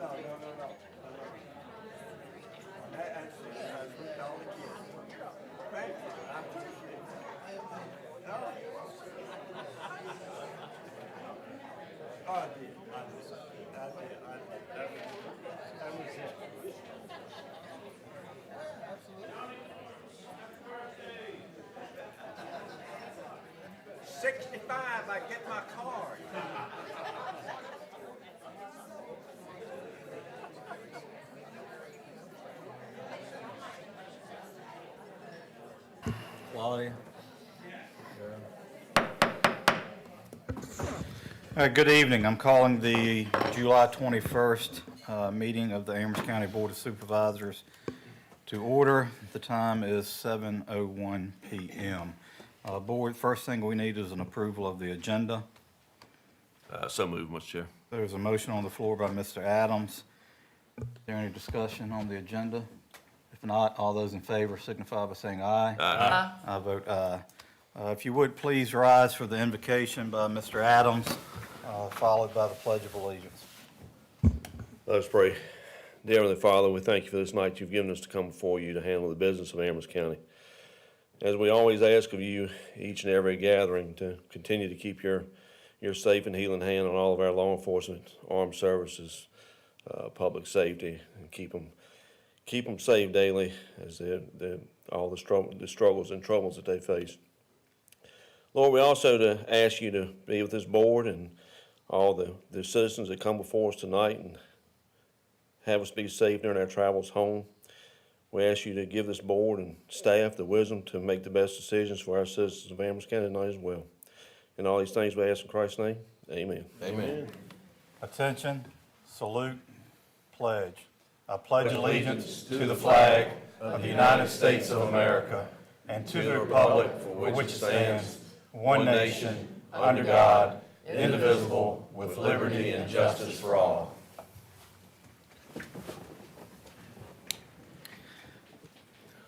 That's with all the kids. Thank you. I appreciate it. No. Oh, I did. That was it. 65, I get my card. Quality. Good evening. I'm calling the July 21st meeting of the Amherst County Board of Supervisors to order. The time is 7:01 p.m. Board, first thing we need is an approval of the agenda. So moved, Mr. Chair. There's a motion on the floor by Mr. Adams. Is there any discussion on the agenda? If not, all those in favor signify by saying aye. Aye. I vote aye. If you would, please rise for the invocation by Mr. Adams, followed by the Pledge of Allegiance. Let us pray. Dear Heavenly Father, we thank you for this night you've given us to come before you to handle the business of Amherst County. As we always ask of you, each and every gathering, to continue to keep your safe and healing hand on all of our law enforcement, armed services, public safety, and keep them safe daily as all the struggles and troubles that they face. Lord, we also ask you to be with this board and all the citizens that come before us tonight and have us be safe during our travels home. We ask you to give this board and staff the wisdom to make the best decisions for our citizens of Amherst County tonight as well. And all these things we ask in Christ's name, amen. Amen. Attention, salute, pledge. I pledge allegiance to the flag of the United States of America and to the republic for which it stands, one nation, under God, indivisible, with liberty and justice for all.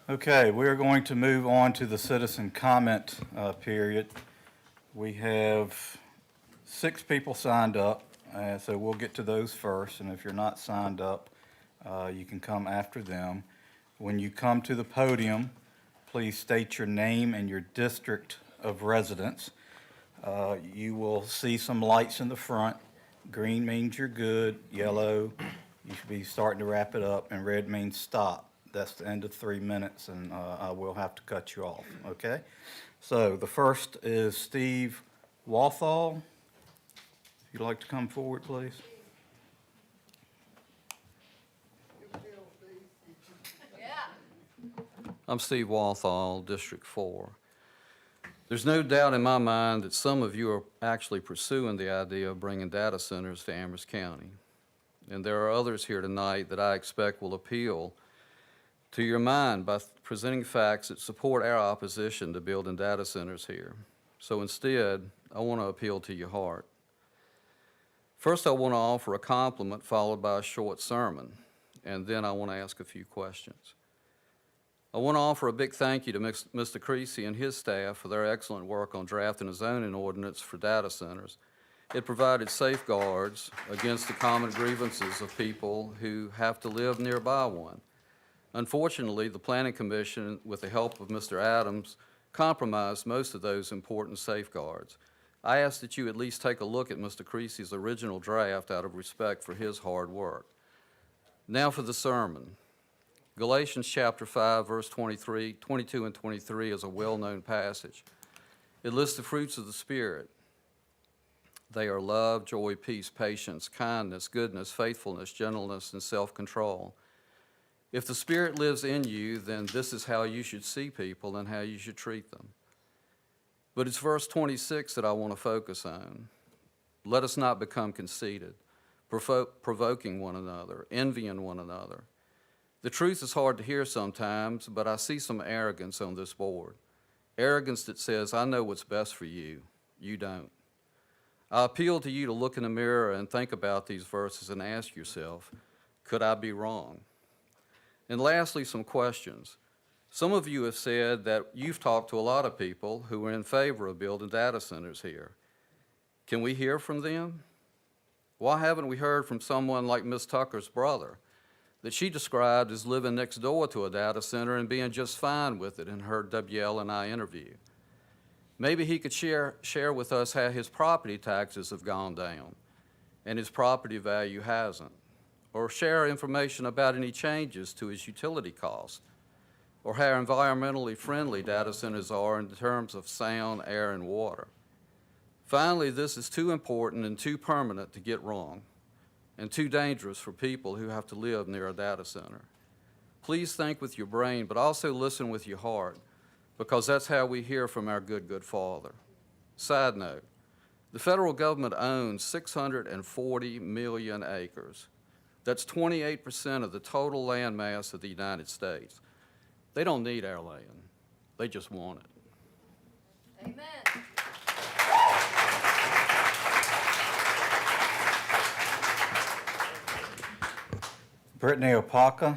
Okay, we are going to move on to the citizen comment period. We have 6 people signed up, so we'll get to those first, and if you're not signed up, you can come after them. When you come to the podium, please state your name and your district of residence. You will see some lights in the front. Green means you're good, yellow, you should be starting to wrap it up, and red means stop. That's the end of 3 minutes, and I will have to cut you off, okay? So the first is Steve Walthall. If you'd like to come forward, please. I'm Steve Walthall, District 4. There's no doubt in my mind that some of you are actually pursuing the idea of bringing data centers to Amherst County. And there are others here tonight that I expect will appeal to your mind by presenting facts that support our opposition to building data centers here. So instead, I want to appeal to your heart. First, I want to offer a compliment followed by a short sermon, and then I want to ask a few questions. I want to offer a big thank you to Mr. Creasy and his staff for their excellent work on drafting a zoning ordinance for data centers. It provided safeguards against the common grievances of people who have to live nearby one. Unfortunately, the Planning Commission, with the help of Mr. Adams, compromised most of those important safeguards. I ask that you at least take a look at Mr. Creasy's original draft out of respect for his hard work. Now for the sermon. Galatians chapter 5, verse 22 and 23 is a well-known passage. It lists the fruits of the Spirit. They are love, joy, peace, patience, kindness, goodness, faithfulness, gentleness, and self-control. If the Spirit lives in you, then this is how you should see people and how you should treat them. But it's verse 26 that I want to focus on. Let us not become conceited, provoking one another, envying one another. The truth is hard to hear sometimes, but I see some arrogance on this board. Arrogance that says, I know what's best for you. You don't. I appeal to you to look in the mirror and think about these verses and ask yourself, could I be wrong? And lastly, some questions. Some of you have said that you've talked to a lot of people who are in favor of building data centers here. Can we hear from them? Why haven't we heard from someone like Ms. Tucker's brother that she described as living next door to a data center and being just fine with it in her WLNI interview? Maybe he could share with us how his property taxes have gone down and his property value hasn't, or share information about any changes to his utility costs, or how environmentally friendly data centers are in terms of sound, air, and water. Finally, this is too important and too permanent to get wrong, and too dangerous for people who have to live near a data center. Please think with your brain, but also listen with your heart, because that's how we hear from our good Father. Side note, the federal government owns 640 million acres. That's 28% of the total land mass of the United States. They don't need our land. They just want it. Amen. Brittany Opaka.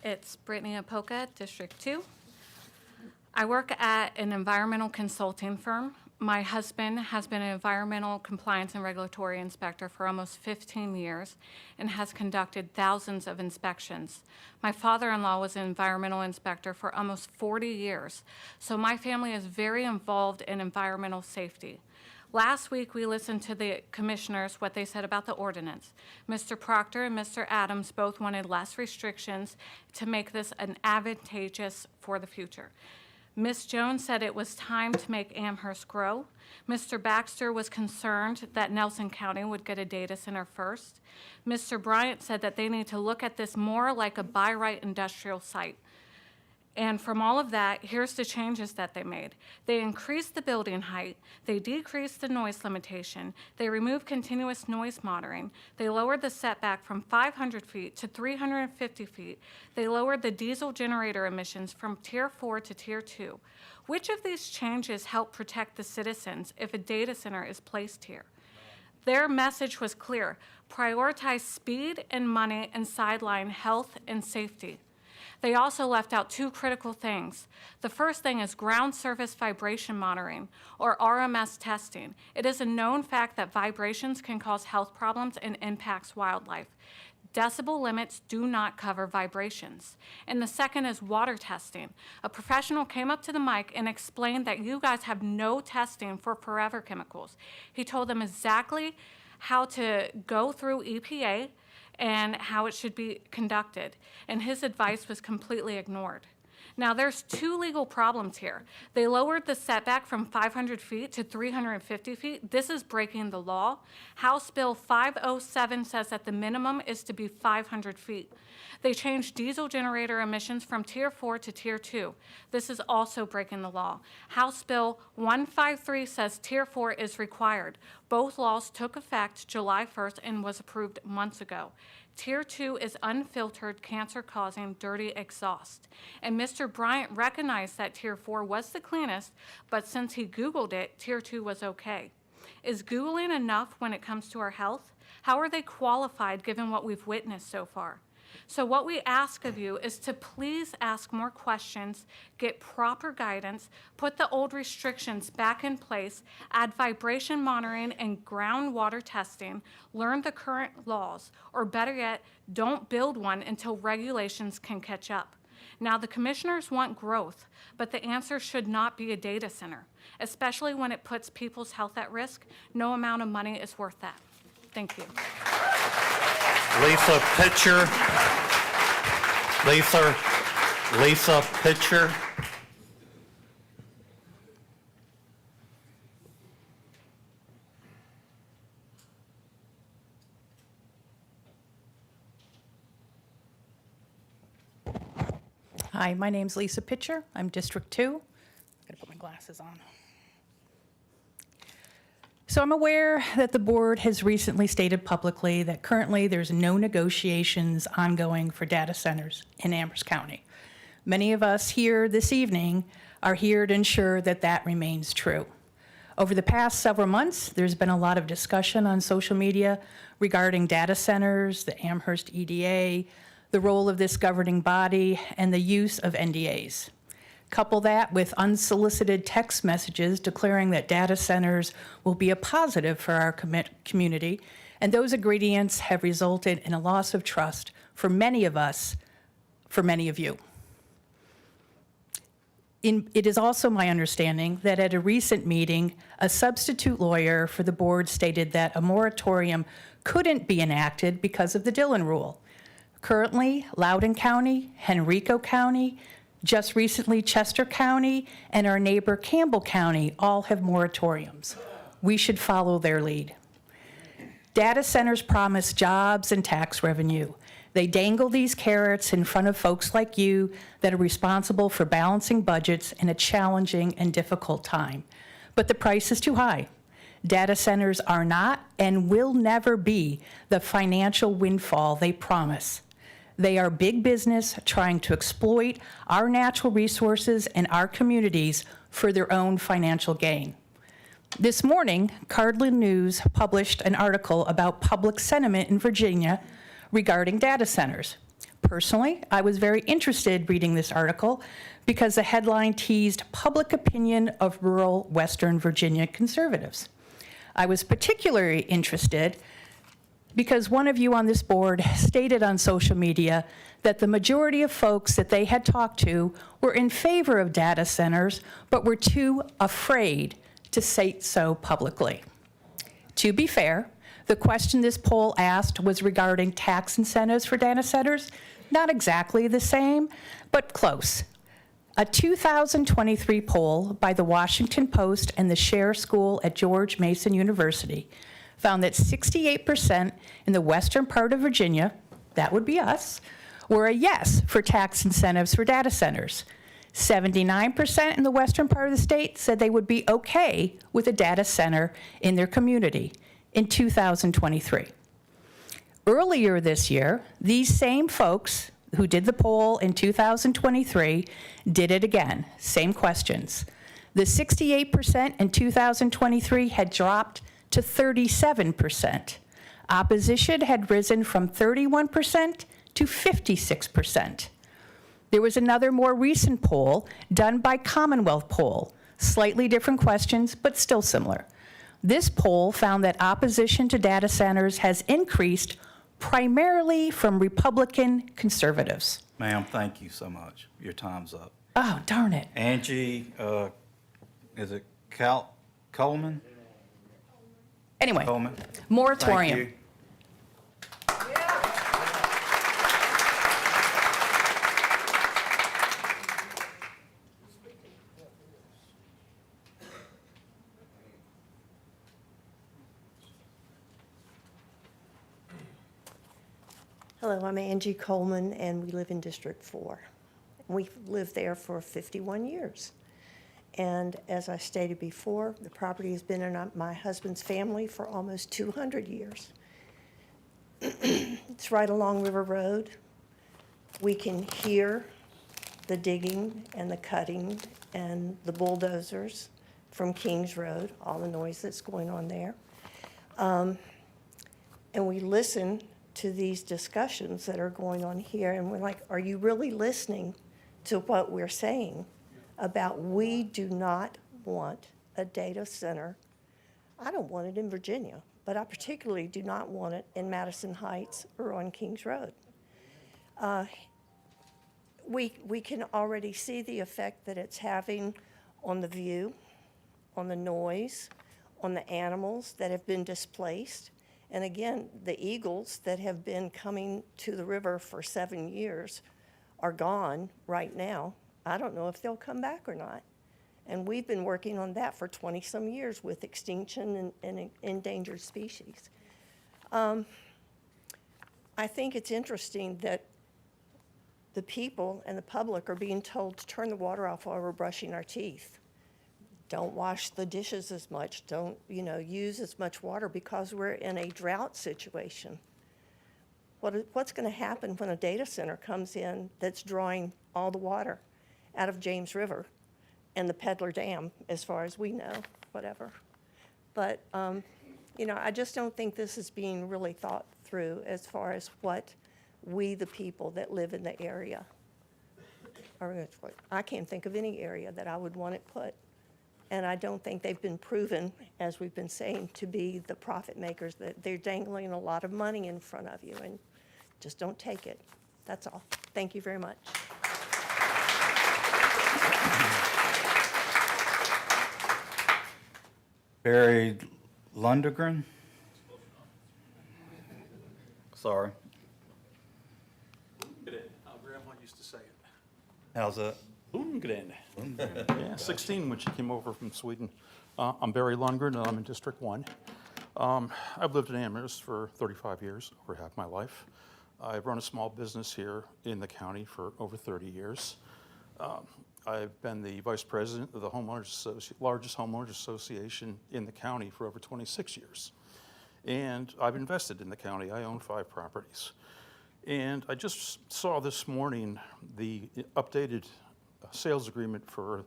It's Brittany Opaka, District 2. I work at an environmental consulting firm. My husband has been an environmental compliance and regulatory inspector for almost 15 years and has conducted thousands of inspections. My father-in-law was an environmental inspector for almost 40 years, so my family is very involved in environmental safety. Last week, we listened to the commissioners, what they said about the ordinance. Mr. Proctor and Mr. Adams both wanted less restrictions to make this an advantageous for the future. Ms. Jones said it was time to make Amherst grow. Mr. Baxter was concerned that Nelson County would get a data center first. Mr. Bryant said that they need to look at this more like a by-right industrial site. And from all of that, here's the changes that they made. They increased the building height, they decreased the noise limitation, they removed continuous noise monitoring, they lowered the setback from 500 feet to 350 feet, they lowered the diesel generator emissions from Tier 4 to Tier 2. Which of these changes help protect the citizens if a data center is placed here? Their message was clear: prioritize speed and money and sideline health and safety. They also left out two critical things. The first thing is ground surface vibration monitoring, or RMS testing. It is a known fact that vibrations can cause health problems and impacts wildlife. Decibel limits do not cover vibrations. And the second is water testing. A professional came up to the mic and explained that you guys have no testing for forever chemicals. He told them exactly how to go through EPA and how it should be conducted, and his advice was completely ignored. Now, there's two legal problems here. They lowered the setback from 500 feet to 350 feet. This is breaking the law. House Bill 507 says that the minimum is to be 500 feet. They changed diesel generator emissions from Tier 4 to Tier 2. This is also breaking the law. House Bill 153 says Tier 4 is required. Both laws took effect July 1st and was approved months ago. Tier 2 is unfiltered, cancer-causing, dirty exhaust. And Mr. Bryant recognized that Tier 4 was the cleanest, but since he Googled it, Tier 2 was okay. Is Googling enough when it comes to our health? How are they qualified given what we've witnessed so far? So what we ask of you is to please ask more questions, get proper guidance, put the old restrictions back in place, add vibration monitoring and groundwater testing, learn the current laws, or better yet, don't build one until regulations can catch up. Now, the commissioners want growth, but the answer should not be a data center, especially when it puts people's health at risk. No amount of money is worth that. Thank you. Lisa Pitcher. Lisa Pitcher. Hi, my name's Lisa Pitcher. I'm District 2. Gotta put my glasses on. So I'm aware that the board has recently stated publicly that currently there's no negotiations ongoing for data centers in Amherst County. Many of us here this evening are here to ensure that that remains true. Over the past several months, there's been a lot of discussion on social media regarding data centers, the Amherst EDA, the role of this governing body, and the use of NDAs. Couple that with unsolicited text messages declaring that data centers will be a positive for our community, and those ingredients have resulted in a loss of trust for many of us, for many of you. It is also my understanding that at a recent meeting, a substitute lawyer for the board stated that a moratorium couldn't be enacted because of the Dillon rule. Currently, Loudoun County, Henrico County, just recently Chester County, and our neighbor Campbell County all have moratoriums. We should follow their lead. Data centers promise jobs and tax revenue. They dangle these carrots in front of folks like you that are responsible for balancing budgets in a challenging and difficult time. But the price is too high. Data centers are not and will never be the financial windfall they promise. They are big business trying to exploit our natural resources and our communities for their own financial gain. This morning, Cardinal News published an article about public sentiment in Virginia regarding data centers. Personally, I was very interested reading this article because the headline teased public opinion of rural Western Virginia conservatives. I was particularly interested because one of you on this board stated on social media that the majority of folks that they had talked to were in favor of data centers, but were too afraid to say so publicly. To be fair, the question this poll asked was regarding tax incentives for data centers. Not exactly the same, but close. A 2023 poll by the Washington Post and the Scherer School at George Mason University found that 68% in the western part of Virginia, that would be us, were a yes for tax incentives for data centers. 79% in the western part of the state said they would be okay with a data center in their community in 2023. Earlier this year, these same folks who did the poll in 2023 did it again, same questions. The 68% in 2023 had dropped to 37%. Opposition had risen from 31% to 56%. There was another more recent poll done by Commonwealth Poll, slightly different questions, but still similar. This poll found that opposition to data centers has increased primarily from Republican conservatives. Ma'am, thank you so much. Your time's up. Oh, darn it. Angie, is it Coleman? Anyway, Coleman? moratorium. Thank you. Hello, I'm Angie Coleman, and we live in District 4. We've lived there for 51 years. And as I stated before, the property has been in my husband's family for almost 200 years. It's right along River Road. We can hear the digging and the cutting and the bulldozers from Kings Road, all the noise that's going on there. And we listen to these discussions that are going on here, and we're like, are you really listening to what we're saying about we do not want a data center? I don't want it in Virginia, but I particularly do not want it in Madison Heights or on Kings Road. We can already see the effect that it's having on the view, on the noise, on the animals that have been displaced. And again, the eagles that have been coming to the river for 7 years are gone right now. I don't know if they'll come back or not. And we've been working on that for 20-some years with extinction and endangered species. I think it's interesting that the people and the public are being told to turn the water off while we're brushing our teeth. Don't wash the dishes as much. Don't, use as much water because we're in a drought situation. What's going to happen when a data center comes in that's drawing all the water out of James River and the Peddler Dam, as far as we know, whatever. But, I just don't think this is being really thought through as far as what we, the people that live in the area, are going to put. I can't think of any area that I would want it put. And I don't think they've been proven, as we've been saying, to be the profit makers, that they're dangling a lot of money in front of you, and just don't take it. That's all. Thank you very much. Barry Lundgren? Sorry. How Grandma used to say it. How's that? Lundgren. Yeah, 16 when she came over from Sweden. I'm Barry Lundgren, and I'm in District 1. I've lived in Amherst for 35 years, over half my life. I've run a small business here in the county for over 30 years. I've been the vice president of the largest homeowners association in the county for over 26 years. And I've invested in the county. I own 5 properties. And I just saw this morning the updated sales agreement for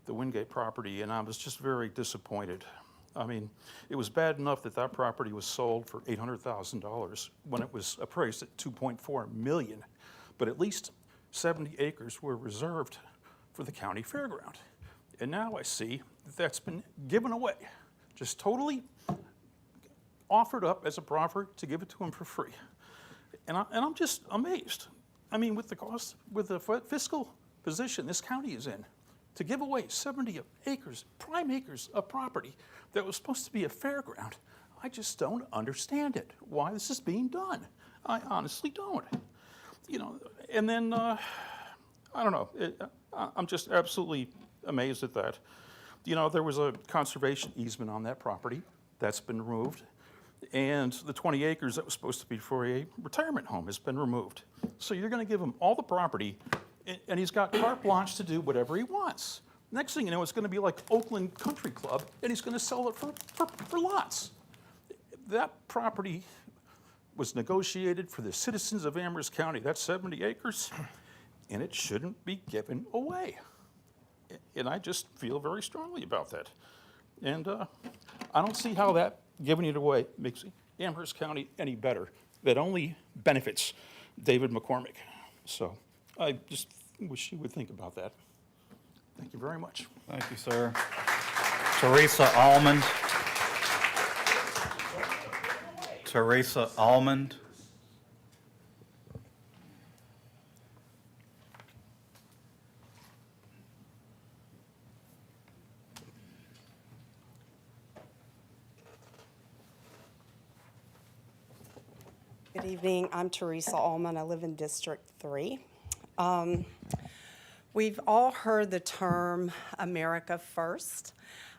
the Wingate property, and I was just very disappointed. I mean, it was bad enough that that property was sold for $800,000 when it was appraised at $2.4 million, but at least 70 acres were reserved for the county fairground. And now I see that that's been given away, just totally offered up as a proffer to give it to them for free. And I'm just amazed. I mean, with the fiscal position this county is in, to give away 70 acres, prime acres of property that was supposed to be a fairground, I just don't understand it, why this is being done. I honestly don't. You know, and then, I don't know, I'm just absolutely amazed at that. You know, there was a conservation easement on that property that's been removed, and the 20 acres that was supposed to be for a retirement home has been removed. So you're going to give him all the property, and he's got carte blanche to do whatever he wants. Next thing you know, it's going to be like Oakland Country Club, and he's going to sell it for lots. That property was negotiated for the citizens of Amherst County. That's 70 acres, and it shouldn't be given away. And I just feel very strongly about that. And I don't see how that giving it away makes Amherst County any better. That only benefits David McCormick. So I just wish you would think about that. Thank you very much. Thank you, sir. Teresa Almond. Teresa Almond. Good evening. I'm Teresa Allman. I live in District 3. We've all heard the term America First.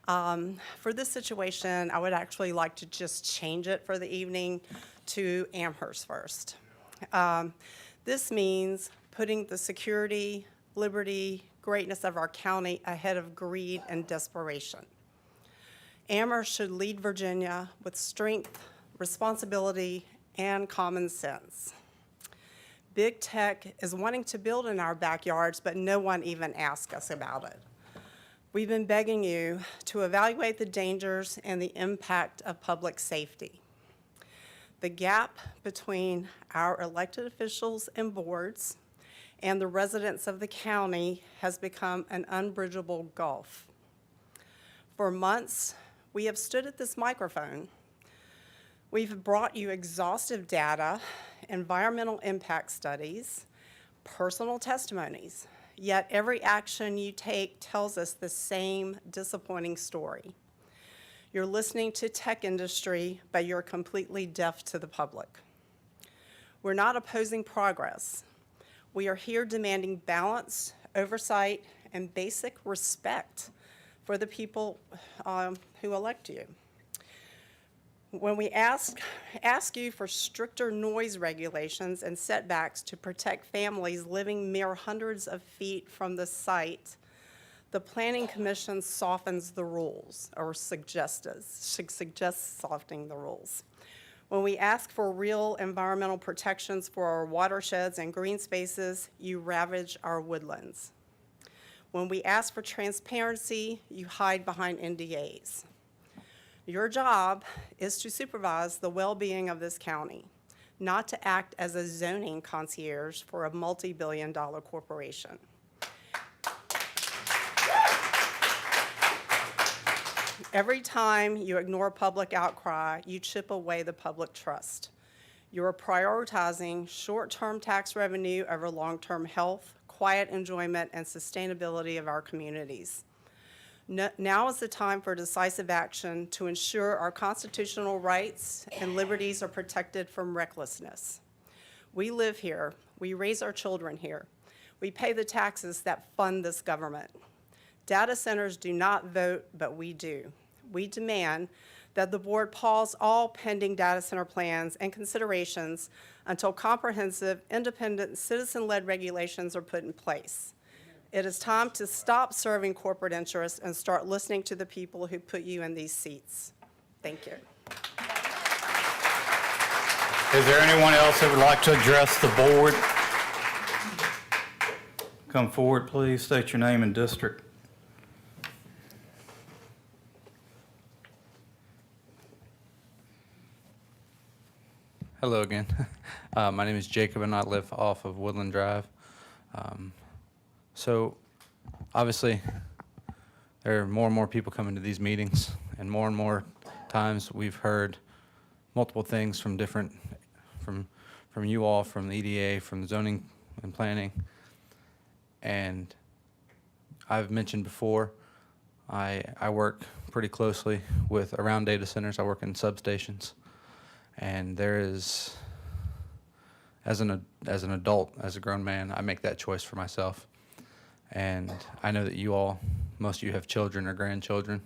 For this situation, I would actually like to just change it for the evening to Amherst First. This means putting the security, liberty, greatness of our county ahead of greed and desperation. Amherst should lead Virginia with strength, responsibility, and common sense. Big tech is wanting to build in our backyards, but no one even asks us about it. We've been begging you to evaluate the dangers and the impact of public safety. The gap between our elected officials and boards and the residents of the county has become an unbridgeable gulf. For months, we have stood at this microphone. We've brought you exhaustive data, environmental impact studies, personal testimonies, yet every action you take tells us the same disappointing story. You're listening to tech industry, but you're completely deaf to the public. We're not opposing progress. We are here demanding balance, oversight, and basic respect for the people who elect you. When we ask you for stricter noise regulations and setbacks to protect families living mere hundreds of feet from the site, the Planning Commission softens the rules, or suggests softening the rules. When we ask for real environmental protections for our watersheds and green spaces, you ravage our woodlands. When we ask for transparency, you hide behind NDAs. Your job is to supervise the well-being of this county. not to act as a zoning concierge for a multi-billion-dollar corporation. Every time you ignore public outcry, you chip away the public trust. You are prioritizing short-term tax revenue over long-term health, quiet enjoyment, and sustainability of our communities. Now is the time for decisive action to ensure our constitutional rights and liberties are protected from recklessness. We live here. We raise our children here. We pay the taxes that fund this government. Data centers do not vote, but we do. We demand that the board pause all pending data center plans and considerations until comprehensive, independent, citizen-led regulations are put in place. It is time to stop serving corporate interests and start listening to the people who put you in these seats. Thank you. Is there anyone else that would like to address the board? Come forward, please. State your name and district. Hello again. My name is Jacob and I live off of Woodland Drive. So obviously there are more and more people coming to these meetings, and more times we've heard multiple things from from you all, from the EDA, from the zoning and planning. And I've mentioned before, I work pretty closely with around data centers. I work in substations. And there is, as an adult, as a grown man, I make that choice for myself. And I know that you all, most of you have children or grandchildren.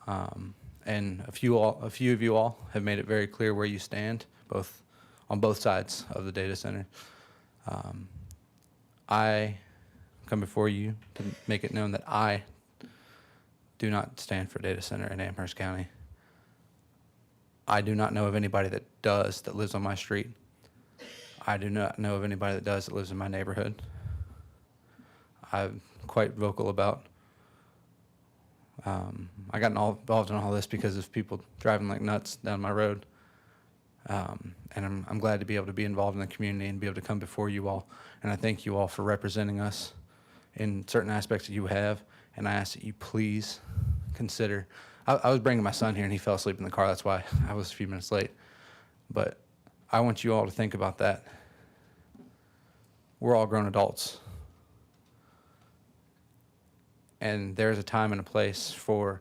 And a few of you all have made it very clear where you stand, on both sides of the data center. I come before you to make it known that I do not stand for data center in Amherst County. I do not know of anybody that does, that lives on my street. I do not know of anybody that does, that lives in my neighborhood. I'm quite vocal about, I got involved in all this because of people driving like nuts down my road. And I'm glad to be able to be involved in the community and be able to come before you all. And I thank you all for representing us in certain aspects that you have. And I ask that you please consider. I was bringing my son here and he fell asleep in the car. That's why I was a few minutes late. But I want you all to think about that. We're all grown adults. And there's a time and a place for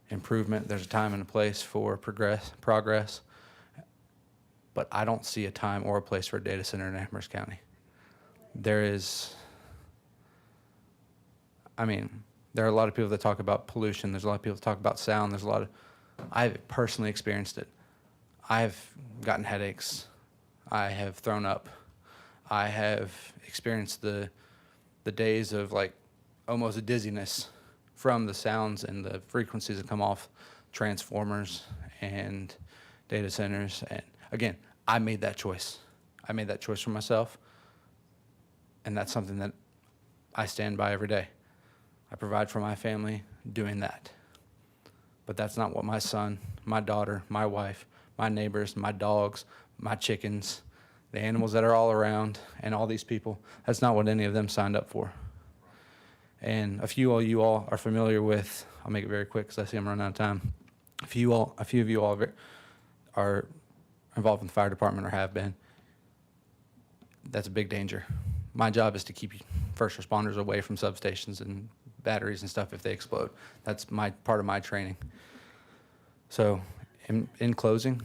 improvement. There's a time and a place for progress. But I don't see a time or a place for a data center in Amherst County. There are a lot of people that talk about pollution. There's a lot of people that talk about sound. I've personally experienced it. I've gotten headaches. I have thrown up. I have experienced the days of like almost a dizziness from the sounds and the frequencies that come off transformers and data centers. And again, I made that choice. I made that choice for myself. And that's something that I stand by every day. I provide for my family doing that. But that's not what my son, my daughter, my wife, my neighbors, my dogs, my chickens, the animals that are all around, and all these people, that's not what any of them signed up for. And a few of you all are familiar with, I'll make it very quick because I see I'm running out of time. A few of you all are involved in the fire department or have been. That's a big danger. My job is to keep first responders away from substations and batteries and stuff if they explode. That's part of my training. So in closing,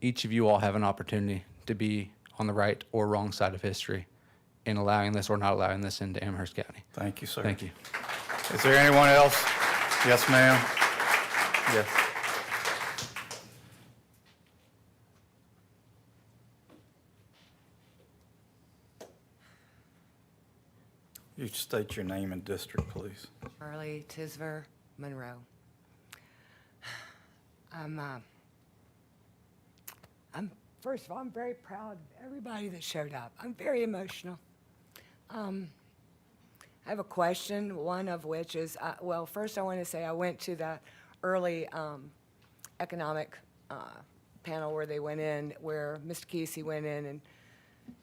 each of you all have an opportunity to be on the right or wrong side of history in allowing this or not allowing this into Amherst County. Thank you, sir. Thank you. Is there anyone else? Yes, ma'am. Yes. You state your name and district, please. Charlie Tisver, Monroe. First of all, I'm very proud of everybody that showed up. I'm very emotional. I have a question, one of which is, first I want to say I went to the early economic panel where they went in, where Mr. Kesey went in and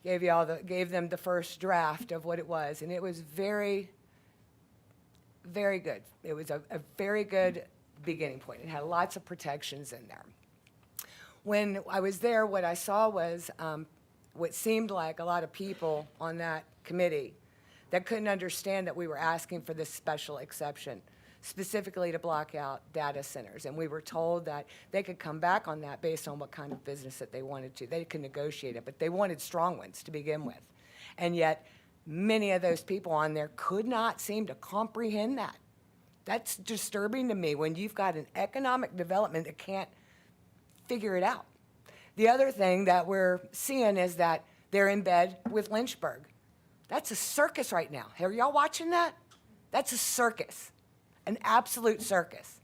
gave them the first draft of what it was, and it was very, very good. It was a very good beginning point. It had lots of protections in there. When I was there, what I saw was what seemed like a lot of people on that committee that couldn't understand that we were asking for this special exception, specifically to block out data centers. And we were told that they could come back on that based on what kind of business that they wanted to. They could negotiate it, but they wanted strong ones to begin with. And yet, many of those people on there could not seem to comprehend that. That's disturbing to me when you've got an economic development that can't figure it out. The other thing that we're seeing is that they're in bed with Lynchburg. That's a circus right now. Are y'all watching that? That's a circus, an absolute circus.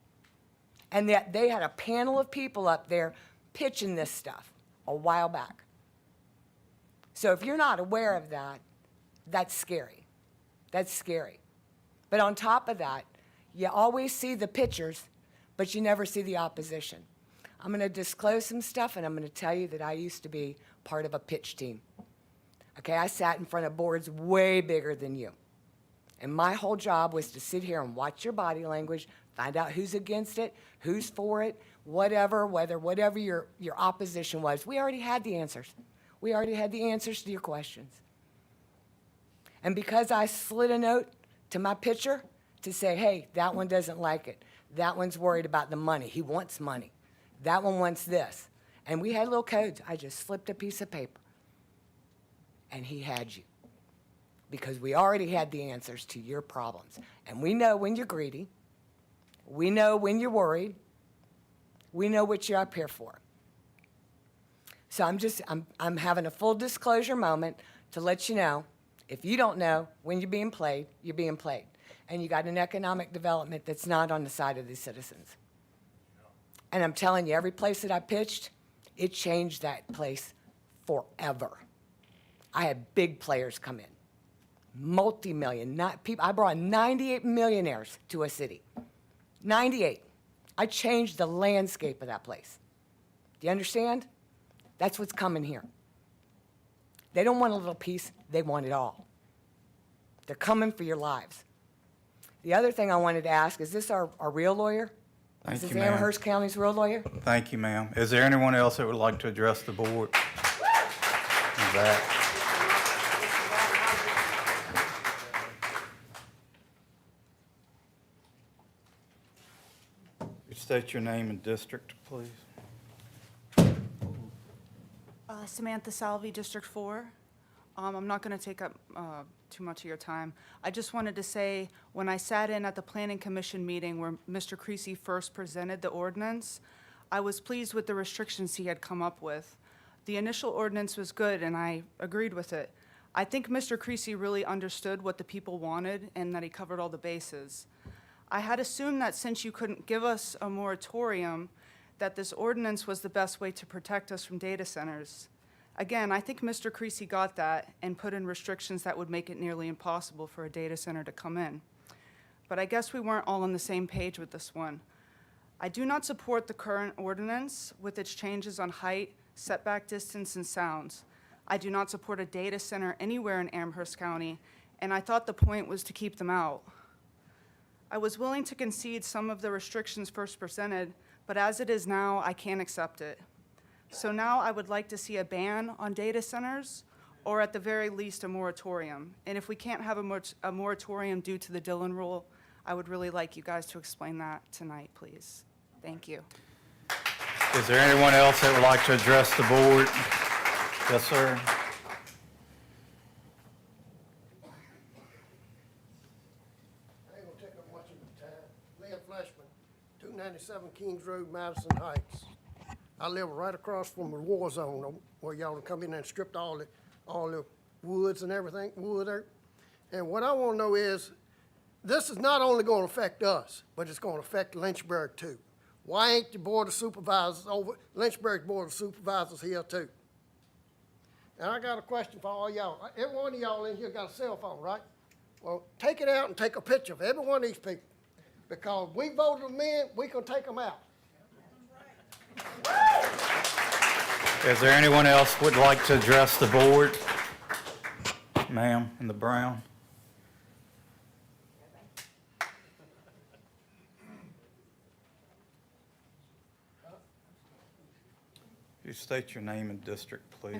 And that they had a panel of people up there pitching this stuff a while back. So if you're not aware of that, that's scary. That's scary. But on top of that, you always see the pictures, but you never see the opposition. I'm going to disclose some stuff, and I'm going to tell you that I used to be part of a pitch team. Okay, I sat in front of boards way bigger than you. And my whole job was to sit here and watch your body language, find out who's against it, who's for it, whatever your opposition was. We already had the answers. We already had the answers to your questions. And because I slid a note to my pitcher to say, hey, that one doesn't like it. That one's worried about the money. He wants money. That one wants this. And we had little codes. I just slipped a piece of paper. And he had you. Because we already had the answers to your problems. And we know when you're greedy. We know when you're worried. We know what you're up here for. So I'm having a full disclosure moment to let you know, if you don't know, when you're being played, you're being played. And you got an economic development that's not on the side of the citizens. And I'm telling you, every place that I pitched, it changed that place forever. I had big players come in, multi-million, people. I brought 98 millionaires to a city, 98. I changed the landscape of that place. Do you understand? That's what's coming here. They don't want a little piece, they want it all. They're coming for your lives. The other thing I wanted to ask, is this our real lawyer? Thank Is this you, ma'am. Amherst County's real lawyer? Thank you, ma'am. Is there anyone else that would like to address the board? That. State your name and district, please. Samantha Salvi, District 4. I'm not going to take up too much of your time. I just wanted to say, when I sat in at the Planning Commission meeting where Mr. Creasy first presented the ordinance, I was pleased with the restrictions he had come up with. The initial ordinance was good, and I agreed with it. I think Mr. Creasy really understood what the people wanted and that he covered all the bases. I had assumed that since you couldn't give us a moratorium, that this ordinance was the best way to protect us from data centers. Again, I think Mr. Creasy got that and put in restrictions that would make it nearly impossible for a data center to come in. But I guess we weren't all on the same page with this one. I do not support the current ordinance with its changes on height, setback distance, and sounds. I do not support a data center anywhere in Amherst County, and I thought the point was to keep them out. I was willing to concede some of the restrictions first presented, but as it is now, I can't accept it. So now I would like to see a ban on data centers, or at the very least, a moratorium. And if we can't have a moratorium due to the Dillon rule, I would really like you guys to explain that tonight, please. Thank you. Is there anyone else that would like to address the board? Yes, sir. I ain't gonna take up much of your time. Lynn Fleshman, 297 Kings Road, Madison Heights. I live right across from the war zone where y'all come in and stripped all the woods and everything, wood there. And what I wanna know is, this is not only gonna affect us, but it's gonna affect Lynchburg too. Why ain't the Board of Supervisors Lynchburg Board of Supervisors here too? And I got a question for all y'all. Every one of y'all in here got a cell phone, right? Well, take it out and take a picture of every one of these people. Because we voted them in, we can take them out. Is there anyone else would like to address the board? Ma'am, in the brown. You state your name and district, please.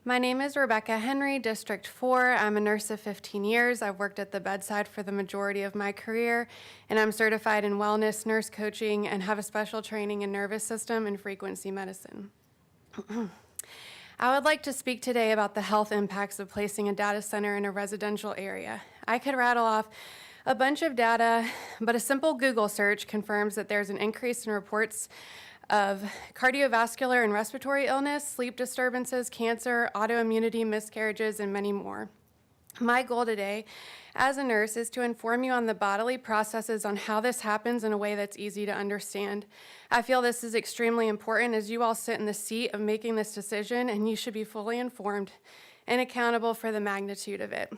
My name is Rebecca Henry, District 4. I'm a nurse of 15 years. I've worked at the bedside for the majority of my career, and I'm certified in wellness, nurse coaching, and have a special training in nervous system and frequency medicine. I would like to speak today about the health impacts of placing a data center in a residential area. I could rattle off a bunch of data, but a simple Google search confirms that there's an increase in reports of cardiovascular and respiratory illness, sleep disturbances, cancer, autoimmunity, miscarriages, and many more. My goal today as a nurse is to inform you on the bodily processes on how this happens in a way that's easy to understand. I feel this is extremely important as you all sit in the seat of making this decision, and you should be fully informed and accountable for the magnitude of it.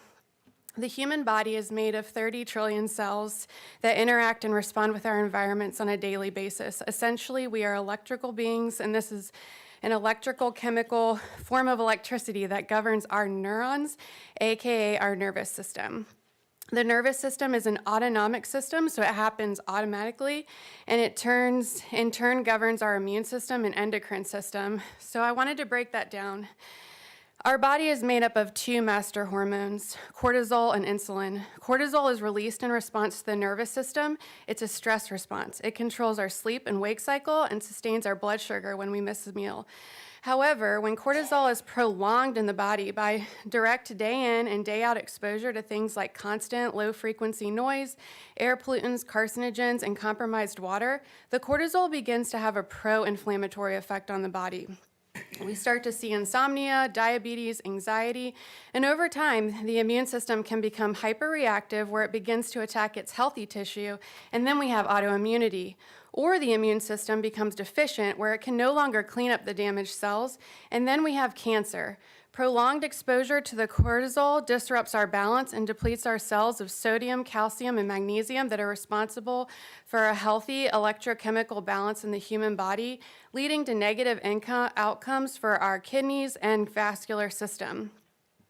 The human body is made of 30 trillion cells that interact and respond with our environments on a daily basis. Essentially, we are electrical beings, and this is an electrical chemical form of electricity that governs our neurons, aka our nervous system. The nervous system is an autonomic system, so it happens automatically, and it in turn governs our immune system and endocrine system. So I wanted to break that down. Our body is made up of two master hormones, cortisol and insulin. Cortisol is released in response to the nervous system. It's a stress response. It controls our sleep and wake cycle and sustains our blood sugar when we miss a meal. However, when cortisol is prolonged in the body by direct day in and day out exposure to things like constant low frequency noise, air pollutants, carcinogens, and compromised water, the cortisol begins to have a pro-inflammatory effect on the body. We start to see insomnia, diabetes, anxiety, and over time, the immune system can become hyperreactive where it begins to attack its healthy tissue, and then we have autoimmunity. Or the immune system becomes deficient where it can no longer clean up the damaged cells, and then we have cancer. Prolonged exposure to the cortisol disrupts our balance and depletes our cells of sodium, calcium, and magnesium that are responsible for a healthy electrochemical balance in the human body, leading to negative outcomes for our kidneys and vascular system.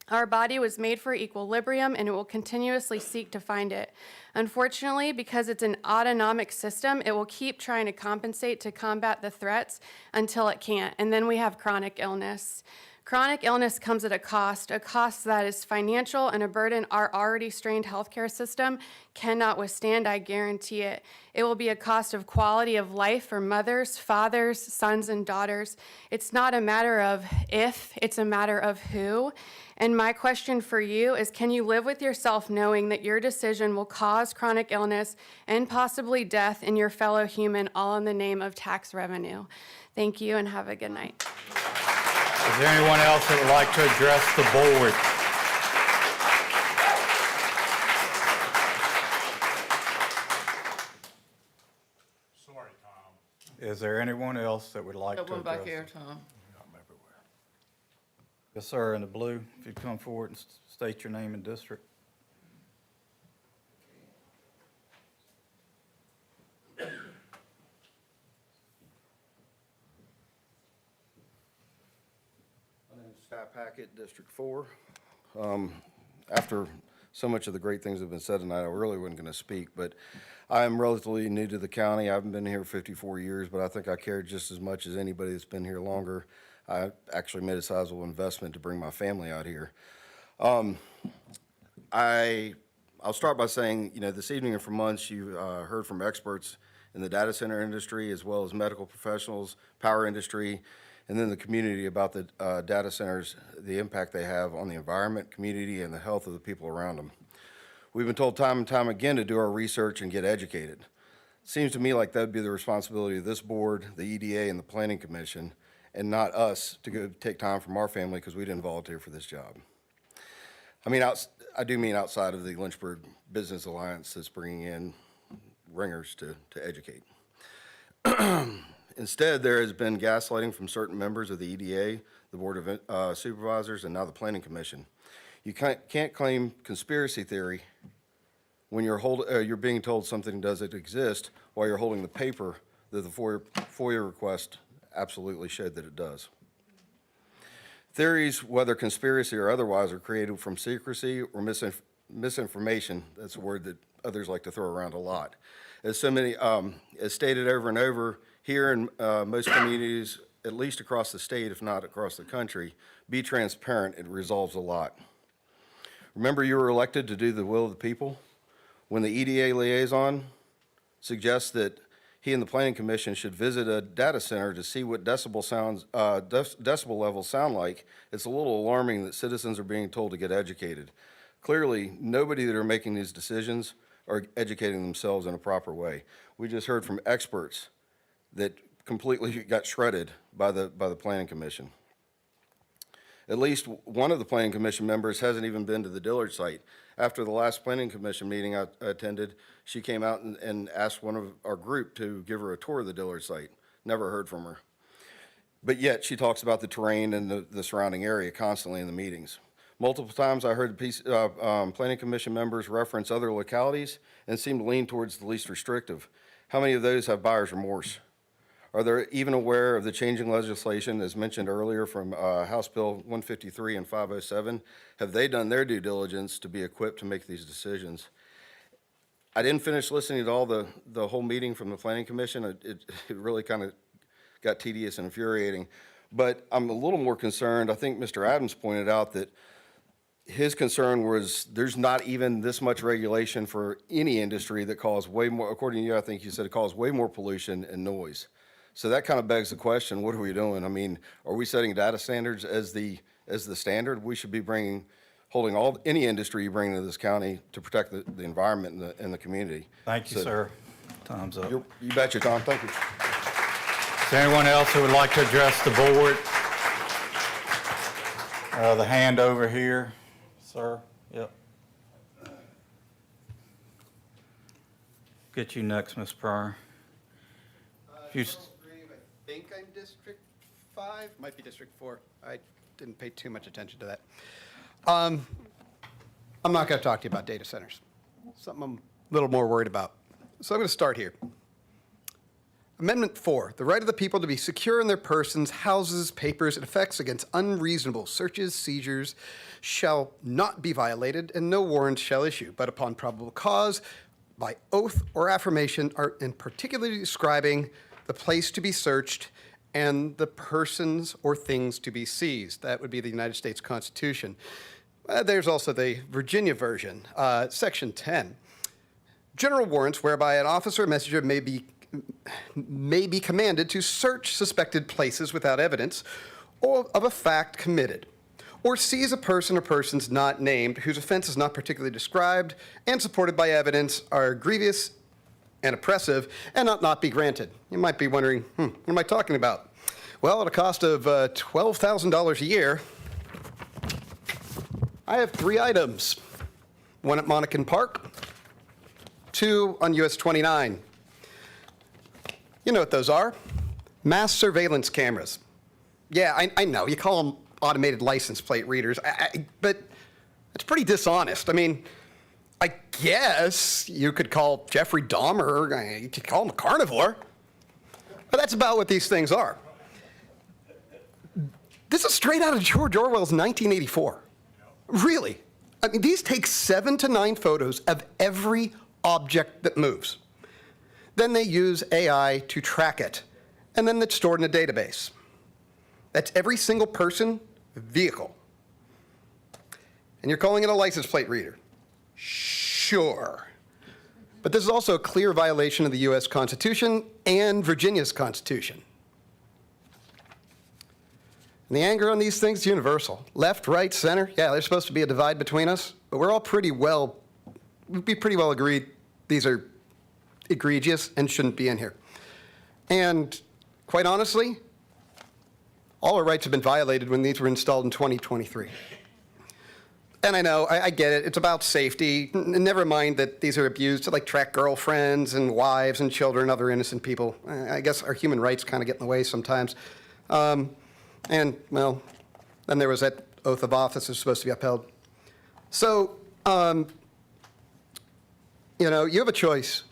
Our body was made for equilibrium, and it will continuously seek to find it. Unfortunately, because it's an autonomic system, it will keep trying to compensate to combat the threats until it can't, and then we have chronic illness. Chronic illness comes at a cost that is financial and a burden our already strained healthcare system cannot withstand, I guarantee it. It will be a cost of quality of life for mothers, fathers, sons, and daughters. It's not a matter of if, it's a matter of who. And my question for you is, can you live with yourself knowing that your decision will cause chronic illness and possibly death in your fellow human, all in the name of tax revenue? Thank you and have a good night. Is there anyone else that would like to address the board? Sorry, Tom. Is there anyone else that would like to Got one address? back here, Tom. Yes, sir, in the blue, if you'd come forward and state your name and district. My name is Scott Packett, District 4. After so much of the great things that have been said tonight, I really wasn't going to speak, but I am relatively new to the county. I haven't been here 54 years, but I think I care just as much as anybody that's been here longer. I actually made a sizable investment to bring my family out here. I'll start by saying, this evening and for months, you heard from experts in the data center industry, as well as medical professionals, power industry, and then the community about the data centers, the impact they have on the environment, community, and the health of the people around them. We've been told time and time again to do our research and get educated. It seems to me like that would be the responsibility of this board, the EDA, and the Planning Commission, and not us to go take time from our family because we didn't volunteer for this job. I do mean outside of the Lynchburg Business Alliance that's bringing in ringers to educate. Instead, there has been gaslighting from certain members of the EDA, the Board of Supervisors, and now the Planning Commission. You can't claim conspiracy theory when you're being told something doesn't exist while you're holding the paper that the FOIA request absolutely showed that it does. Theories, whether conspiracy or otherwise, are created from secrecy or misinformation. That's a word that others like to throw around a lot. As stated over and over, here in most communities, at least across the state, if not across the country, be transparent. It resolves a lot. Remember, you were elected to do the will of the people. When the EDA liaison suggests that he and the Planning Commission should visit a data center to see what decibel levels sound like, it's a little alarming that citizens are being told to get educated. Clearly, nobody that are making these decisions are educating themselves in a proper way. We just heard from experts that completely got shredded by the Planning Commission. At least one of the Planning Commission members hasn't even been to the Dillard site. After the last Planning Commission meeting I attended, she came out and asked one of our group to give her a tour of the Dillard site. Never heard from her. But yet, she talks about the terrain and the surrounding area constantly in the meetings. Multiple times I heard Planning Commission members reference other localities and seem to lean towards the least restrictive. How many of those have buyer's remorse? Are they even aware of the changing legislation, as mentioned earlier, from House Bill 153 and 507? Have they done their due diligence to be equipped to make these decisions? I didn't finish listening to all the whole meeting from the Planning Commission. It really kind of got tedious and infuriating. But I'm a little more concerned. I think Mr. Adams pointed out that his concern was there's not even this much regulation for any industry that causes way more, according to you, I think you said it caused way more pollution and noise. So that kind of begs the question, what are we doing? I mean, are we setting data standards as the standard? We should be holding any industry you bring into this county to protect the environment and the community. Thank you, sir. Time's up. You betcha, Tom. Thank you. Is there anyone else who would like to address the board? The hand over here, sir. Yep. Get you next, Ms. Pryor. If you I think I'm District 5, might be District 4. I didn't pay too much attention to that. I'm not going to talk to you about data centers. Something I'm a little more worried about. So I'm going to start here. Amendment 4, the right of the people to be secure in their persons, houses, papers, and effects against unreasonable searches, seizures shall not be violated, and no warrant shall issue, but upon probable cause, by oath or affirmation, and particularly describing the place to be searched and the persons or things to be seized. That would be the United States Constitution. There's also the Virginia version, Section 10. General warrants whereby an officer or messenger may be commanded to search suspected places without evidence or of a fact committed, or seize a person or persons not named whose offense is not particularly described and supported by evidence are grievous and oppressive and not be granted. You might be wondering, what am I talking about? Well, at a cost of $12,000 a year, I have 3 items. 1 at Monacan Park, 2 on US 29. You know what those are? Mass surveillance cameras. Yeah, I know, you call them automated license plate readers, but it's pretty dishonest. I mean, I guess you could call Jeffrey Dahmer, you could call him a carnivore, but that's about what these things are. This is straight out of George Orwell's 1984. Really. I mean, these take 7 to 9 photos of every object that moves. Then they use AI to track it, and then it's stored in a database. That's every single person, vehicle. And you're calling it a license plate reader. Sure. But this is also a clear violation of the U.S. Constitution and Virginia's Constitution. And the anger on these things is universal. Left, right, center, yeah, there's supposed to be a divide between us, but we'd be pretty well agreed these are egregious and shouldn't be in here. And quite honestly, all our rights have been violated when these were installed in 2023. And I know, I get it, it's about safety. Never mind that these are abused to track girlfriends and wives and children, other innocent people. I guess our human rights kind of get in the way sometimes. And, well, then there was that oath of office that's supposed to be upheld. So, you have a choice.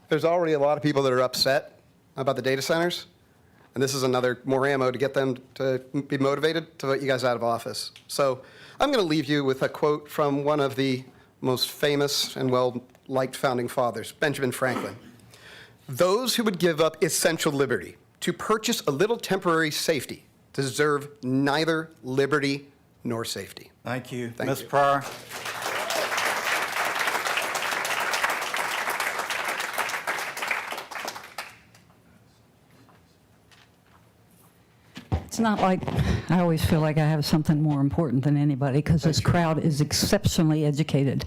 There's already a lot of people that are upset about the data centers. And this is another more ammo to get them to be motivated to vote you guys out of office. So I'm going to leave you with a quote from one of the most famous and well-liked founding fathers, Benjamin Franklin. "Those who would give up essential liberty to purchase a little temporary safety deserve neither liberty nor safety." Thank you. Thank Ms. you. Pryor? It's not like I always feel like I have something more important than anybody because this crowd is exceptionally educated.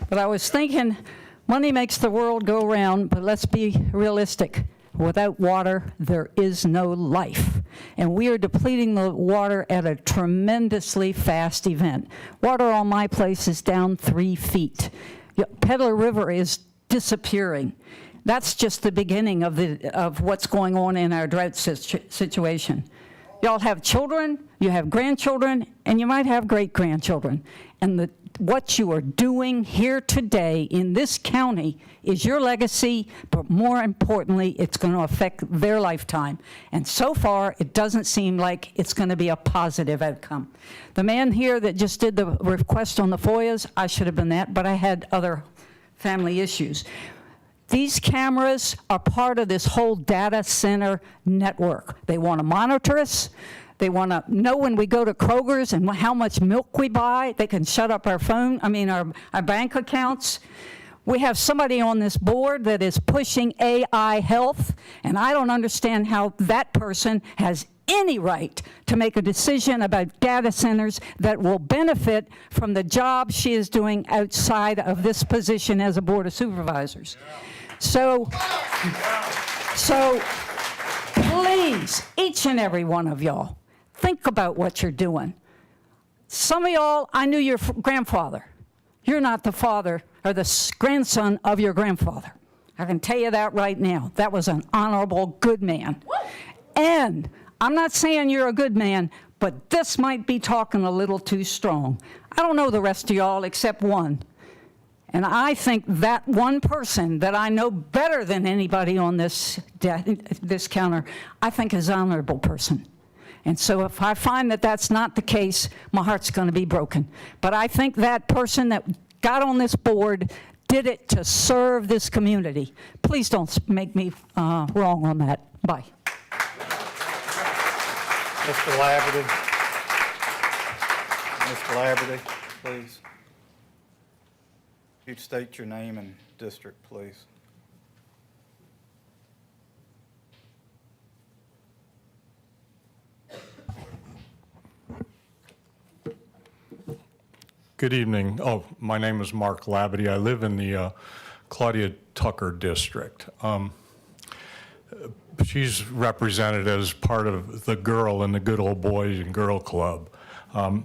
But I was thinking, money makes the world go round, but let's be realistic. Without water, there is no life. And we are depleting the water at a tremendously fast event. Water on my place is down 3 feet. Peddler River is disappearing. That's just the beginning of what's going on in our drought situation. Y'all have children, you have grandchildren, and you might have great-grandchildren. And what you are doing here today in this county is your legacy, but more importantly, it's going to affect their lifetime. And so far, it doesn't seem like it's going to be a positive outcome. The man here that just did the request on the FOIAs, I should have been that, but I had other family issues. These cameras are part of this whole data center network. They want to monitor us. They want to know when we go to Kroger's and how much milk we buy. They can shut up our our bank accounts. We have somebody on this board that is pushing AI health, and I don't understand how that person has any right to make a decision about data centers that will benefit from the job she is doing outside of this position as a Board of Supervisors. So please, each and every one of y'all, think about what you're doing. Some of y'all, I knew your grandfather. You're not the father or the grandson of your grandfather. I can tell you that right now. That was an honorable, good man. And I'm not saying you're a good man, but this might be talking a little too strong. I don't know the rest of y'all except one. And I think that one person that I know better than anybody on this counter, I think is an honorable person. And so if I find that that's not the case, my heart's going to be broken. But I think that person that got on this board did it to serve this community. Please don't make me wrong on that. Bye. Mr. Laverty? Mr. Laverty, please. You'd state your name and district, please. Good evening. Oh, my name is Mark Labadie. I live in the Claudia Tucker district. She's represented as part of the girl in the Good Old Boys and Girl Club.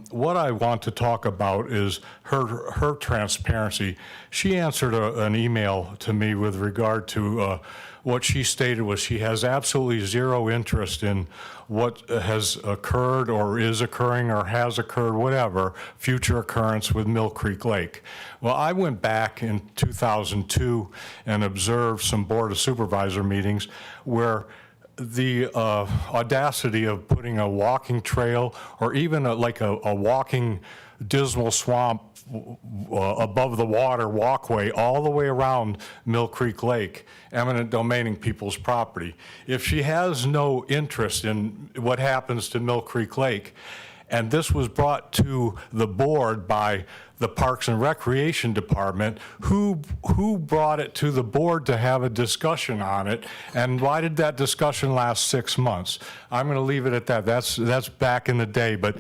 What I want to talk about is her transparency. She answered an email to me with regard to what she stated was she has absolutely zero interest in what has occurred or is occurring or has occurred, whatever, future occurrence with Mill Creek Lake. Well, I went back in 2002 and observed some Board of Supervisor meetings where the audacity of putting a walking trail or even like a walking dismal swamp above the water walkway all the way around Mill Creek Lake, eminent domaining people's property. If she has no interest in what happens to Mill Creek Lake, and this was brought to the board by the Parks and Recreation Department, who brought it to the board to have a discussion on it, and why did that discussion last 6 months? I'm going to leave it at that. That's back in the day, but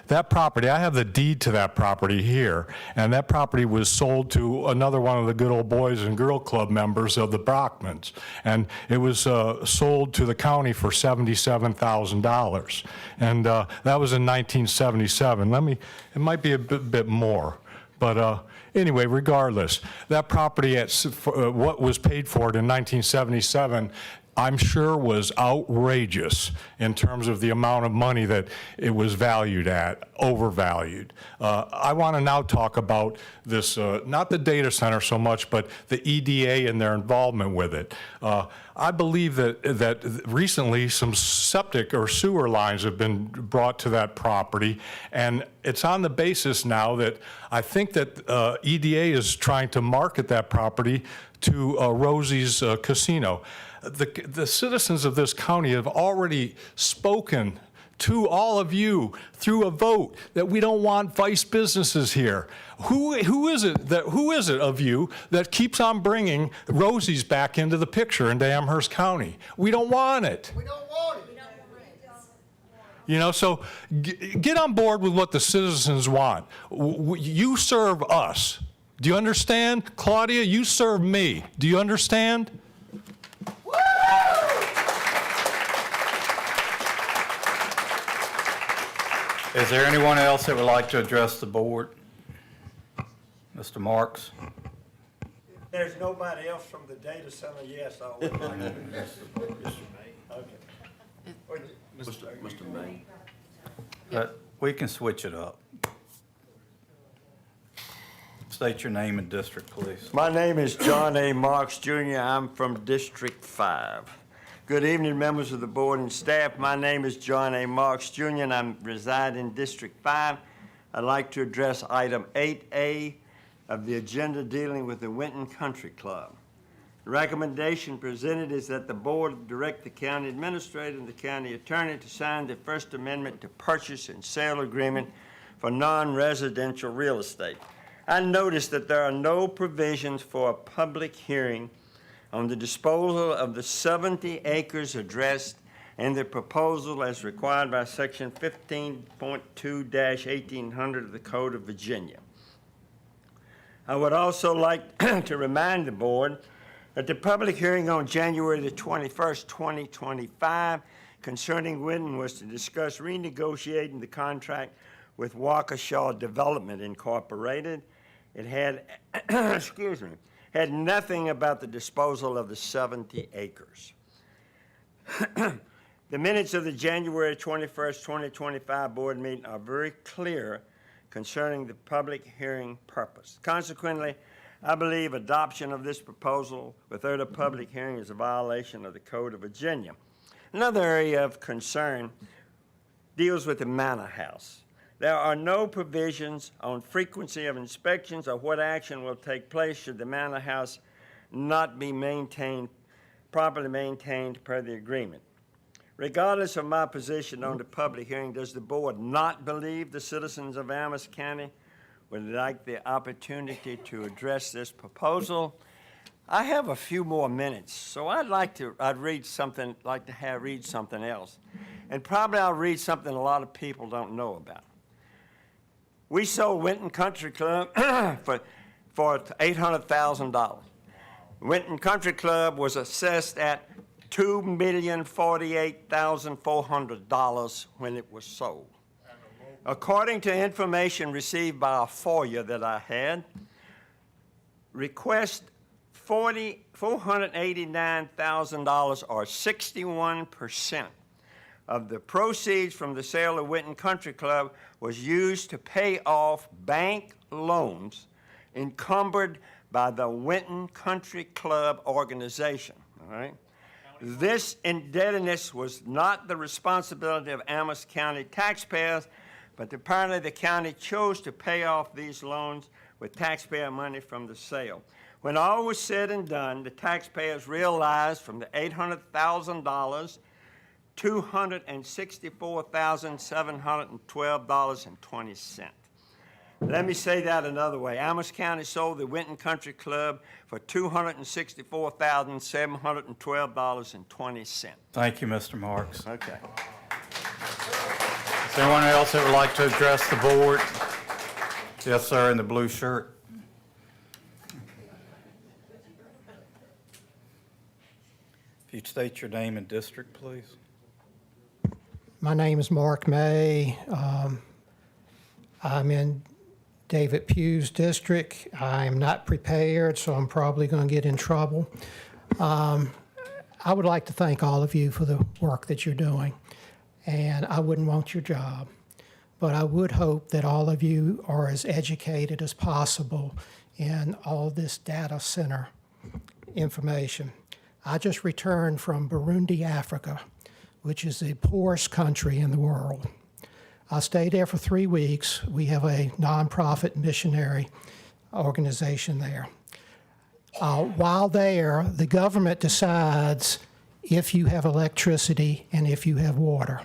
that property, I have the deed to that property here, and that property was sold to another one of the Good Old Boys and Girl Club members of the Brockmans, and it was sold to the county for $77,000, and that was in 1977. It might be a bit more. But anyway, regardless, that property at what was paid for it in 1977, I'm sure was outrageous in terms of the amount of money that it was valued at, overvalued. I want to now talk about this, not the data center so much, but the EDA and their involvement with it. I believe that recently some septic or sewer lines have been brought to that property, and it's on the basis now that I think that EDA is trying to market that property to Rosie's Casino. The citizens of this county have already spoken to all of you through a vote that we don't want vice businesses here. Who is it of you that keeps on bringing Rosie's back into the picture into Amherst County? We don't want it. We don't want it. You know, so get on board with what the citizens want. You serve us. Do you understand? Claudia, you serve me. Do you understand? Is there anyone else that would like to address the board? Mr. Marks? There's nobody else from the data center, yes, I would like to address the board. Okay. Mr. May. We can switch it up. State your name and district, please. My name is John A. Marks Jr. I'm from District 5. Good evening, members of the board and staff. My name is John A. Marks Jr. and I reside in District 5. I'd like to address item 8A of the agenda dealing with the Winton Country Club. The recommendation presented is that the board direct the county administrator and the county attorney to sign the First Amendment to purchase and sale agreement for non-residential real estate. I noticed that there are no provisions for a public hearing on the disposal of the 70 acres addressed in the proposal as required by Section 15.2-1800 of the Code of Virginia. I would also like to remind the board that the public hearing on January the 21st, 2025 concerning Winton was to discuss renegotiating the contract with Waukesha Development Incorporated. It had, excuse me, had nothing about the disposal of the 70 acres. The minutes of the January 21st, 2025 board meeting are very clear concerning the public hearing purpose. Consequently, I believe adoption of this proposal without a public hearing is a violation of the Code of Virginia. Another area of concern deals with the manor house. There are no provisions on frequency of inspections or what action will take place should the manor house not be properly maintained per the agreement. Regardless of my position on the public hearing, does the board not believe the citizens of Amherst County would like the opportunity to address this proposal? I have a few more minutes, so I'd read something else. And probably I'll read something a lot of people don't know about. We sold Winton Country Club for $800,000. Winton Country Club was assessed at $2,048,400 when it was sold. According to information received by a FOIA that I had, request $489,000 or 61% of the proceeds from the sale of Winton Country Club was used to pay off bank loans encumbered by the Winton Country Club organization, all right? This indebtedness was not the responsibility of Amherst County taxpayers, but apparently the county chose to pay off these loans with taxpayer money from the sale. When all was said and done, the taxpayers realized from the $800,000, $264,712.20. Let me say that another way. Amherst County sold the Winton Country Club for $264,712.20. Thank you, Mr. Marks. Okay. Is there anyone else that would like to address the board? Yes, sir, in the blue shirt. If you'd state your name and district, please. My name is Mark May. I'm in David Pugh's district. I'm not prepared, so I'm probably going to get in trouble. I would like to thank all of you for the work that you're doing. And I wouldn't want your job, but I would hope that all of you are as educated as possible in all this data center information. I just returned from Burundi, Africa, which is the poorest country in the world. I stayed there for 3 weeks. We have a nonprofit missionary organization there. While there, the government decides if you have electricity and if you have water.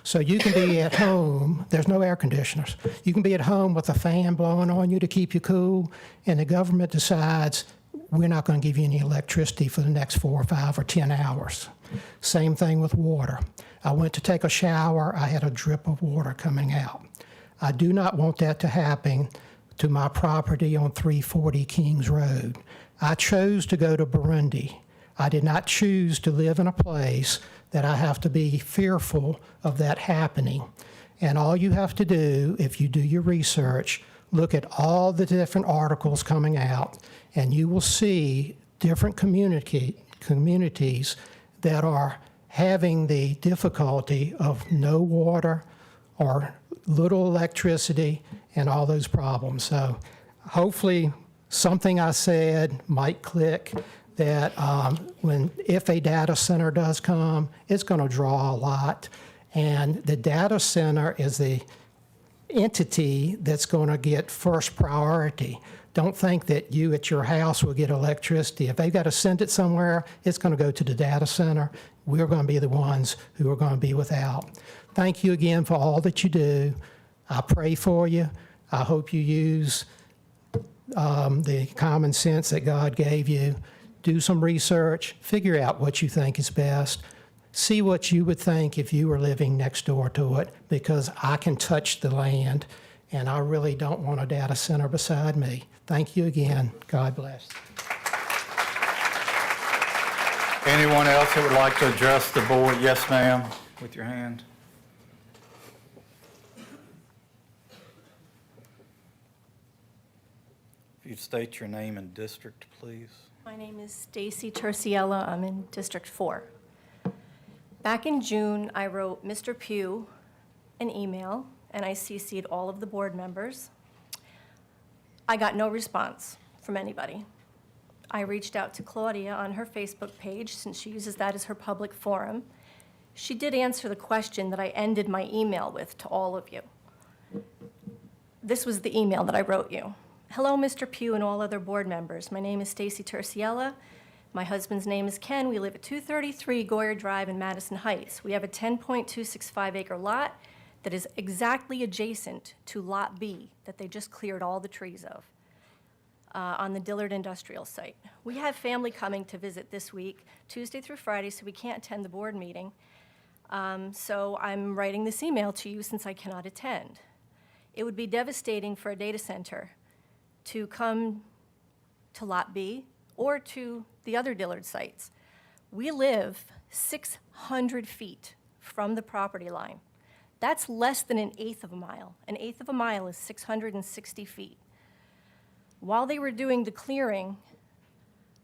So you can be at home, there's no air conditioners. You can be at home with a fan blowing on you to keep you cool, and the government decides we're not going to give you any electricity for the next 4 or 5 or 10 hours. Same thing with water. I went to take a shower, I had a drip of water coming out. I do not want that to happen to my property on 340 Kings Road. I chose to go to Burundi. I did not choose to live in a place that I have to be fearful of that happening. And all you have to do, if you do your research, look at all the different articles coming out, and you will see different communities that are having the difficulty of no water or little electricity and all those problems. So hopefully something I said might click, that if a data center does come, it's going to draw a lot. And the data center is the entity that's going to get first priority. Don't think that you at your house will get electricity. If they've got to send it somewhere, it's going to go to the data center. We're going to be the ones who are going to be without. Thank you again for all that you do. I pray for you. I hope you use the common sense that God gave you. Do some research, figure out what you think is best. See what you would think if you were living next door to it, because I can touch the land, and I really don't want a data center beside me. Thank you again. God bless. Anyone else who would like to address the board? Yes, ma'am, with your hand. If you'd state your name and district, please. My name is Stacy Terciella. I'm in District 4. Back in June, I wrote Mr. Pugh an email, and I CC'd all of the board members. I got no response from anybody. I reached out to Claudia on her Facebook page, since she uses that as her public forum. She did answer the question that I ended my email with to all of you. This was the email that I wrote you. Hello, Mr. Pugh and all other board members. My name is Stacy Terciella. My husband's name is Ken. We live at 233 Goyer Drive in Madison Heights. We have a 10.265 acre lot that is exactly adjacent to Lot B that they just cleared all the trees of on the Dillard Industrial Site. We have family coming to visit this week, Tuesday through Friday, so we can't attend the board meeting. So I'm writing this email to you since I cannot attend. It would be devastating for a data center to come to Lot B or to the other Dillard sites. We live 600 feet from the property line. That's less than an eighth of a mile. An eighth of a mile is 660 feet. While they were doing the clearing,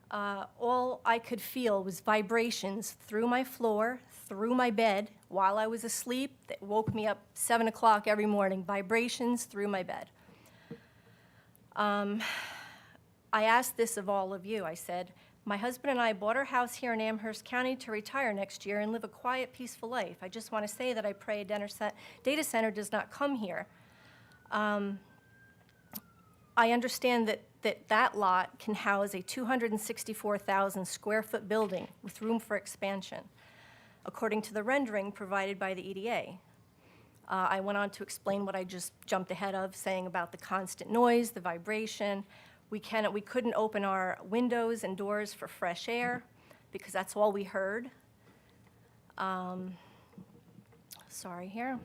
all I could feel was vibrations through my floor, through my bed, while I was asleep, that woke me up 7 o'clock every morning, vibrations through my bed. I asked this of all of you. I said, my husband and I bought our house here in Amherst County to retire next year and live a quiet, peaceful life. I just want to say that I pray a data center does not come here. I understand that lot can house a 264,000 square foot building with room for expansion, according to the rendering provided by the EDA. I went on to explain what I just jumped ahead of, saying about the constant noise, the vibration. We couldn't open our windows and doors for fresh air because that's all we heard. Sorry here.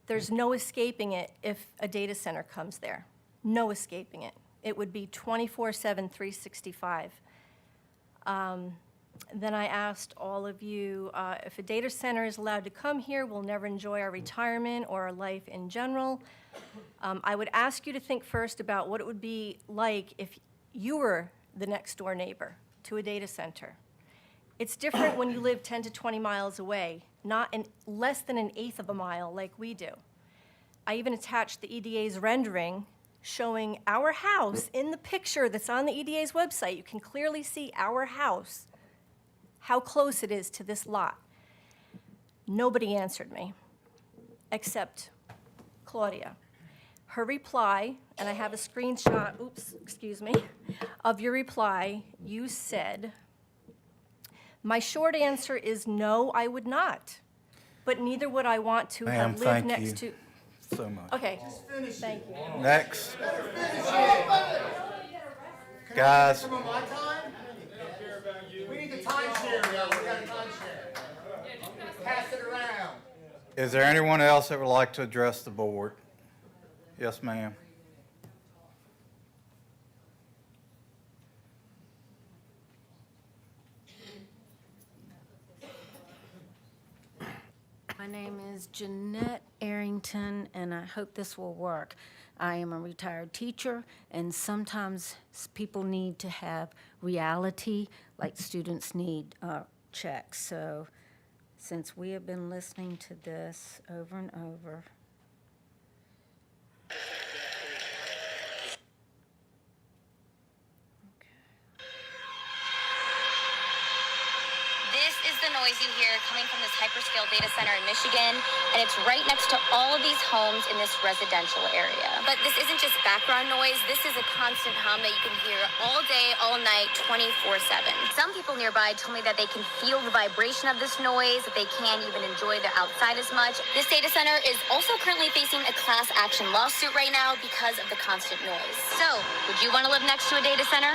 There's no escaping it if a data center comes there. No escaping it. It would be 24/7, 365. Then I asked all of you, if a data center is allowed to come here, we'll never enjoy our retirement or our life in general. I would ask you to think first about what it would be like if you were the next door neighbor to a data center. It's different when you live 10 to 20 miles away, not in less than an eighth of a mile like we do. I even attached the EDA's rendering showing our house in the picture that's on the EDA's website. You can clearly see our house, how close it is to this lot. Nobody answered me, except Claudia. Her reply, and I have a screenshot, of your reply. You said, "My short answer is no, I would not, but neither would I want to Ma'am, have lived thank next you to." so much. Okay, thank you. Next. Guys, We need the timeshare, yo. We got a timeshare. Pass it around. is there anyone else that would like to address the board? Yes, ma'am. My name is Jeanette Arrington, and I hope this will work. I am a retired teacher, and sometimes people need to have reality, like students need checks. So since we have been listening to this over and over, This is the noise you hear coming from this hyperscale data center in Michigan, and it's right next to all of these homes in this residential area. But this isn't just background noise. This is a constant hum that you can hear all day, all night, 24/7. Some people nearby told me that they can feel the vibration of this noise, that they can't even enjoy the outside as much. This data center is also currently facing a class action lawsuit right now because of the constant noise. So, would you want to live next to a data center?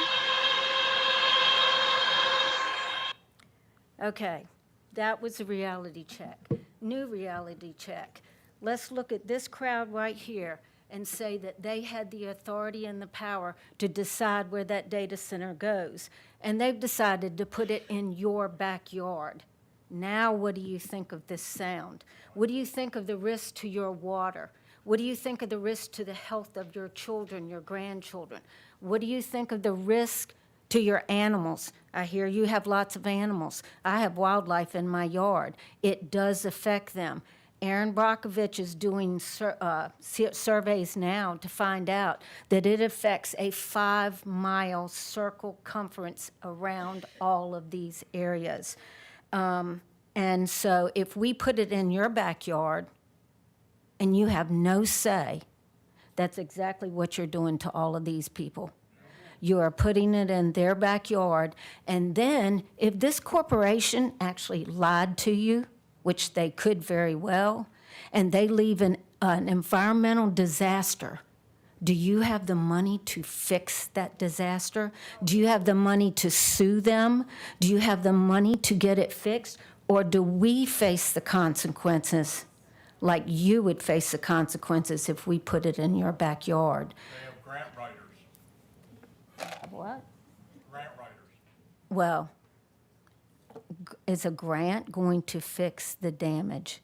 okay, that was a reality check. New reality check. Let's look at this crowd right here and say that they had the authority and the power to decide where that data center goes. And they've decided to put it in your backyard. Now, what do you think of this sound? What do you think of the risk to your water? What do you think of the risk to the health of your children, your grandchildren? What do you think of the risk to your animals? I hear you have lots of animals. I have wildlife in my yard. It does affect them. Aaron Brockovich is doing surveys now to find out that it affects a 5-mile circumference around all of these areas. And so if we put it in your backyard and you have no say, that's exactly what you're doing to all of these people. You are putting it in their backyard. And then if this corporation actually lied to you, which they could very well, and they leave an environmental disaster, do you have the money to fix that disaster? Do you have the money to sue them? Do you have the money to get it fixed? Or do we face the consequences like you would face the consequences if we put it in your backyard? They have grant writers. What? Grant writers. Well, is a grant going to fix the damage?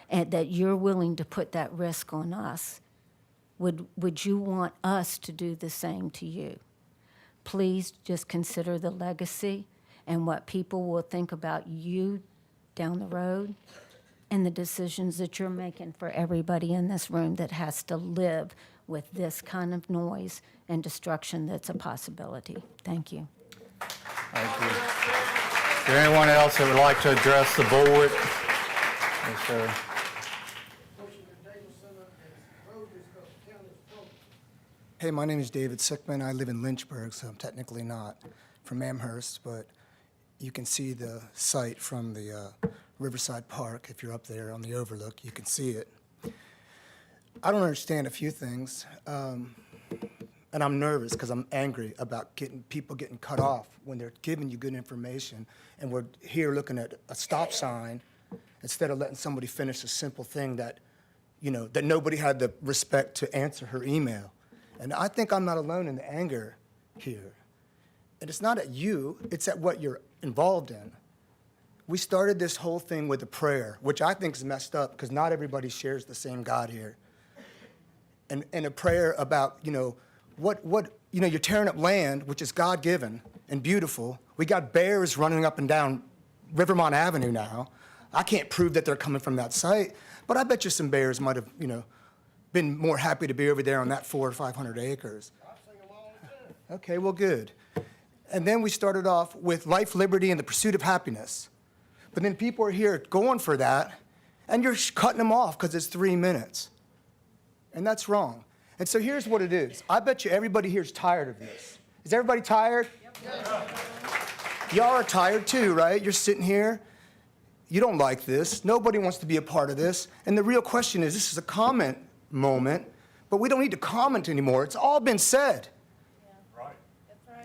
And that you're willing to put that risk on us? Would you want us to do the same to you? Please just consider the legacy and what people will think about you down the road and the decisions that you're making for everybody in this room that has to live with this kind of noise and destruction that's a possibility. Thank you. Thank you. Is there anyone else that would like to address the board? Yes, sir. Hey, my name is David Sickman. I live in Lynchburg, so I'm technically not from Amherst, but you can see the site from the Riverside Park. If you're up there on the overlook, you can see it. I don't understand a few things, and I'm nervous because I'm angry about people getting cut off when they're giving you good information, and we're here looking at a stop sign instead of letting somebody finish a simple thing that, you know, that nobody had the respect to answer her email. And I think I'm not alone in the anger here. And it's not at you, it's at what you're involved in. We started this whole thing with a prayer, which I think is messed up because not everybody shares the same God here. And a prayer about, you know, you're tearing up land, which is God-given and beautiful. We got bears running up and down Rivermont Avenue now. I can't prove that they're coming from that site, but I bet you some bears might have, been more happy to be over there on that 400 or 500 acres. Okay, well, good. And then we started off with life, liberty, and the pursuit of happiness. But then people are here going for that, and you're cutting them off because it's 3 minutes. And that's wrong. And so here's what it is. I bet you everybody here is tired of this. Is everybody tired? Y'all are tired too, right? You're sitting here. You don't like this. Nobody wants to be a part of this. And the real question is, this is a comment moment, but we don't need to comment anymore. It's all been said.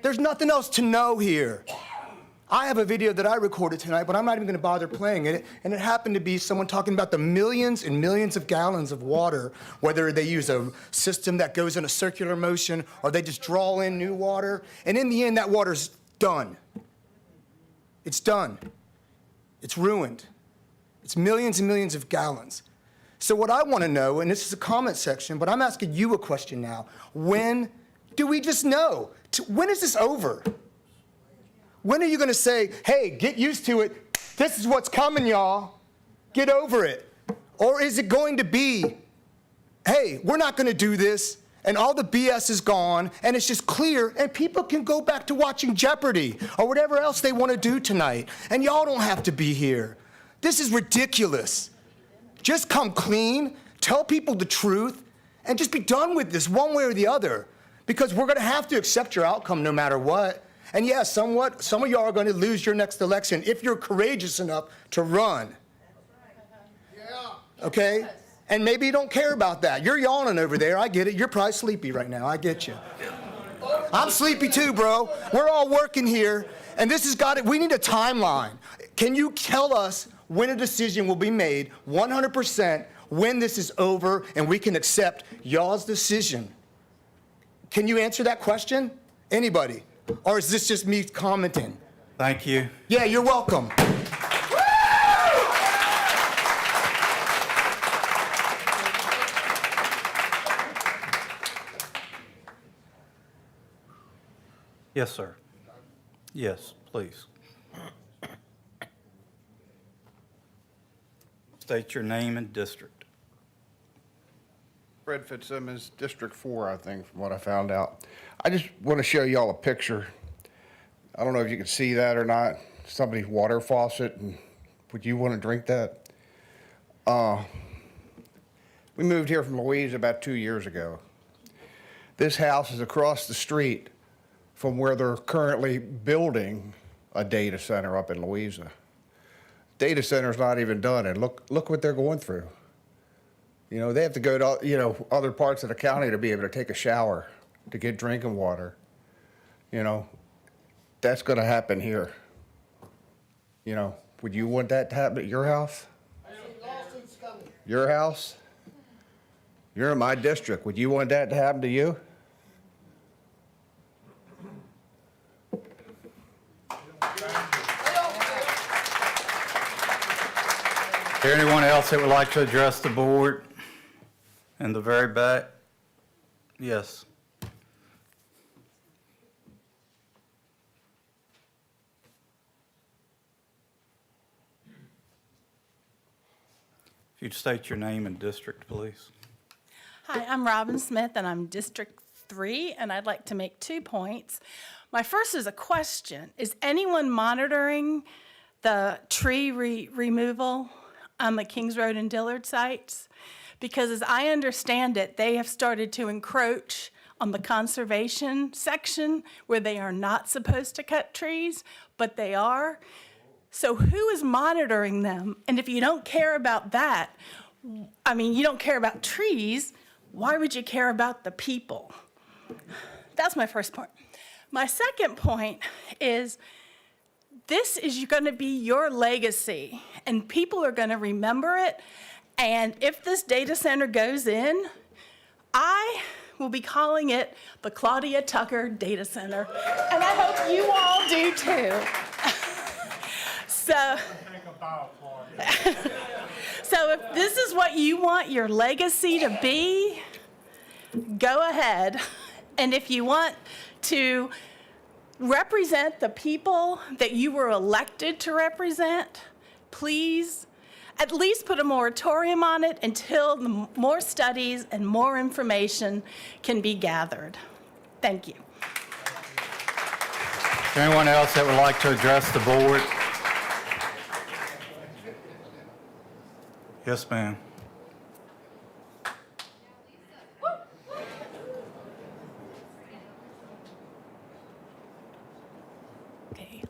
There's nothing else to know here. I have a video that I recorded tonight, but I'm not even going to bother playing it. And it happened to be someone talking about the millions and millions of gallons of water, whether they use a system that goes in a circular motion or they just draw in new water. And in the end, that water's done. It's done. It's ruined. It's millions and millions of gallons. So what I want to know, and this is a comment section, but I'm asking you a question now. When do we just know? When is this over? When are you going to say, hey, get used to it. This is what's coming, y'all. Get over it. Or is it going to be, hey, we're not going to do this, and all the BS is gone, and it's just clear, and people can go back to watching Jeopardy or whatever else they want to do tonight, and y'all don't have to be here. This is ridiculous. Just come clean, tell people the truth, and just be done with this one way or the other, because we're going to have to accept your outcome no matter what. And yeah, some of y'all are going to lose your next election if you're courageous enough to run. Okay? And maybe you don't care about that. You're yawning over there. I get it. You're probably sleepy right now. I get you. I'm sleepy too, bro. We're all working here. And this has got it. We need a timeline. Can you tell us when a decision will be made 100% when this is over and we can accept y'all's decision? Can you answer that question? Anybody? Or is this just me commenting? Thank you. Yeah, you're welcome. Yes, sir. Yes, please. State your name and district. Fred Fitzsimmons, District 4, I think, from what I found out. I just want to show y'all a picture. I don't know if you can see that or not. Somebody's water faucet, and would you want to drink that? We moved here from Louisa about 2 years ago. This house is across the street from where they're currently building a data center up in Louisa. Data center's not even done, and look what they're going through. You know, they have to go to, other parts of the county to be able to take a shower, to get drinking water. You know, that's going to happen here. You know, would you want that to happen at your house? Your house? You're in my district. Would you want that to happen to you? Is there anyone else that would like to address the board? In the very back? Yes. If you'd state your name and district, please. Hi, I'm Robin Smith, and I'm District 3, and I'd like to make 2 points. My first is a question. Is anyone monitoring the tree removal on the Kings Road and Dillard sites? Because as I understand it, they have started to encroach on the conservation section where they are not supposed to cut trees, but they are. So who is monitoring them? And if you don't care about that, I mean, you don't care about trees, why would you care about the people? That's my first point. My second point is this is going to be your legacy, and people are going to remember it. And if this data center goes in, I will be calling it the Claudia Tucker Data Center. And I hope you all do too. So if this is what you want your legacy to be, go ahead. And if you want to represent the people that you were elected to represent. Please, at least put a moratorium on it until more studies and more information can be gathered. Thank you. Is there anyone else that would like to address the board? Yes, ma'am.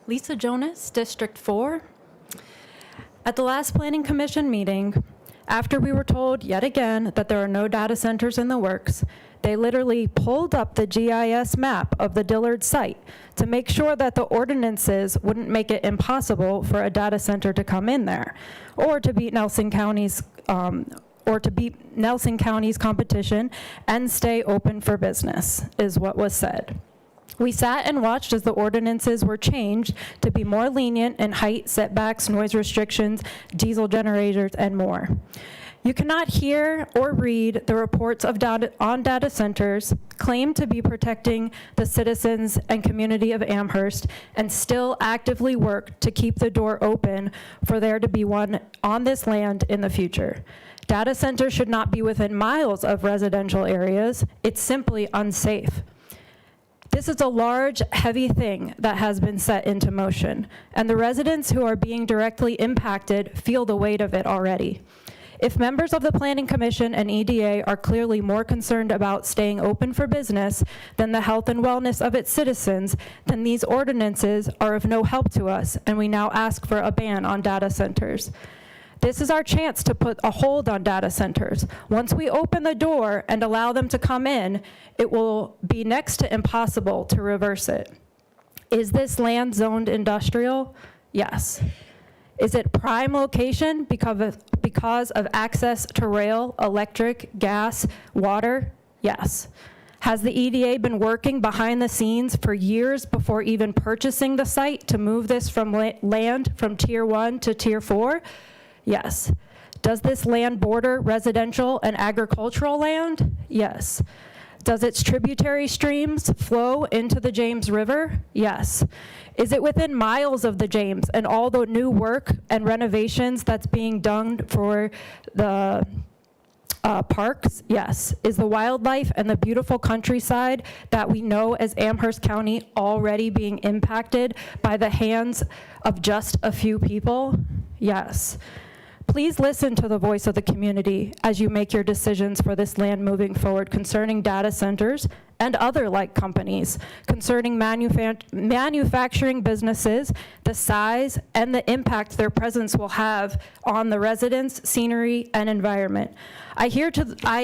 Lisa Jonas, District 4. At the last Planning Commission meeting, after we were told yet again that there are no data centers in the works, they literally pulled up the GIS map of the Dillard site to make sure that the ordinances wouldn't make it impossible for a data center to come in there, or to beat Nelson County's competition and stay open for business, is what was said. We sat and watched as the ordinances were changed to be more lenient in height, setbacks, noise restrictions, diesel generators, and more. You cannot hear or read the reports of data centers claim to be protecting the citizens and community of Amherst and still actively work to keep the door open for there to be one on this land in the future. Data centers should not be within miles of residential areas. It's simply unsafe. This is a large, heavy thing that has been set into motion, and the residents who are being directly impacted feel the weight of it already. If members of the Planning Commission and EDA are clearly more concerned about staying open for business than the health and wellness of its citizens, then these ordinances are of no help to us, and we now ask for a ban on data centers. This is our chance to put a hold on data centers. Once we open the door and allow them to come in, it will be next to impossible to reverse it. Is this land zoned industrial? Yes. Is it prime location because of access to rail, electric, gas, water? Yes. Has the EDA been working behind the scenes for years before even purchasing the site to move this from land from Tier 1 to Tier 4? Yes. Does this land border residential and agricultural land? Yes. Does its tributary streams flow into the James River? Yes. Is it within miles of the James and all the new work and renovations that's being done for the parks? Yes. Is the wildlife and the beautiful countryside that we know as Amherst County already being impacted by the hands of just a few people? Yes. Please listen to the voice of the community as you make your decisions for this land moving forward concerning data centers and other like companies, concerning manufacturing businesses, the size and the impact their presence will have on the residents, scenery, and environment. I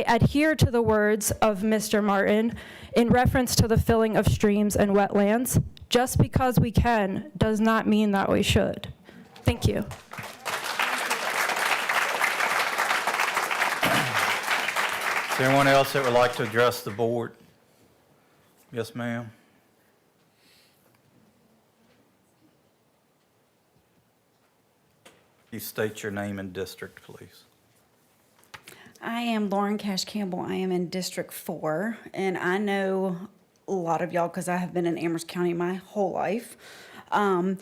adhere to the words of Mr. Martin in reference to the filling of streams and wetlands. Just because we can does not mean that we should. Thank you. Is there anyone else that would like to address the board? Yes, ma'am. You state your name and district, please. I am Lauren Cash Campbell. I am in District 4, and I know a lot of y'all because I have been in Amherst County my whole life. My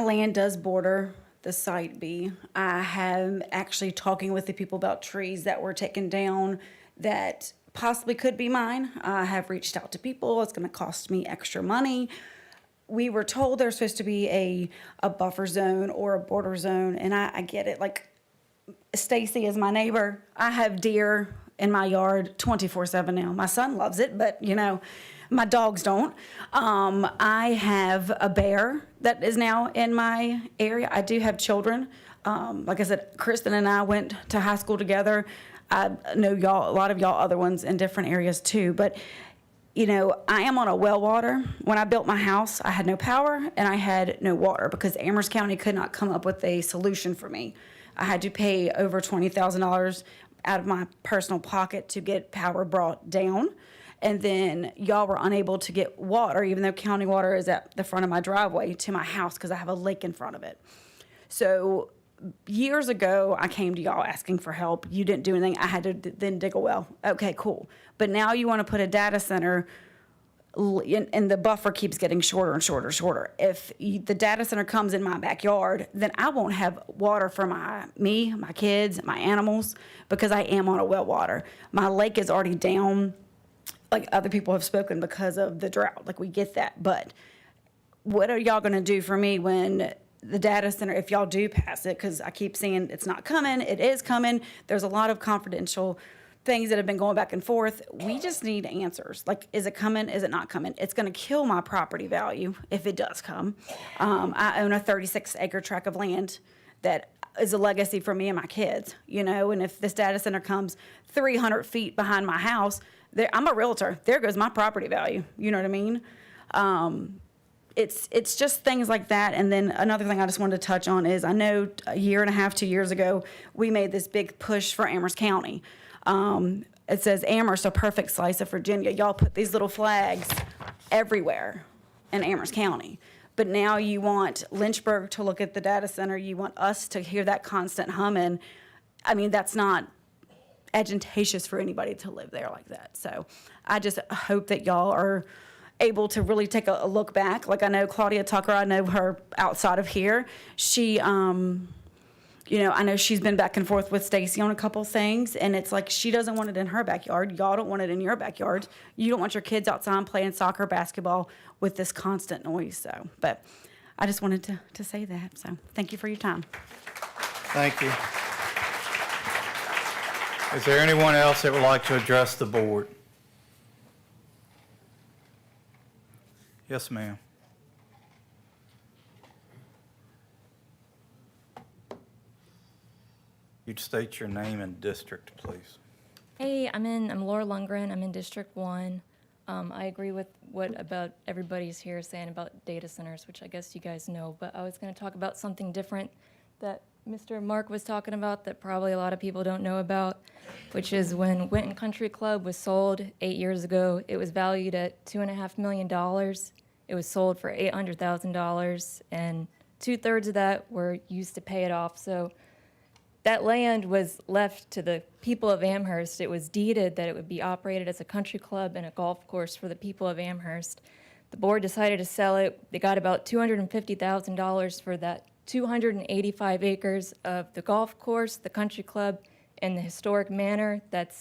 land does border the Site B. I have actually talking with the people about trees that were taken down that possibly could be mine. I have reached out to people. It's going to cost me extra money. We were told there's supposed to be a buffer zone or a border zone, and I get it. Like, Stacy is my neighbor. I have deer in my yard 24/7 now. My son loves it, but, you know, my dogs don't. I have a bear that is now in my area. I do have children. Like I said, Kristen and I went to high school together. I know y'all, a lot of y'all other ones in different areas too. But, you know, I am on a well water. When I built my house, I had no power and I had no water because Amherst County could not come up with a solution for me. I had to pay over $20,000 out of my personal pocket to get power brought down. And then y'all were unable to get water, even though county water is at the front of my driveway to my house because I have a lake in front of it. So years ago, I came to y'all asking for help. You didn't do anything. I had to then dig a well. Okay, cool. But now you want to put a data center and the buffer keeps getting shorter and shorter and shorter. If the data center comes in my backyard, then I won't have water for my kids, my animals, because I am on a well water. My lake is already down, like other people have spoken, because of the drought. Like, we get that. But what are y'all gonna do for me when the data center, if y'all do pass it, because I keep saying it's not coming, it is coming. There's a lot of confidential things that have been going back and forth. We just need answers. Like, is it coming? Is it not coming? It's going to kill my property value if it does come. I own a 36-acre tract of land that is a legacy for me and my kids, you know, and if this data center comes 300 feet behind my house, I'm a realtor. There goes my property value. You know what I mean? It's just things like that. And then another thing I just wanted to touch on is, I know a year and a half, 2 years ago, we made this big push for Amherst County. It says Amherst, a perfect slice of Virginia. Y'all put these little flags everywhere in Amherst County. But now you want Lynchburg to look at the data center. You want us to hear that constant humming. I mean, that's not advantageous for anybody to live there like that. So I just hope that y'all are able to really take a look back. Like, I know Claudia Tucker, I know her outside of here. She, you know, I know she's been back and forth with Stacy on a couple things, and it's like, she doesn't want it in her backyard. Y'all don't want it in your backyard. You don't want your kids outside playing soccer, basketball with this constant noise. So, but I just wanted to say that. So thank you for your time. Thank you. Is there anyone else that would like to address the board? Yes, ma'am. You'd state your name and district, please. Hey, I'm Laura Lundgren. I'm in District 1. I agree with what about everybody's here saying about data centers, which I guess you guys know, but I was going to talk about something different that Mr. Mark was talking about that probably a lot of people don't know about, which is when Winton Country Club was sold 8 years ago, it was valued at $2.5 million. It was sold for $800,000, and 2/3 of that were used to pay it off. So that land was left to the people of Amherst. It was deeded that it would be operated as a country club and a golf course for the people of Amherst. The board decided to sell it. They got about $250,000 for that 285 acres of the golf course, the country club, and the historic manor that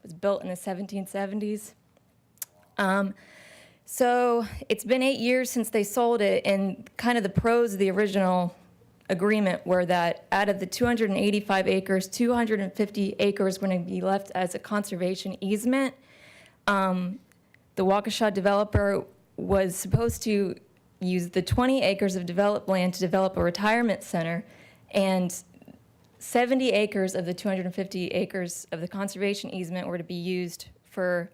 was built in the 1770s. So it's been 8 years since they sold it, and kind of the pros of the original agreement were that out of the 285 acres, 250 acres were going to be left as a conservation easement. The Waukesha developer was supposed to use the 20 acres of developed land to develop a retirement center, and 70 acres of the 250 acres of the conservation easement were to be used for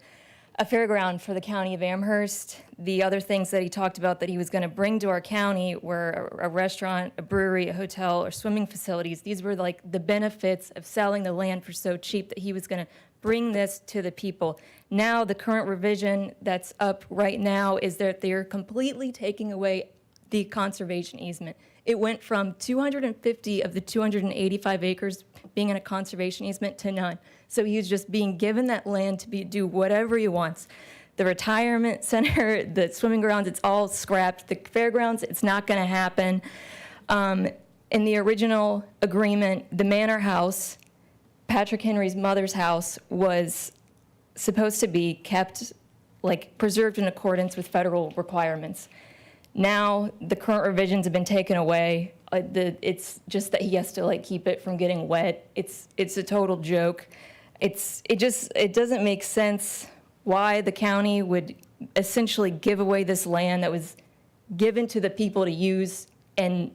a fairground for the county of Amherst. The other things that he talked about that he was going to bring to our county were a restaurant, a brewery, a hotel, or swimming facilities. These were like the benefits of selling the land for so cheap that he was going to bring this to the people. Now, the current revision that's up right now is that they're completely taking away the conservation easement. It went from 250 of the 285 acres being in a conservation easement to none. So he's just being given that land to do whatever he wants. The retirement center, the swimming grounds, it's all scrapped. The fairgrounds, it's not going to happen. In the original agreement, the manor house, Patrick Henry's mother's house, was supposed to be kept, like, preserved in accordance with federal requirements. Now, the current revisions have been taken away. It's just that he has to, like, keep it from getting wet. It's a total joke. It doesn't make sense why the county would essentially give away this land that was given to the people to use. And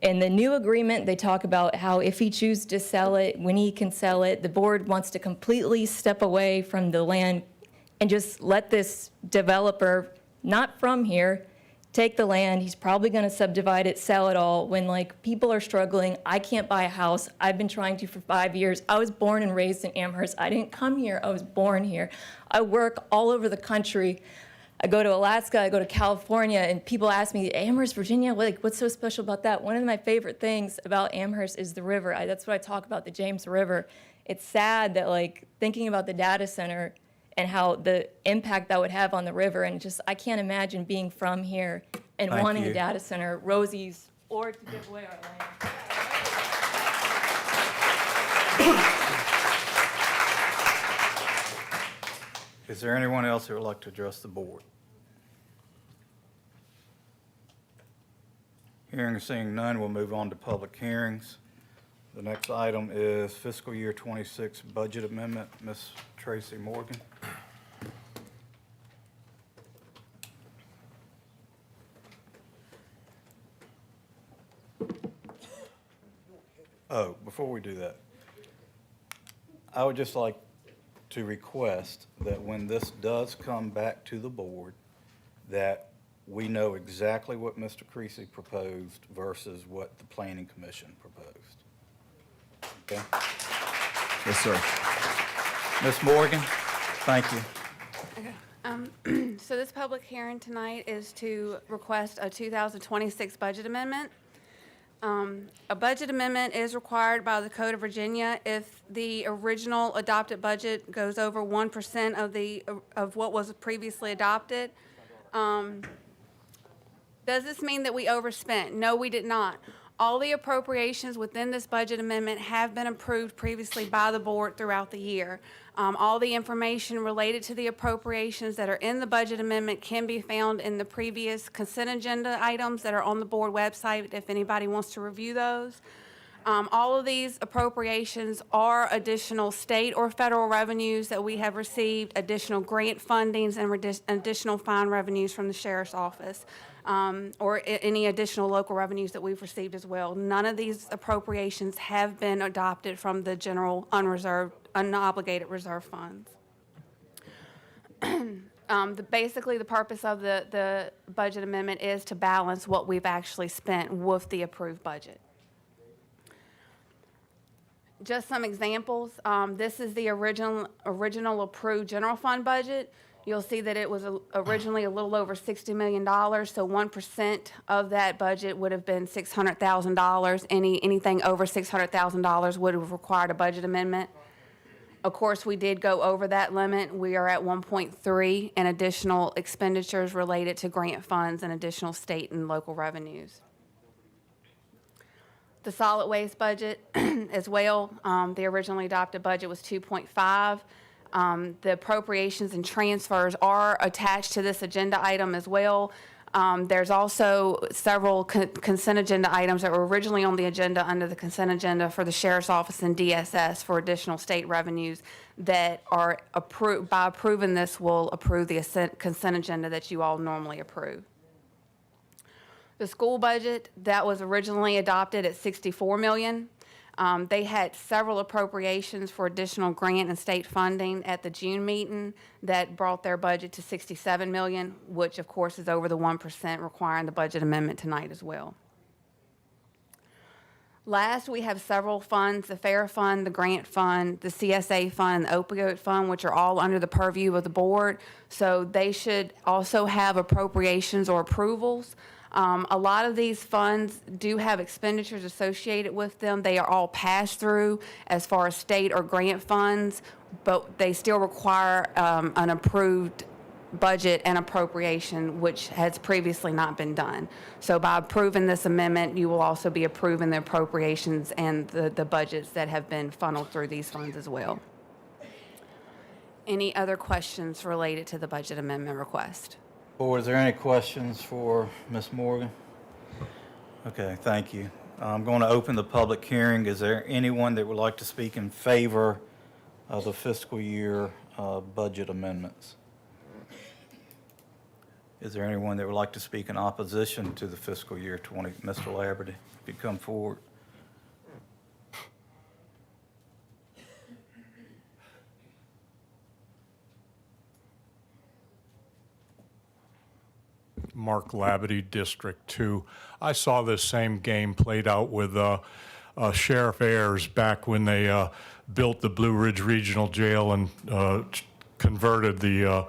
in the new agreement, they talk about how if he chooses to sell it, when he can sell it, the board wants to completely step away from the land and just let this developer, not from here, take the land. He's probably going to subdivide it, sell it all. When, like, people are struggling, I can't buy a house. I've been trying to for 5 years. I was born and raised in Amherst. I didn't come here. I was born here. I work all over the country. I go to Alaska, I go to California, and people ask me, Amherst, Virginia, what's so special about that? One of my favorite things about Amherst is the river. That's what I talk about, the James River. It's sad that, like, thinking about the data center and how the impact that would have on the river. And just, I can't imagine being from here and Thank wanting you. a data center, Rosie's, or to give away our land. Is there anyone else who would like to address the board? Hearing and seeing none, we'll move on to public hearings. The next item is fiscal year 26 budget amendment. Ms. Tracy Morgan. Oh, before we do that, I would just like to request that when this does come back to the board, that we know exactly what Mr. Creasy proposed versus what the Planning Commission proposed. Okay? Yes, sir. Ms. Morgan, thank you. So this public hearing tonight is to request a 2026 budget amendment. A budget amendment is required by the Code of Virginia if the original adopted budget goes over 1% of what was previously adopted. Does this mean that we overspent? No, we did not. All the appropriations within this budget amendment have been approved previously by the board throughout the year. All the information related to the appropriations that are in the budget amendment can be found in the previous consent agenda items that are on the board website if anybody wants to review those. All of these appropriations are additional state or federal revenues that we have received, additional grant fundings, and additional fine revenues from the sheriff's office, or any additional local revenues that we've received as well. None of these appropriations have been adopted from the general unreserved, unobligated reserve funds. Basically, the purpose of the budget amendment is to balance what we've actually spent with the approved budget. Just some examples. This is the original approved general fund budget. You'll see that it was originally a little over $60 million, so 1% of that budget would have been $600,000. Anything over $600,000 would have required a budget amendment. Of course, we did go over that limit. We are at 1.3 in additional expenditures related to grant funds and additional state and local revenues. The solid waste budget as well, the originally adopted budget was 2.5. The appropriations and transfers are attached to this agenda item as well. There's also several consent agenda items that were originally on the agenda under the consent agenda for the Sheriff's Office and DSS for additional state revenues that are approved. By approving this, will approve the consent agenda that you all normally approve. The school budget, that was originally adopted at $64 million. They had several appropriations for additional grant and state funding at the June meeting that brought their budget to $67 million, which of course is over the 1% requiring the budget amendment tonight as well. Last, we have several funds, the FAIR Fund, the Grant Fund, the CSA Fund, the Opioid Fund, which are all under the purview of the board. So they should also have appropriations or approvals. A lot of these funds do have expenditures associated with them. They are all passed through as far as state or grant funds, but they still require an approved budget and appropriation, which has previously not been done. So by approving this amendment, you will also be approving the appropriations and the budgets that have been funneled through these funds as well. Any other questions related to the budget amendment request? Board, is there any questions for Ms. Morgan? Okay, thank you. I'm going to open the public hearing. Is there anyone that would like to speak in favor of the fiscal year budget amendments? Is there anyone that would like to speak in opposition to the fiscal year 20? Mr. Laverty, if you come forward. Mark Labadie, District 2. I saw this same game played out with Sheriff Ayers back when they built the Blue Ridge Regional Jail and converted the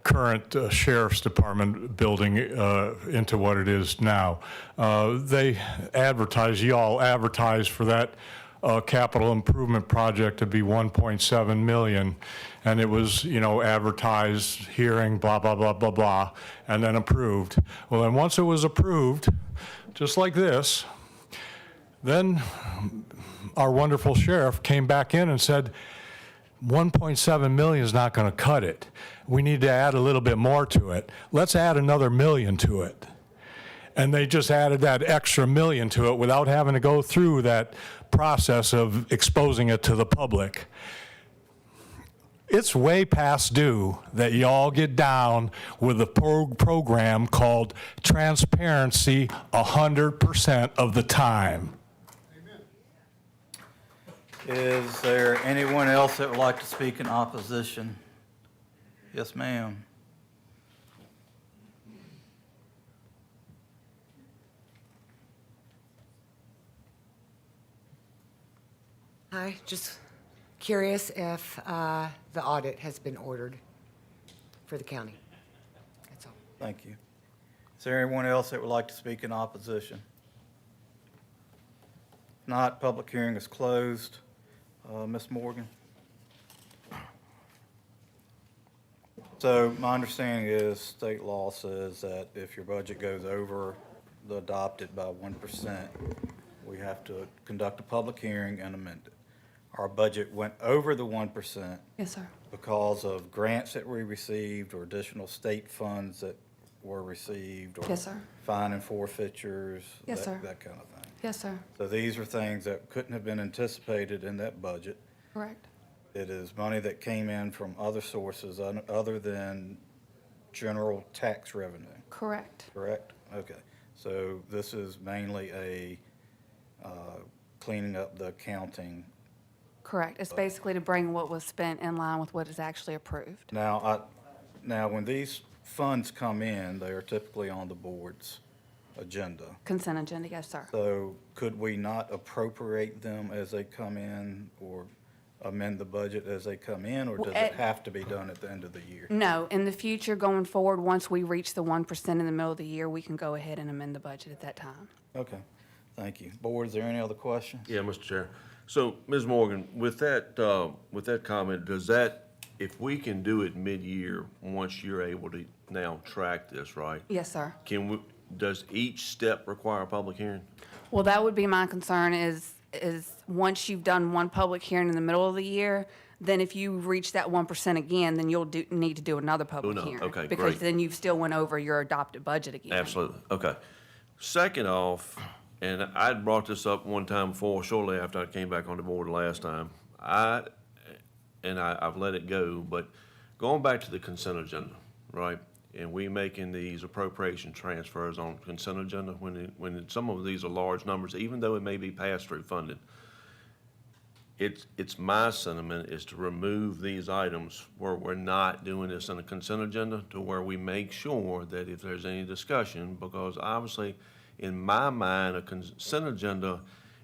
current Sheriff's Department building into what it is now. They advertise, y'all advertise for that a capital improvement project to be 1.7 million, and it was, advertised, hearing, blah, blah, blah, blah, blah, and then approved. Well, then once it was approved, just like this, then our wonderful sheriff came back in and said, 1.7 million is not going to cut it. We need to add a little bit more to it. Let's add another million to it. And they just added that extra million to it without having to go through that process of exposing it to the public. It's way past due that y'all get down with a program called transparency 100% of the time. Is there anyone else that would like to speak in opposition? Yes, ma'am. Hi, just curious if the audit has been ordered for the county. That's all. Thank you. Is there anyone else that would like to speak in opposition? If not, public hearing is closed. Ms. Morgan? So my understanding is state law says that if your budget goes over the adopted by 1%, we have to conduct a public hearing and amend it. Our budget went over the 1%. Yes, sir. Because of grants that we received or additional state funds that were received. Or Yes, sir. fine and forfeitures. Yes, sir. That kind of thing. Yes, sir. So these are things that couldn't have been anticipated in that budget. Correct. It is money that came in from other sources other than general tax revenue, Correct. correct? Okay. So this is mainly a cleaning up the accounting. Correct. It's basically to bring what was spent in line with what is actually approved. Now, when these funds come in, they are typically on the board's agenda. Consent agenda, yes, sir. So could we not appropriate them as they come in or amend the budget as they come in, or does it have to be done at the end of the year? No, in the future, going forward, once we reach the 1% in the middle of the year, we can go ahead and amend the budget at that time. Okay, thank you. Board, is there any other questions? Yeah, Mr. Chair. So, Ms. Morgan, with that comment, does that, if we can do it mid-year, once you're able to now track this, right? Yes, sir. Does each step require a public hearing? Well, that would be my concern is once you've done one public hearing in the middle of the year, then if you reach that 1% again, then you'll need to do another public hearing. Okay, Because great. then you've still went over your adopted budget again. Absolutely, okay. Second off, and I'd brought this up one time before, shortly after I came back on the board last time. I've let it go, but going back to the consent agenda, right? And we making these appropriation transfers on consent agenda, when some of these are large numbers, even though it may be pass-through funded. It's my sentiment is to remove these items where we're not doing this in a consent agenda, to where we make sure that if there's any discussion, because obviously, in my mind, a consent agenda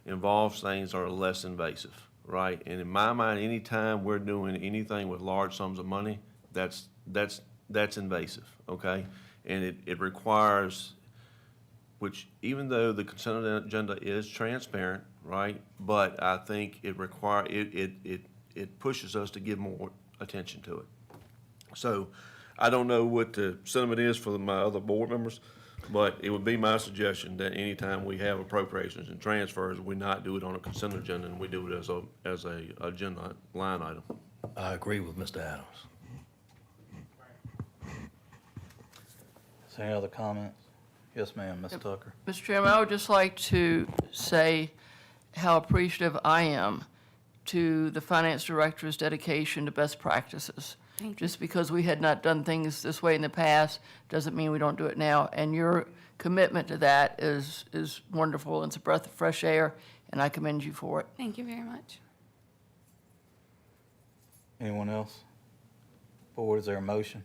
involves things that are less invasive, right? And in my mind, anytime we're doing anything with large sums of money, that's invasive, okay? And it requires, which even though the consent agenda is transparent, right? But I think it pushes us to give more attention to it. So I don't know what the sentiment is for my other board members, but it would be my suggestion that anytime we have appropriations and transfers, we not do it on a consent agenda and we do it as a agenda line item. I agree with Mr. Adams. Is there any other comments? Yes, ma'am, Ms. Tucker. Mr. Chairman, I would just like to say how appreciative I am to the finance director's dedication to best practices. Thank you. Just because we had not done things this way in the past doesn't mean we don't do it now. And your commitment to that is wonderful. It's a breath of fresh air, and I commend you for it. Thank you very much. Anyone else? Board, is there a motion?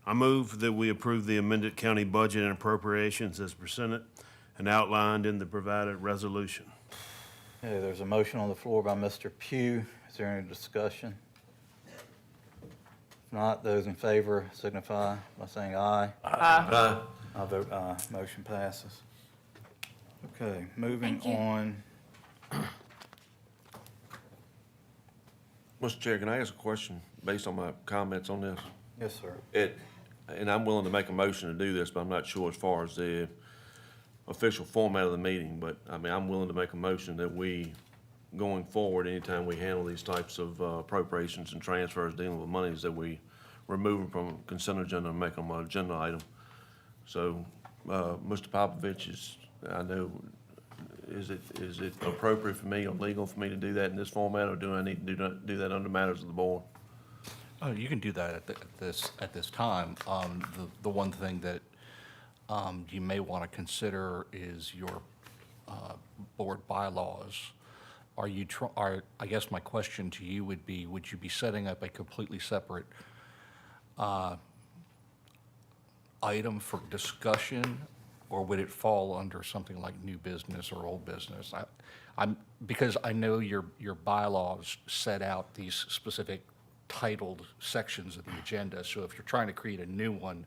I move that we approve the amended county budget and appropriations as presented and outlined in the provided resolution. Okay, there's a motion on the floor by Mr. Pugh. Is there any discussion? If not, those in favor signify by saying aye. Aye. I vote aye. Motion passes. Okay, moving Thank you. on. Mr. Chair, can I ask a question based on my comments on this? Yes, sir. And I'm willing to make a motion to do this, but I'm not sure as far as the official format of the meeting, but I mean, I'm willing to make a motion that we, going forward, anytime we handle these types of appropriations and transfers dealing with monies, that we remove them from consent agenda and make them an agenda item. So, Mr. Popovich, I know, is it appropriate for me or legal for me to do that in this format, or do I need to do that under matters of the board? Oh, you can do that at this time. The one thing that you may want to consider is your board bylaws. I guess my question to you would be, would you be setting up a completely separate item for discussion, or would it fall under something like new business or old business? Because I know your bylaws set out these specific titled sections of the agenda, so if you're trying to create a new one,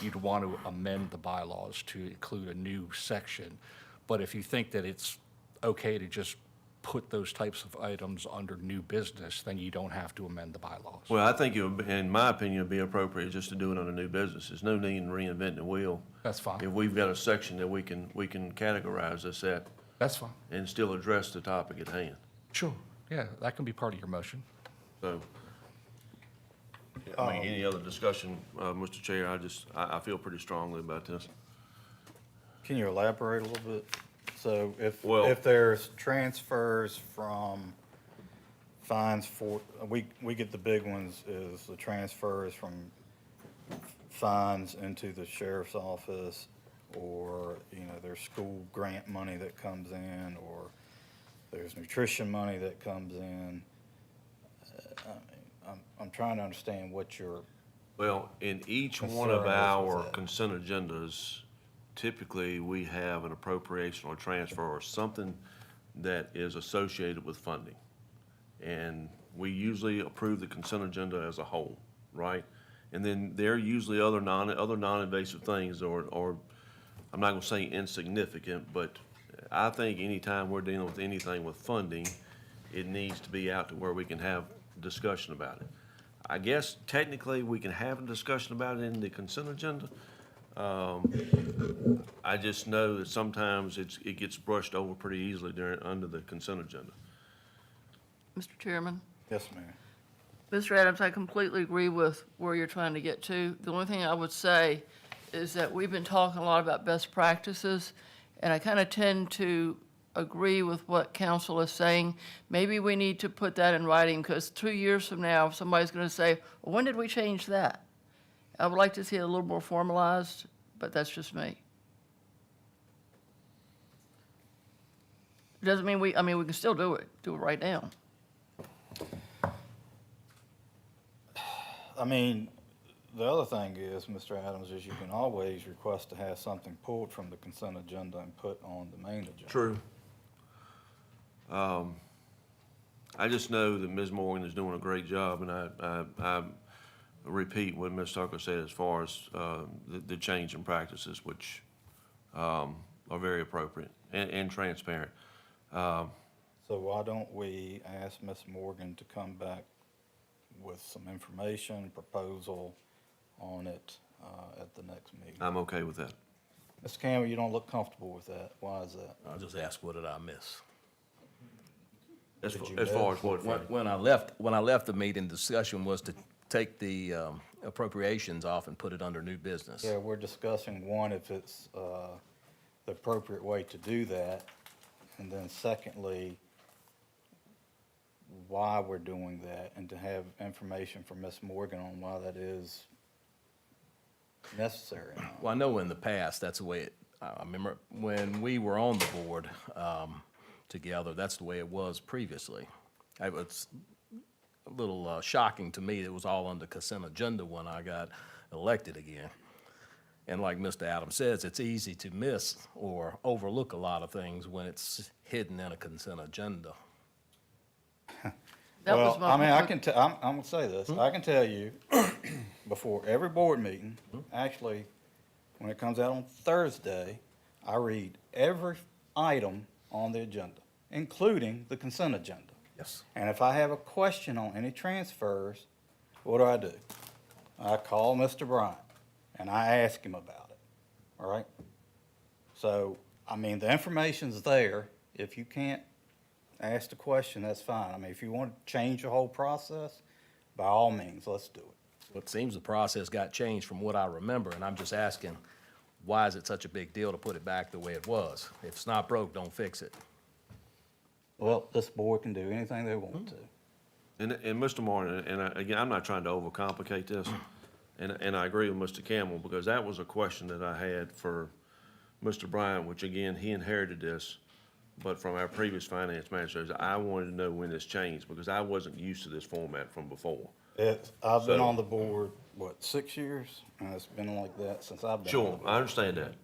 you'd want to amend the bylaws to include a new section. But if you think that it's okay to just put those types of items under new business, then you don't have to amend the bylaws. Well, I think in my opinion, it'd be appropriate just to do it under new business. There's no need in reinventing the wheel. That's fine. If we've got a section that we can categorize this at. That's fine. And still address the topic at hand. Sure. Yeah, that can be part of your motion. So, I mean, any other discussion, Mr. Chair? I feel pretty strongly about this. Can you elaborate a little bit? So Well- if there's transfers from fines for, we get the big ones, is the transfers from fines into the sheriff's office, or, there's school grant money that comes in, or there's nutrition money that comes in. I'm trying to understand what your, Well, in each one concern of is our with that. consent agendas, typically, we have an appropriation or transfer or something that is associated with funding. And we usually approve the consent agenda as a whole, right? And then there are usually other non-invasive things, or I'm not gonna say insignificant, but I think anytime we're dealing with anything with funding, it needs to be out to where we can have discussion about it. I guess technically, we can have a discussion about it in the consent agenda. I just know that sometimes it gets brushed over pretty easily under the consent agenda. Mr. Chairman? yes, ma'am. Mr. Adams, I completely agree with where you're trying to get to. The only thing I would say is that we've been talking a lot about best practices, and I kind of tend to agree with what council is saying. Maybe we need to put that in writing, because 2 years from now, somebody's going to say, well, when did we change that? I would like to see it a little more formalized, but that's just me. Doesn't mean we can still do it right now. The other thing is, Mr. Adams, is you can always request to have something pulled from the consent agenda and put on the main agenda. True. I just know that Ms. Morgan is doing a great job, and I repeat what Ms. Tucker said as far as the change in practices, which are very appropriate and transparent. So why don't we ask Ms. Morgan to come back with some information, proposal on it at the next meeting? I'm okay with that. Mr. Campbell, you don't look comfortable with that. Why is that? I'll just ask, what did I miss? As Did you far miss? as what, Freddie? When I left the meeting, discussion was to take the appropriations off and put it under new business. Yeah, we're discussing, one, if it's the appropriate way to do that, and then secondly, why we're doing that, and to have information from Ms. Morgan on why that is necessary. Well, I know in the past, that's the way I remember when we were on the board together, that's the way it was previously. It was a little shocking to me. It was all under consent agenda when I got elected again. And like Mr. Adams says, it's easy to miss or overlook a lot of things when it's hidden in a consent agenda. That was Well, my. I mean, I'm gonna say this, I can tell you, before every board meeting, actually, when it comes out on Thursday, I read every item on the agenda, including the consent agenda. Yes. And if I have a question on any transfers, what do? I call Mr. Bryant, and I ask him about it, all right? So, I mean, the information's there. If you can't ask the question, that's fine. I mean, if you want to change the whole process, by all means, let's do it. Well, it seems the process got changed from what I remember, and I'm just asking, why is it such a big deal to put it back the way it was? If it's not broke, don't fix it. Well, this board can do anything they want to. And Mr. Martin, again, I'm not trying to overcomplicate this, and I agree with Mr. Campbell, because that was a question that I had for Mr. Bryant, which again, he inherited this, but from our previous finance manager, I wanted to know when this changed, because I wasn't used to this format from before. I've been So- on the board, 6 years? And it's been like that since I've been on Sure, the board. I understand that.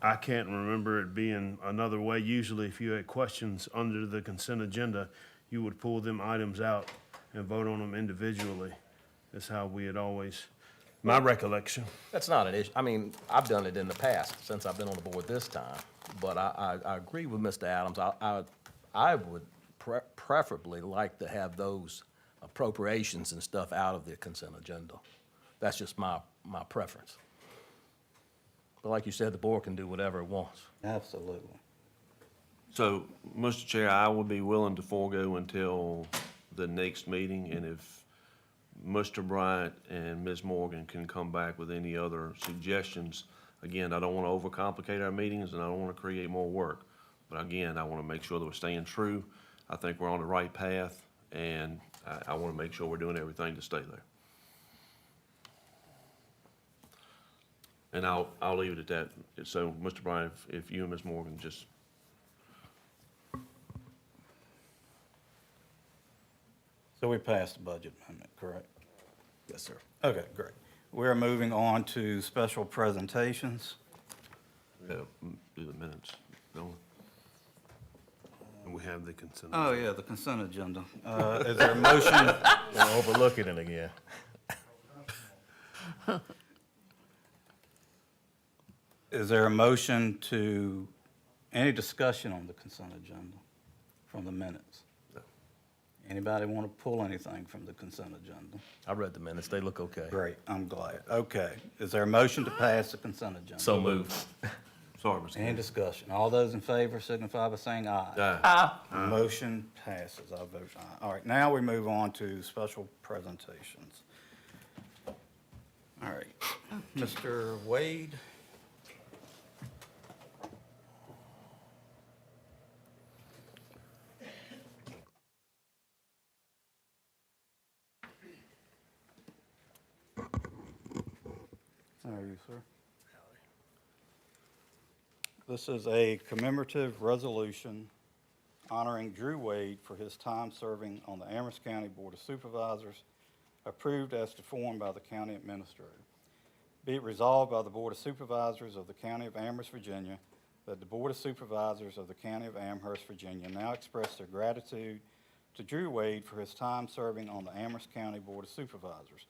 I can't remember it being another way. Usually, if you had questions under the consent agenda, you would pull them items out and vote on them individually. That's how we had always, my recollection. That's not an issue. I mean, I've done it in the past, since I've been on the board this time. But I agree with Mr. Adams. I would preferably like to have those appropriations and stuff out of the consent agenda. That's just my preference. But like you said, the board can do whatever it wants. Absolutely. So, Mr. Chair, I would be willing to forego until the next meeting, and if Mr. Bryant and Ms. Morgan can come back with any other suggestions. Again, I don't want to overcomplicate our meetings, and I don't want to create more work. But again, I want to make sure that we're staying true. I think we're on the right path, and I want to make sure we're doing everything to stay there. And I'll leave it at that. So, Mr. Bryant, if you and Ms. Morgan just. So we passed the budget amendment, correct? Yes, sir. Okay, great. We're moving on to special presentations. Do the minutes, don't we? And we have the consent. Oh, yeah, the consent agenda. Is there a motion? We're overlooking it again. Is there a motion to, any discussion on the consent agenda from the minutes? No. Anybody want to pull anything from the consent agenda? I read the minutes. They look okay. Great, I'm glad. Okay. Is there a motion to pass the consent agenda? So moved. Sorry, Mr. Any Chair. discussion? All those in favor signify by saying aye. Aye. Motion passes. I vote aye. All right, now we move on to special presentations. All right. Mr. Wade? How are you, sir? This is a commemorative resolution honoring Drew Wade for his time serving on the Amherst County Board of Supervisors, approved as to form by the county administrator. Be it resolved by the Board of Supervisors of the County of Amherst, Virginia, that the Board of Supervisors of the County of Amherst, Virginia now express their gratitude to Drew Wade for his time serving on the Amherst County Board of Supervisors.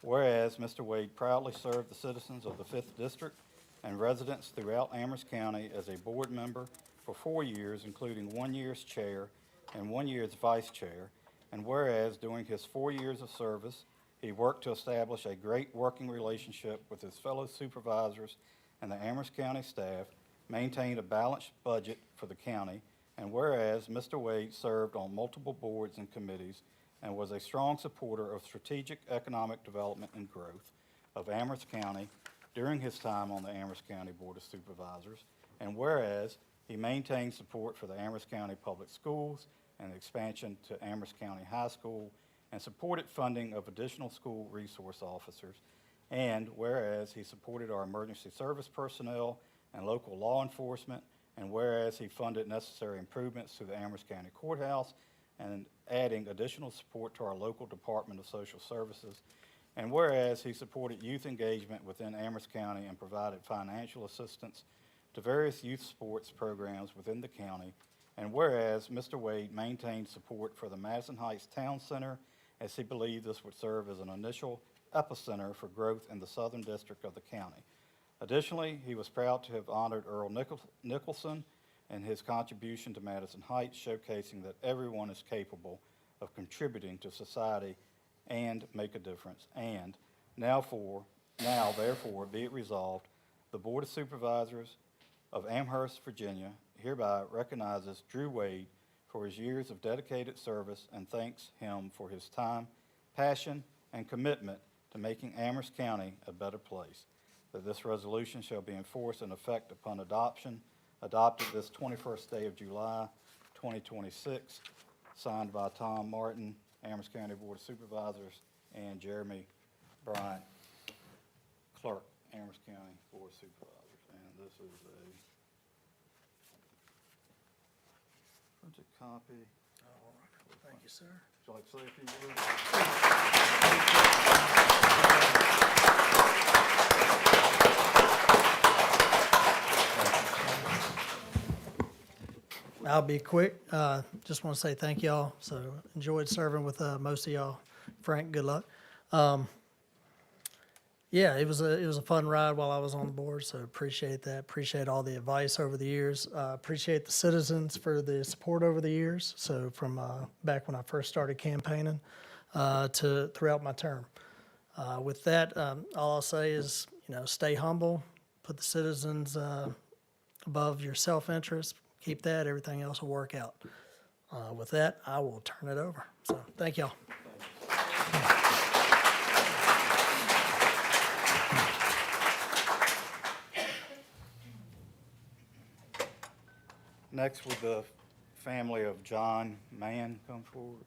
Whereas Mr. Wade proudly served the citizens of the 5th District and residents throughout Amherst County as a board member for 4 years, including 1 year as chair and 1 year as vice chair. And whereas during his 4 years of service, he worked to establish a great working relationship with his fellow supervisors and the Amherst County staff, maintained a balanced budget for the county. And whereas Mr. Wade served on multiple boards and committees and was a strong supporter of strategic economic development and growth of Amherst County during his time on the Amherst County Board of Supervisors. And whereas he maintained support for the Amherst County Public Schools and the expansion to Amherst County High School and supported funding of additional school resource officers. And whereas he supported our emergency service personnel and local law enforcement, and whereas he funded necessary improvements to the Amherst County Courthouse and adding additional support to our local Department of Social Services, and whereas he supported youth engagement within Amherst County and provided financial assistance to various youth sports programs within the county, And whereas Mr. Wade maintained support for the Madison Heights Town Center as he believed this would serve as an initial epicenter for growth in the southern district of the county. Additionally, he was proud to have honored Earl Nicholson and his contribution to Madison Heights, showcasing that everyone is capable of contributing to society and make a difference. And now therefore, be it resolved, the Board of Supervisors of Amherst, Virginia, hereby recognizes Drew Wade for his years of dedicated service and thanks him for his time, passion, and commitment to making Amherst County a better place. That this resolution shall be enforced in effect upon adopted this 21st day of July, 2026, signed by Tom Martin, Amherst County Board of Supervisors, and Jeremy Bryant, Clerk, Amherst County Board of Supervisors. And this is a printed copy. Thank you, sir. Would you like to say a few words? I'll be quick. Just want to say thank y'all. So enjoyed serving with most of y'all. Frank, good luck. Yeah, it was a fun ride while I was on the board, so appreciate that. Appreciate all the advice over the years. Appreciate the citizens for the support over the years. So from back when I first started campaigning to throughout my term. With that, all I'll say is, stay humble, put the citizens above your self-interest. Keep that, everything else will work out. With that, I will turn it over. So thank y'all. Next, would the family of John Mann come forward?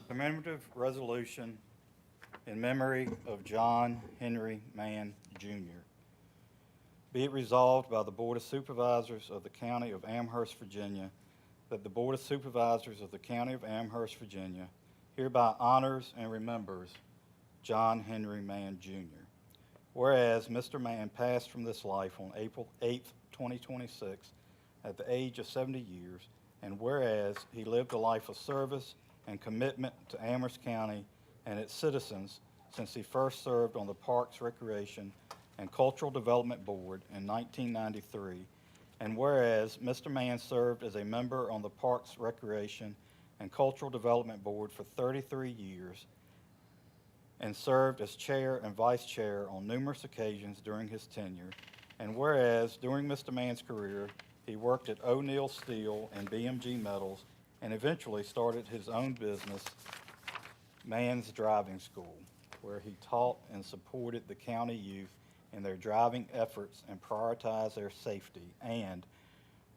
Commemorative resolution in memory of John Henry Mann, Jr. Be it resolved by the Board of Supervisors of the County of Amherst, Virginia, that the Board of Supervisors of the County of Amherst, Virginia hereby honors and remembers John Henry Mann, Jr. Whereas Mr. Mann passed from this life on April 8th, 2026, at the age of 70 years, and whereas he lived a life of service and commitment to Amherst County and its citizens since he first served on the Parks, Recreation, and Cultural Development Board in 1993, and whereas Mr. Mann served as a member on the Parks, Recreation, and Cultural Development Board for 33 years, and served as chair and vice chair on numerous occasions during his tenure, and whereas during Mr. Mann's career, he worked at O'Neill Steel and BMG Metals, and eventually started his own business, Mann's Driving School, where he taught and supported the county youth in their driving efforts and prioritized their safety. And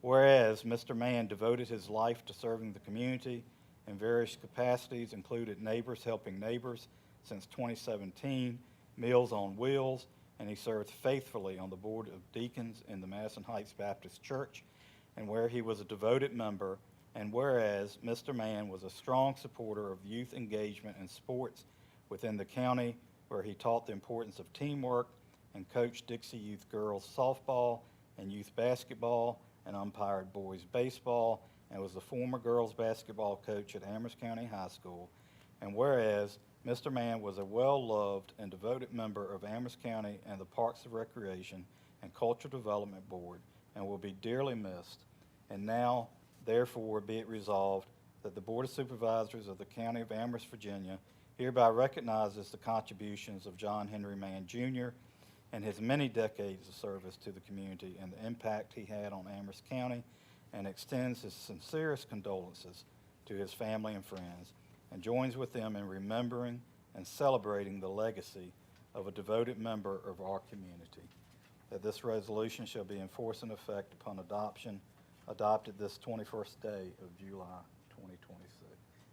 whereas Mr. Mann devoted his life to serving the community in various capacities, included Neighbors Helping Neighbors since 2017, Meals on Wheels, and he served faithfully on the Board of Deacons in the Madison Heights Baptist Church, and where he was a devoted member. And whereas Mr. Mann was a strong supporter of youth engagement in sports within the county, where he taught the importance of teamwork and coached Dixie Youth Girls softball and youth basketball and umpired boys baseball, and was the former girls basketball coach at Amherst County High School. And whereas Mr. Mann was a well-loved and devoted member of Amherst County and the Parks and Recreation and Cultural Development Board, and will be dearly missed. And now, therefore, be it resolved that the Board of Supervisors of the County of Amherst, Virginia, hereby recognizes the contributions of John Henry Mann, Jr., and his many decades of service to the community and the impact he had on Amherst County, and extends his sincerest condolences to his family and friends, and joins with them in remembering and celebrating the legacy of a devoted member of our community. That this resolution shall be in force and effect upon adopted this 21st day of July 2026.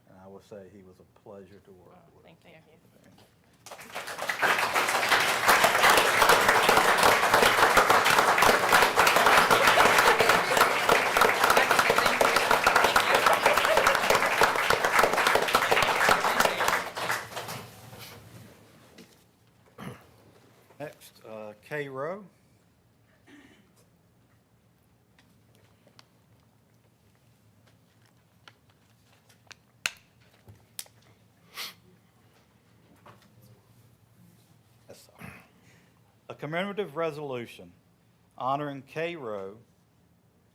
And I will say he was a pleasure to work with. Thank you. Next, K. Rowe. Yes, sir. A commemorative resolution honoring K. Rowe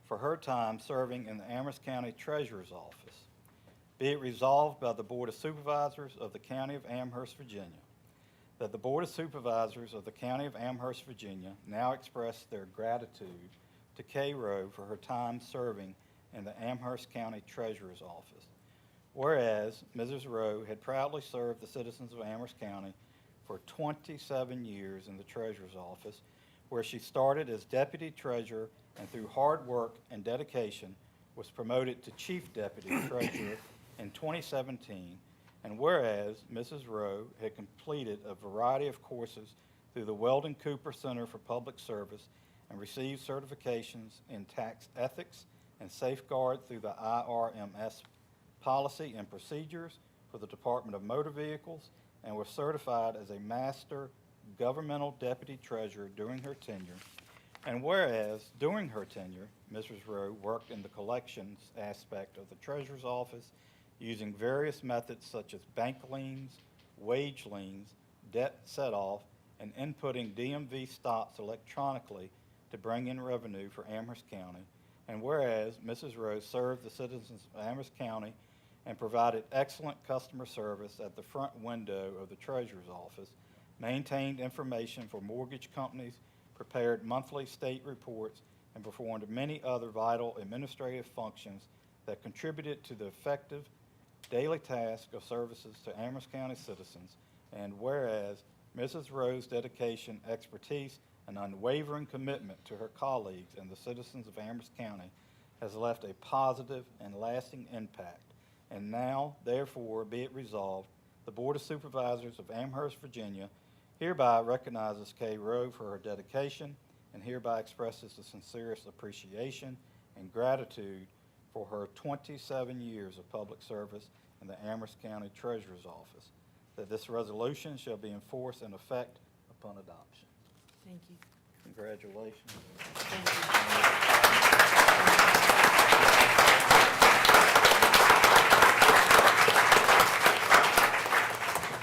for her time serving in the Amherst County Treasurer's Office. Be it resolved by the Board of Supervisors of the County of Amherst, Virginia, that the Board of Supervisors of the County of Amherst, Virginia now express their gratitude to K. Rowe for her time serving in the Amherst County Treasurer's Office. Whereas Mrs. Rowe had proudly served the citizens of Amherst County for 27 years in the Treasurer's Office, where she started as Deputy Treasurer and through hard work and dedication was promoted to Chief Deputy Treasurer in 2017, and whereas Mrs. Rowe had completed a variety of courses through the Weldon Cooper Center for Public Service and received certifications in tax ethics and safeguard through the IRMS policy and procedures for the Department of Motor Vehicles, and was certified as a Master Governmental Deputy Treasurer during her tenure. And whereas during her tenure, Mrs. Rowe worked in the collections aspect of the Treasurer's Office using various methods such as bank liens, wage liens, debt set-off, and inputting DMV stops electronically to bring in revenue for Amherst County. And whereas Mrs. Rowe served the citizens of Amherst County and provided excellent customer service at the front window of the Treasurer's Office, maintained information for mortgage companies, prepared monthly state reports, and performed many other vital administrative functions that contributed to the effective daily task of services to Amherst County citizens. And whereas Mrs. Rowe's dedication, expertise, and unwavering commitment to her colleagues and the citizens of Amherst County has left a positive and lasting impact. And now, therefore, be it resolved, the Board of Supervisors of Amherst, Virginia hereby recognizes K. Rowe for her dedication and hereby expresses the sincerest appreciation and gratitude for her 27 years of public service in the Amherst County Treasurer's Office, that this resolution shall be in force and effect upon adoption. Thank you. Congratulations.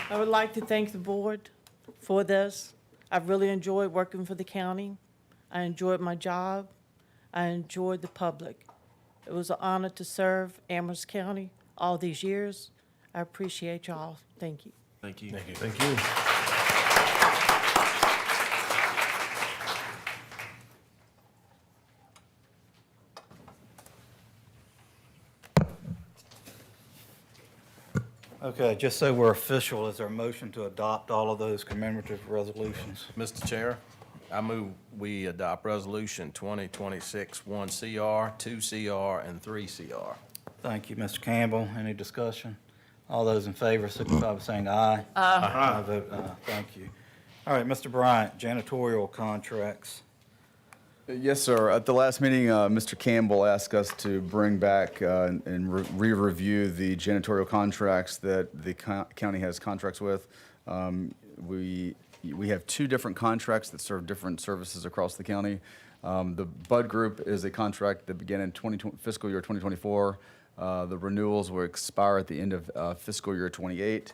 I would like to thank the board for this. I've really enjoyed working for the county. I enjoyed my job. I enjoyed the public. It was an honor to serve Amherst County all these years. I appreciate y'all. Thank you. Thank you. Thank you. Thank you. Okay, just so we're official, is there a motion to adopt all of those commemorative resolutions? Mr. Chair, I move we adopt Resolution 2026 1CR, 2CR, and 3CR. Thank you, Mr. Campbell. Any discussion? All those in favor signify by saying aye. Aye. I vote aye. Thank you. All right, Mr. Bryant, janitorial contracts. Yes, sir. At the last meeting, Mr. Campbell asked us to bring back and re-review the janitorial contracts that the county has contracts with. We have two different contracts that serve different services across the county. The Bud Group is a contract that began in fiscal year 2024. The renewals will expire at the end of fiscal year 28.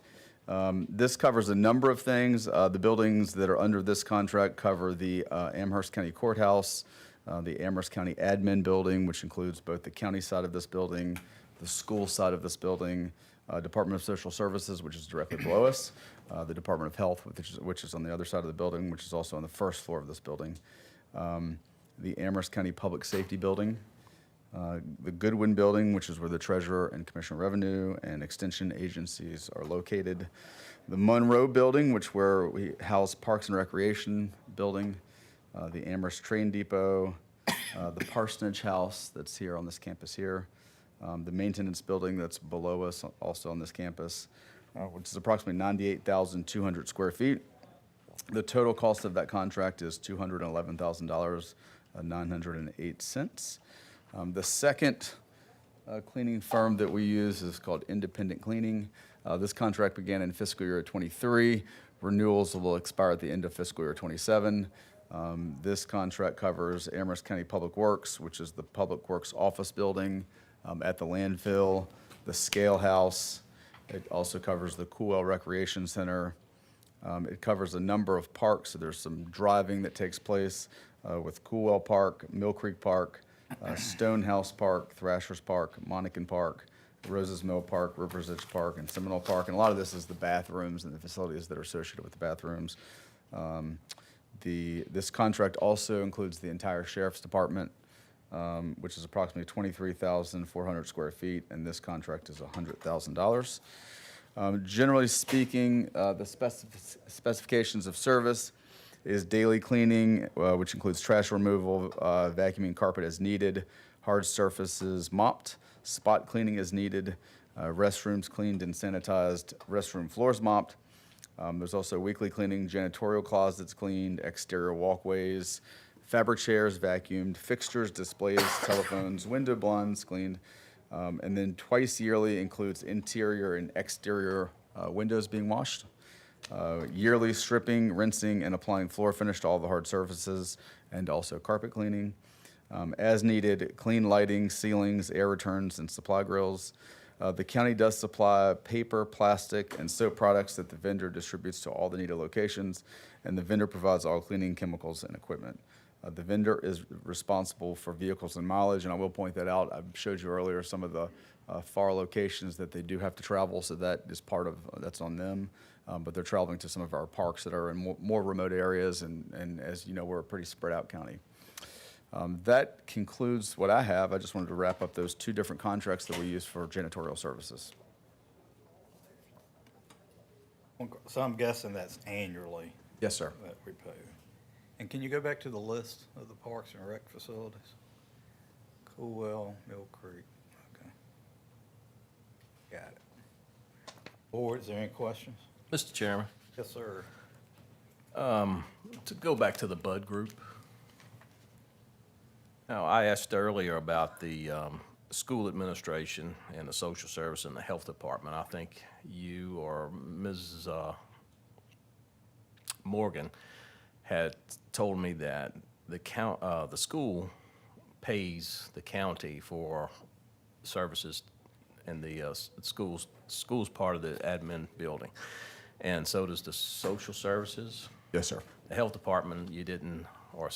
This covers a number of things. The buildings that are under this contract cover the Amherst County Courthouse, the Amherst County Admin Building, which includes both the county side of this building, the school side of this building, Department of Social Services, which is directly below us, the Department of Health, which is on the other side of the building, which is also on the first floor of this building, the Amherst County Public Safety Building, the Goodwin Building, which is where the Treasurer and Commissioner of Revenue and Extension agencies are located. The Monroe Building, which where we house Parks and Recreation Building, the Amherst Train Depot, the Parsonage House that's here on this campus here, the Maintenance Building that's below us also on this campus, which is approximately 98,200 square feet. The total cost of that contract is $211,000, 908 cents. The second cleaning firm that we use is called Independent Cleaning. This contract began in fiscal year 23, Renewals will expire at the end of fiscal year '27. This contract covers Amherst County Public Works, which is the Public Works Office Building at the landfill, the Scale House. It also covers the Coolwell Recreation Center. It covers a number of parks, so there's some driving that takes place with Coolwell Park, Mill Creek Park, Stonehouse Park, Thrashers Park, Monacan Park, Roses Mill Park, Rivers Edge Park, and Seminole Park. And a lot of this is the bathrooms and the facilities that are associated with the bathrooms. This contract also includes the entire Sheriff's Department, which is approximately 23,400 square feet, and this contract is $100,000. Generally speaking, the specifications of service is daily cleaning, which includes trash removal, vacuuming carpet as needed, hard surfaces mopped, spot cleaning as needed, restrooms cleaned and sanitized, restroom floors mopped. There's also weekly cleaning, janitorial closets cleaned, exterior walkways, fabric chairs vacuumed, fixtures, displays, telephones, window blinds cleaned. And then twice yearly includes interior and exterior windows being washed. Yearly stripping, rinsing, and applying floor finish to all the hard surfaces, and also carpet cleaning. As needed, clean lighting, ceilings, air returns, and supply grills. The county does supply paper, plastic, and soap products that the vendor distributes to all the needed locations, and the vendor provides all cleaning chemicals and equipment. The vendor is responsible for vehicles and mileage, and I will point that out. I showed you earlier some of the far locations that they do have to travel, so that is part of, that's on them. But they're traveling to some of our parks that are in more remote areas, and as you know, we're a pretty spread out county. That concludes what I have. I just wanted to wrap up those two different contracts that we use for janitorial services. So I'm guessing that's annually Yes, sir. that we pay. And can you go back to the list of the parks and rec facilities? Coolwell, Mill Creek, okay. Got it. Board, is there any questions? Mr. Chairman, Yes, sir. to go back to the Bud Group. Now, I asked earlier about the school administration and the social service and the health department. I think you or Ms. Morgan had told me that the school pays the county for services in the school's part of the admin building. And so does the social services. Yes, sir. The health department, you didn't, or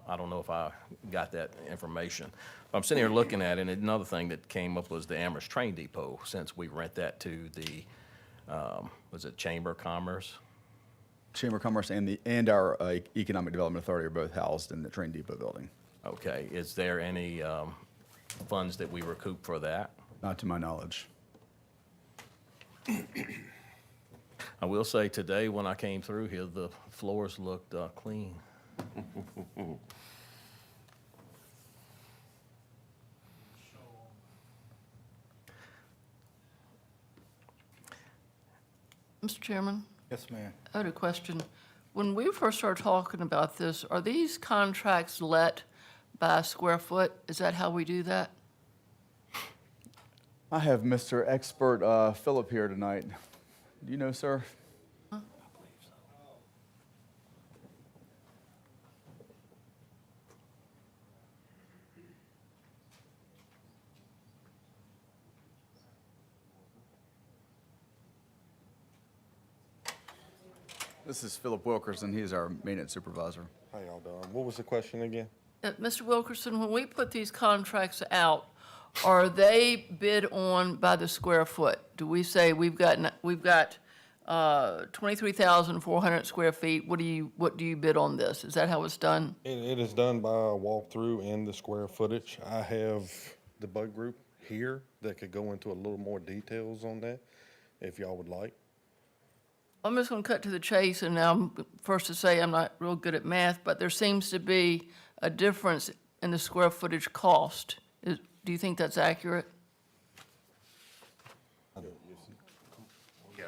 I don't know if I got that information. I'm sitting here looking at it, and another thing that came up was the Amherst Train Depot, since we rent that to the, was it Chamber of Commerce? Chamber of Commerce and our Economic Development Authority are both housed in the Train Depot building. Okay, is there any funds that we recoup for that? Not to my knowledge. I will say today, when I came through here, the floors looked clean. Mr. Chairman, Yes, ma'am. I had a question. When we first started talking about this, are these contracts let by square foot? Is that how we do that? I have Mr. Expert Phillip here tonight. Do you know, sir? This is Philip Wilkerson. He's our maintenance supervisor. How y'all doing? What was the question again? Mr. Wilkerson, when we put these contracts out, are they bid on by the square foot? Do we say we've got 23,400 square feet? What do you bid on this? Is that how it's done? It is done by a walkthrough and the square footage. I have the Bud Group here that could go into a little more details on that, if y'all would like. I'm just going to cut to the chase, and I'm first to say I'm not real good at math, but there seems to be a difference in the square footage cost. Do you think that's accurate? Yeah,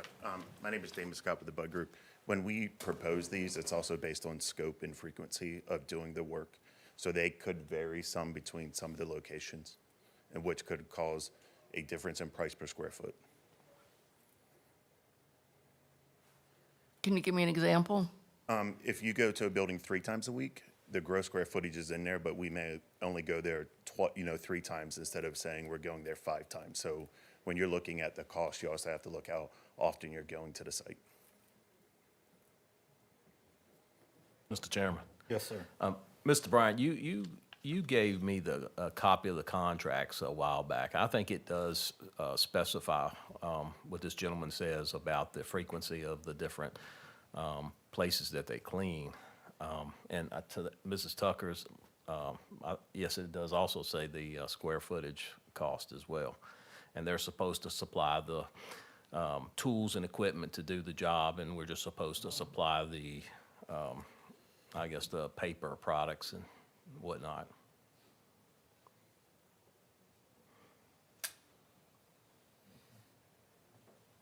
my name is Damon Scott with the Bud Group. When we propose these, it's also based on scope and frequency of doing the work. So they could vary some between some of the locations, and which could cause a difference in price per square foot. Can you give me an example? If you go to a building 3 times a week, the gross square footage is in there, but we may only go there 3 times instead of saying we're going there 5 times. So when you're looking at the cost, you also have to look how often you're going to the site. Mr. Chairman. Yes, sir. Mr. Bryant, you gave me a copy of the contracts a while back. I think it does specify what this gentleman says about the frequency of the different places that they clean. And to Mrs. Tucker's, yes, it does also say the square footage cost as well. And they're supposed to supply the tools and equipment to do the job, and we're just supposed to supply the, I guess, the paper products and whatnot.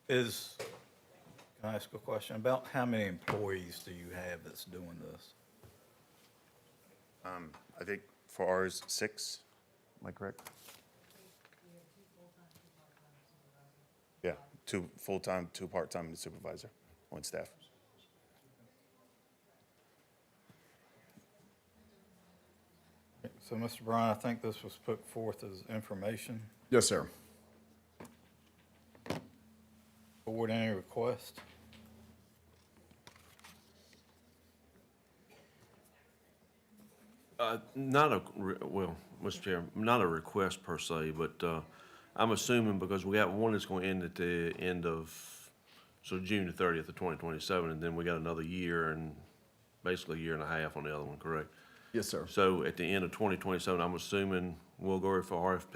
Can I ask a question? About how many employees do you have that's doing this? I think for ours, 6, am I correct? Yeah, 2 full-time, 2 part-time, and the supervisor on staff. So, Mr. Bryan, I think this was put forth as information. Yes, sir. Board, any request? Well, Mr. Chairman, not a request per se, but I'm assuming because we got one that's going to end at the end of, so June the 30th of 2027, and then we got another year and basically a year and a half on the other one, correct? Yes, sir. So at the end of 2027, I'm assuming we'll go for RFP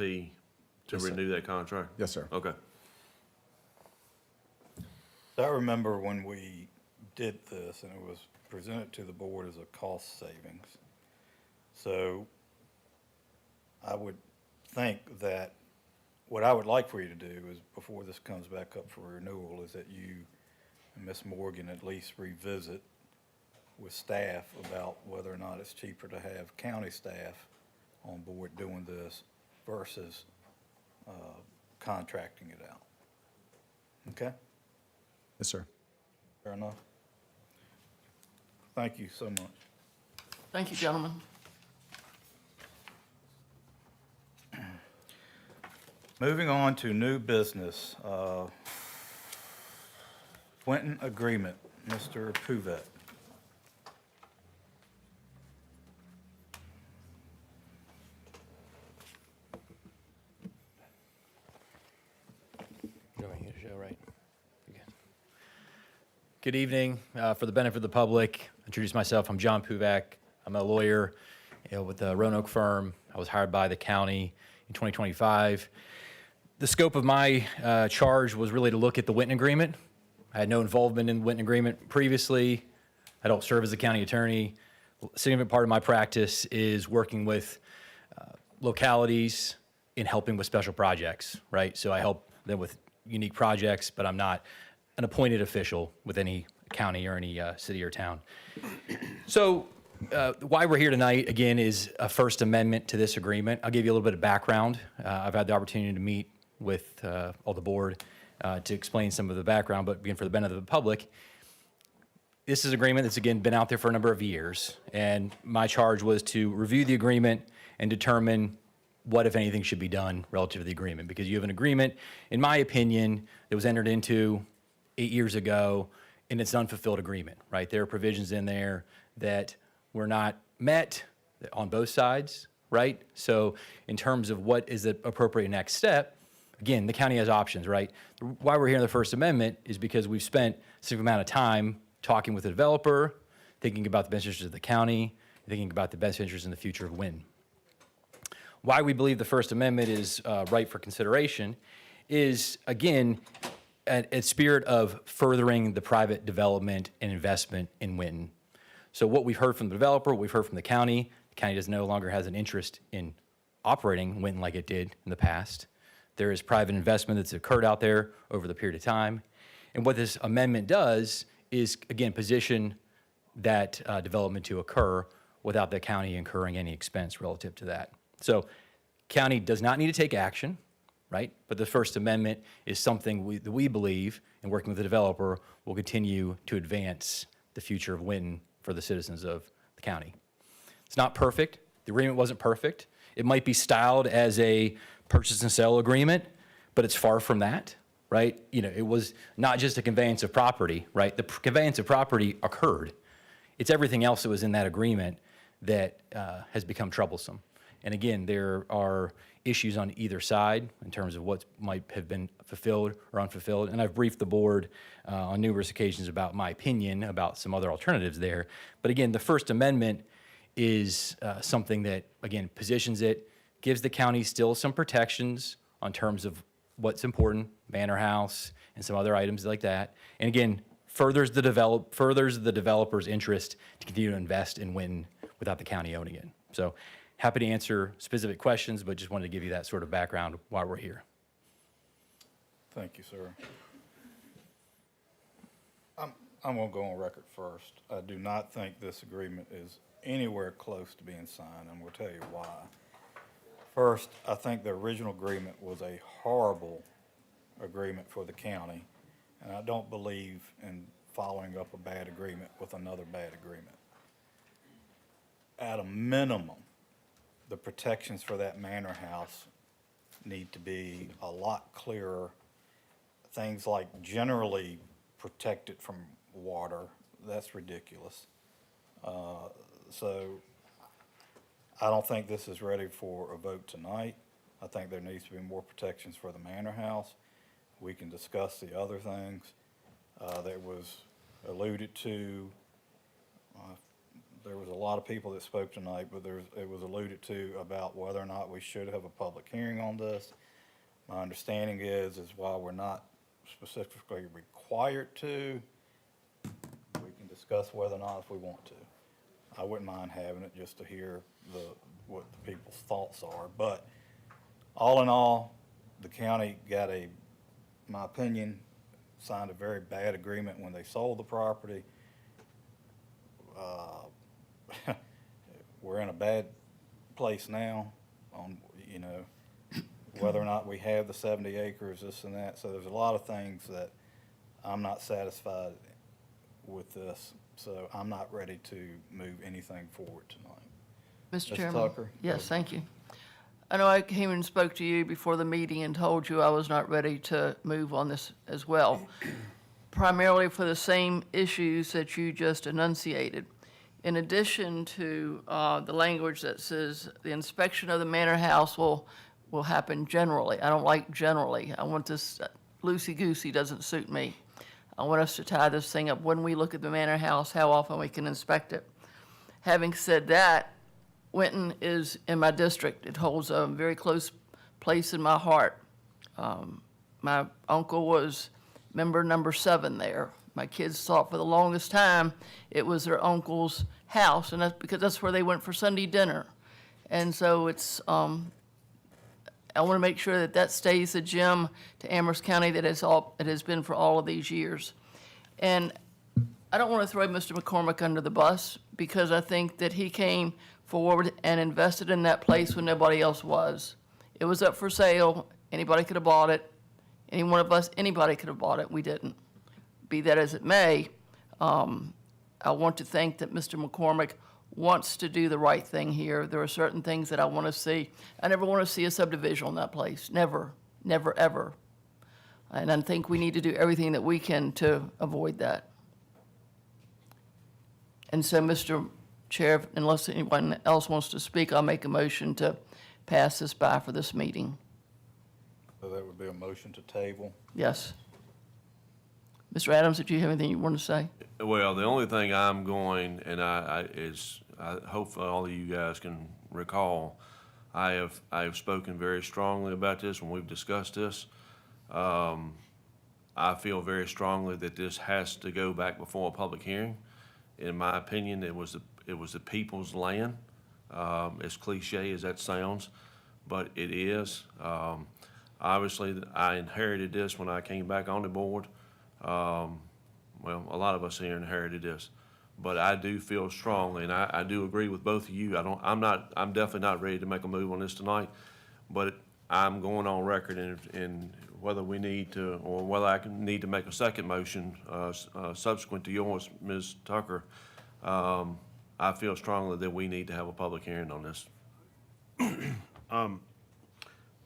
to Yes, sir. renew that contract? Yes, sir. Okay. I remember when we did this, and it was presented to the board as a cost savings. So I would think that what I would like for you to do is, before this comes back up for renewal, is that you and Ms. Morgan at least revisit with staff about whether or not it's cheaper to have county staff on board doing this versus contracting it out. Okay? Yes, sir. Fair enough. Thank you so much. Thank you, gentlemen. Moving on to new business. Quentin Agreement, Mr. Puvet. Good evening. For the benefit of the public, introduce myself. I'm John Puvak. I'm a lawyer with the Roanoke firm. I was hired by the county in 2025. The scope of my charge was really to look at the Witten Agreement. I had no involvement in the Witten Agreement previously. I don't serve as a county attorney. A significant part of my practice is working with localities in helping with special projects, right? So I help them with unique projects, but I'm not an appointed official with any county or any city or town. So why we're here tonight, again, is a First Amendment to this agreement. I'll give you a little bit of background. I've had the opportunity to meet with all the board to explain some of the background, but again, for the benefit of the public, this is an agreement that's, again, been out there for a number of years, and my charge was to review the agreement and determine what, if anything, should be done relative to the agreement, because you have an agreement, in my opinion, that was entered into 8 years ago, and it's an unfulfilled agreement, right? There are provisions in there that were not met on both sides, right? So in terms of what is the appropriate next step, again, the county has options, right? Why we're here in the First Amendment is because we've spent a significant amount of time talking with the developer, thinking about the best interests of the county, thinking about the best interests in the future of Wynn. Why we believe the First Amendment is right for consideration is, again, a spirit of furthering the private development and investment in Winton. So what we've heard from the developer, what we've heard from the county does no longer has an interest in operating Winton like it did in the past. There is private investment that's occurred out there over the period of time. And what this amendment does is, again, position that development to occur without the county incurring any expense relative to that. So county does not need to take action, right? But the First Amendment is something that we believe, in working with the developer, will continue to advance the future of Winton for the citizens of the county. It's not perfect. The agreement wasn't perfect. It might be styled as a purchase and sale agreement, but it's far from that, right? You know, it was not just a conveyance of property, right? The conveyance of property occurred. It's everything else that was in that agreement that has become troublesome. And again, there are issues on either side in terms of what might have been fulfilled or unfulfilled. And I've briefed the board on numerous occasions about my opinion about some other alternatives there. But again, the First Amendment is something that, again, positions it, gives the county still some protections on terms of what's important, manor house and some other items like that. And again, furthers the developer's interest to continue to invest in Winton without the county owning it. So happy to answer specific questions, but just wanted to give you that sort of background while we're here. Thank you, sir. I'm going to go on record first. I do not think this agreement is anywhere close to being signed, and we'll tell you why. First, I think the original agreement was a horrible agreement for the county, and I don't believe in following up a bad agreement with another bad agreement. At a minimum, the protections for that manor house need to be a lot clearer. Things like generally protected from water, that's ridiculous. So I don't think this is ready for a vote tonight. I think there needs to be more protections for the manor house. We can discuss the other things that was alluded to. There was a lot of people that spoke tonight, but it was alluded to about whether or not we should have a public hearing on this. My understanding is while we're not specifically required to, we can discuss whether or not if we want to. I wouldn't mind having it just to hear what the people's thoughts are. But all in all, the county got my opinion, signed a very bad agreement when they sold the property. We're in a bad place now on, whether or not we have the 70 acres, this and that. So there's a lot of things that I'm not satisfied with this. So I'm not ready to move anything forward tonight. Mr. Mr. Chairman? Tucker? Yes, thank you. I know I came and spoke to you before the meeting and told you I was not ready to move on this as well, primarily for the same issues that you just enunciated. In addition to the language that says the inspection of the manor house will happen generally. I don't like generally. I want this loosey-goosey, doesn't suit me. I want us to tie this thing up when we look at the manor house, how often we can inspect it. Having said that, Winton is in my district. It holds a very close place in my heart. My uncle was member number 7 there. My kids thought for the longest time it was their uncle's house, and that's because that's where they went for Sunday dinner. And so it's, I want to make sure that stays a gem to Amherst County that it has been for all of these years. And I don't want to throw Mr. McCormick under the bus, because I think that he came forward and invested in that place when nobody else was. It was up for sale. Anybody could have bought it. Any one of us, anybody could have bought it. We didn't. Be that as it may, I want to think that Mr. McCormick wants to do the right thing here. There are certain things that I want to see. I never want to see a subdivision on that place. Never, never, ever. And I think we need to do everything that we can to avoid that. And so, Mr. Chair, unless anyone else wants to speak, I'll make a motion to pass this by for this meeting. So that would be a motion to table. Yes. Mr. Adams, did you have anything you want to say? Well, the only thing I'm going, and I hope all of you guys can recall, I have spoken very strongly about this when we've discussed this. I feel very strongly that this has to go back before a public hearing. In my opinion, it was the people's land, as cliche as that sounds, but it is. Obviously, I inherited this when I came back on the board. Well, a lot of us here inherited this, but I do feel strongly, and I do agree with both of you. I'm definitely not ready to make a move on this tonight, but I'm going on record in whether we need to, or whether I need to make a second motion subsequent to yours, Ms. Tucker. I feel strongly that we need to have a public hearing on this.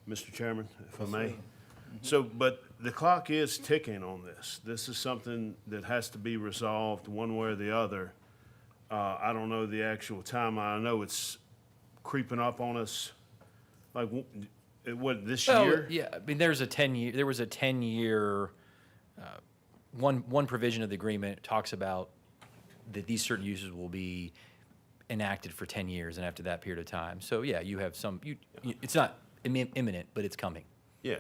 Mr. Chairman, if I may. So, but the clock is ticking on this. This is something that has to be resolved one way or the other. I don't know the actual timeline. I know it's creeping up on us, like, what, this year? Yeah, I mean, there was a 10-year, one provision of the agreement talks about that these certain uses will be enacted for 10 years and after that period of time. So, yeah, you have some, it's not imminent, but it's coming. Yeah.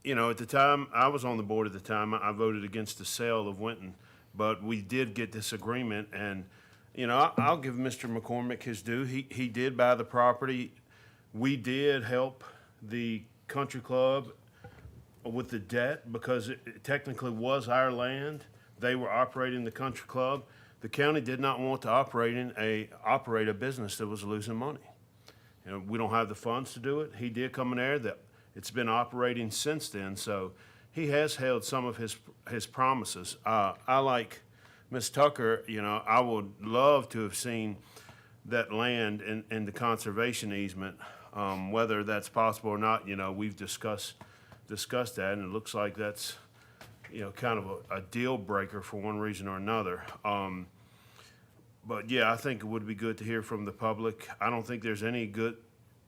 You know, at the time, I was on the board at the time, I voted against the sale of Winton, but we did get this agreement, and, you know, I'll give Mr. McCormick his due. He did buy the property. We did help the country club with the debt because it technically was our land. They were operating the country club. The county did not want to operate a business that was losing money. You know, we don't have the funds to do it. He did come in there. It's been operating since then, so he has held some of his promises. I like Ms. Tucker, you know, I would love to have seen that land in the conservation easement. Whether that's possible or not, you know, we've discussed that, and it looks like that's, you know, kind of a deal breaker for one reason or another. But yeah, I think it would be good to hear from the public. I don't think there's any good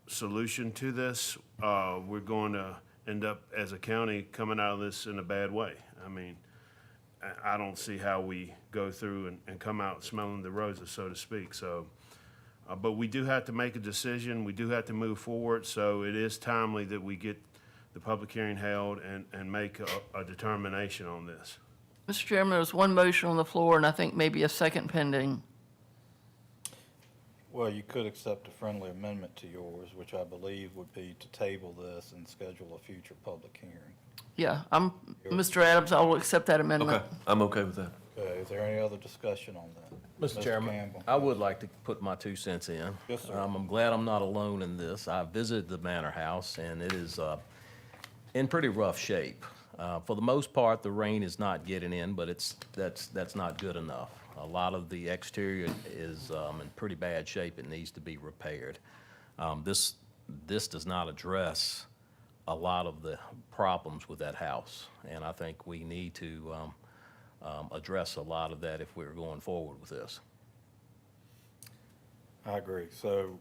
solution to this. We're going to end up as a county coming out of this in a bad way. I mean, I don't see how we go through and come out smelling the roses, so to speak. So, but we do have to make a decision. We do have to move forward. So it is timely that we get the public hearing held and make a determination on this. Mr. Chairman, there's one motion on the floor, and I think maybe a second pending. Well, you could accept a friendly amendment to yours, which I believe would be to table this and schedule a future public hearing. Yeah, Mr. Adams, I will accept that amendment. Okay, I'm okay with that. Okay, is there any other discussion on that? Mr. Chairman, Campbell? I would like to put my 2 cents in. Yes, sir. I'm glad I'm not alone in this. I visited the manor house, and it is in pretty rough shape. For the most part, the rain is not getting in, but that's not good enough. A lot of the exterior is in pretty bad shape. It needs to be repaired. This does not address a lot of the problems with that house, and I think we need to address a lot of that if we're going forward with this. I agree. So,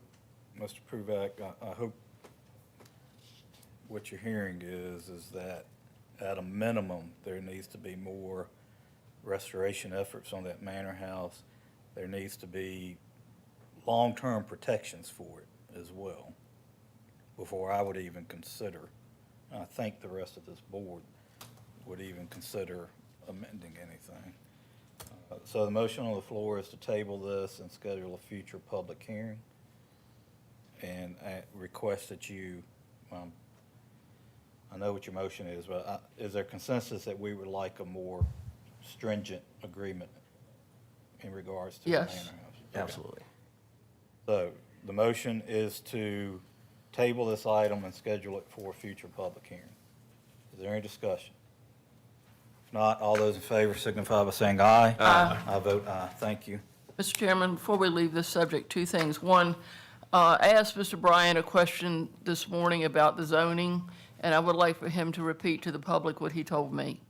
Mr. Pruvac, I hope what you're hearing is that at a minimum, there needs to be more restoration efforts on that manor house. There needs to be long-term protections for it as well before I would even consider, and I think the rest of this board would even consider amending anything. So the motion on the floor is to table this and schedule a future public hearing. And I request that you, I know what your motion is, but is there consensus that we would like a more stringent agreement in regards to the manor Yes. house? Okay. Absolutely. So the motion is to table this item and schedule it for a future public hearing. Is there any discussion? If not, all those in favor signify by saying aye. Aye. I vote aye. Thank you. Mr. Chairman, before we leave this subject, 2 things. One, I asked Mr. Bryant a question this morning about the zoning, and I would like for him to repeat to the public what he told me.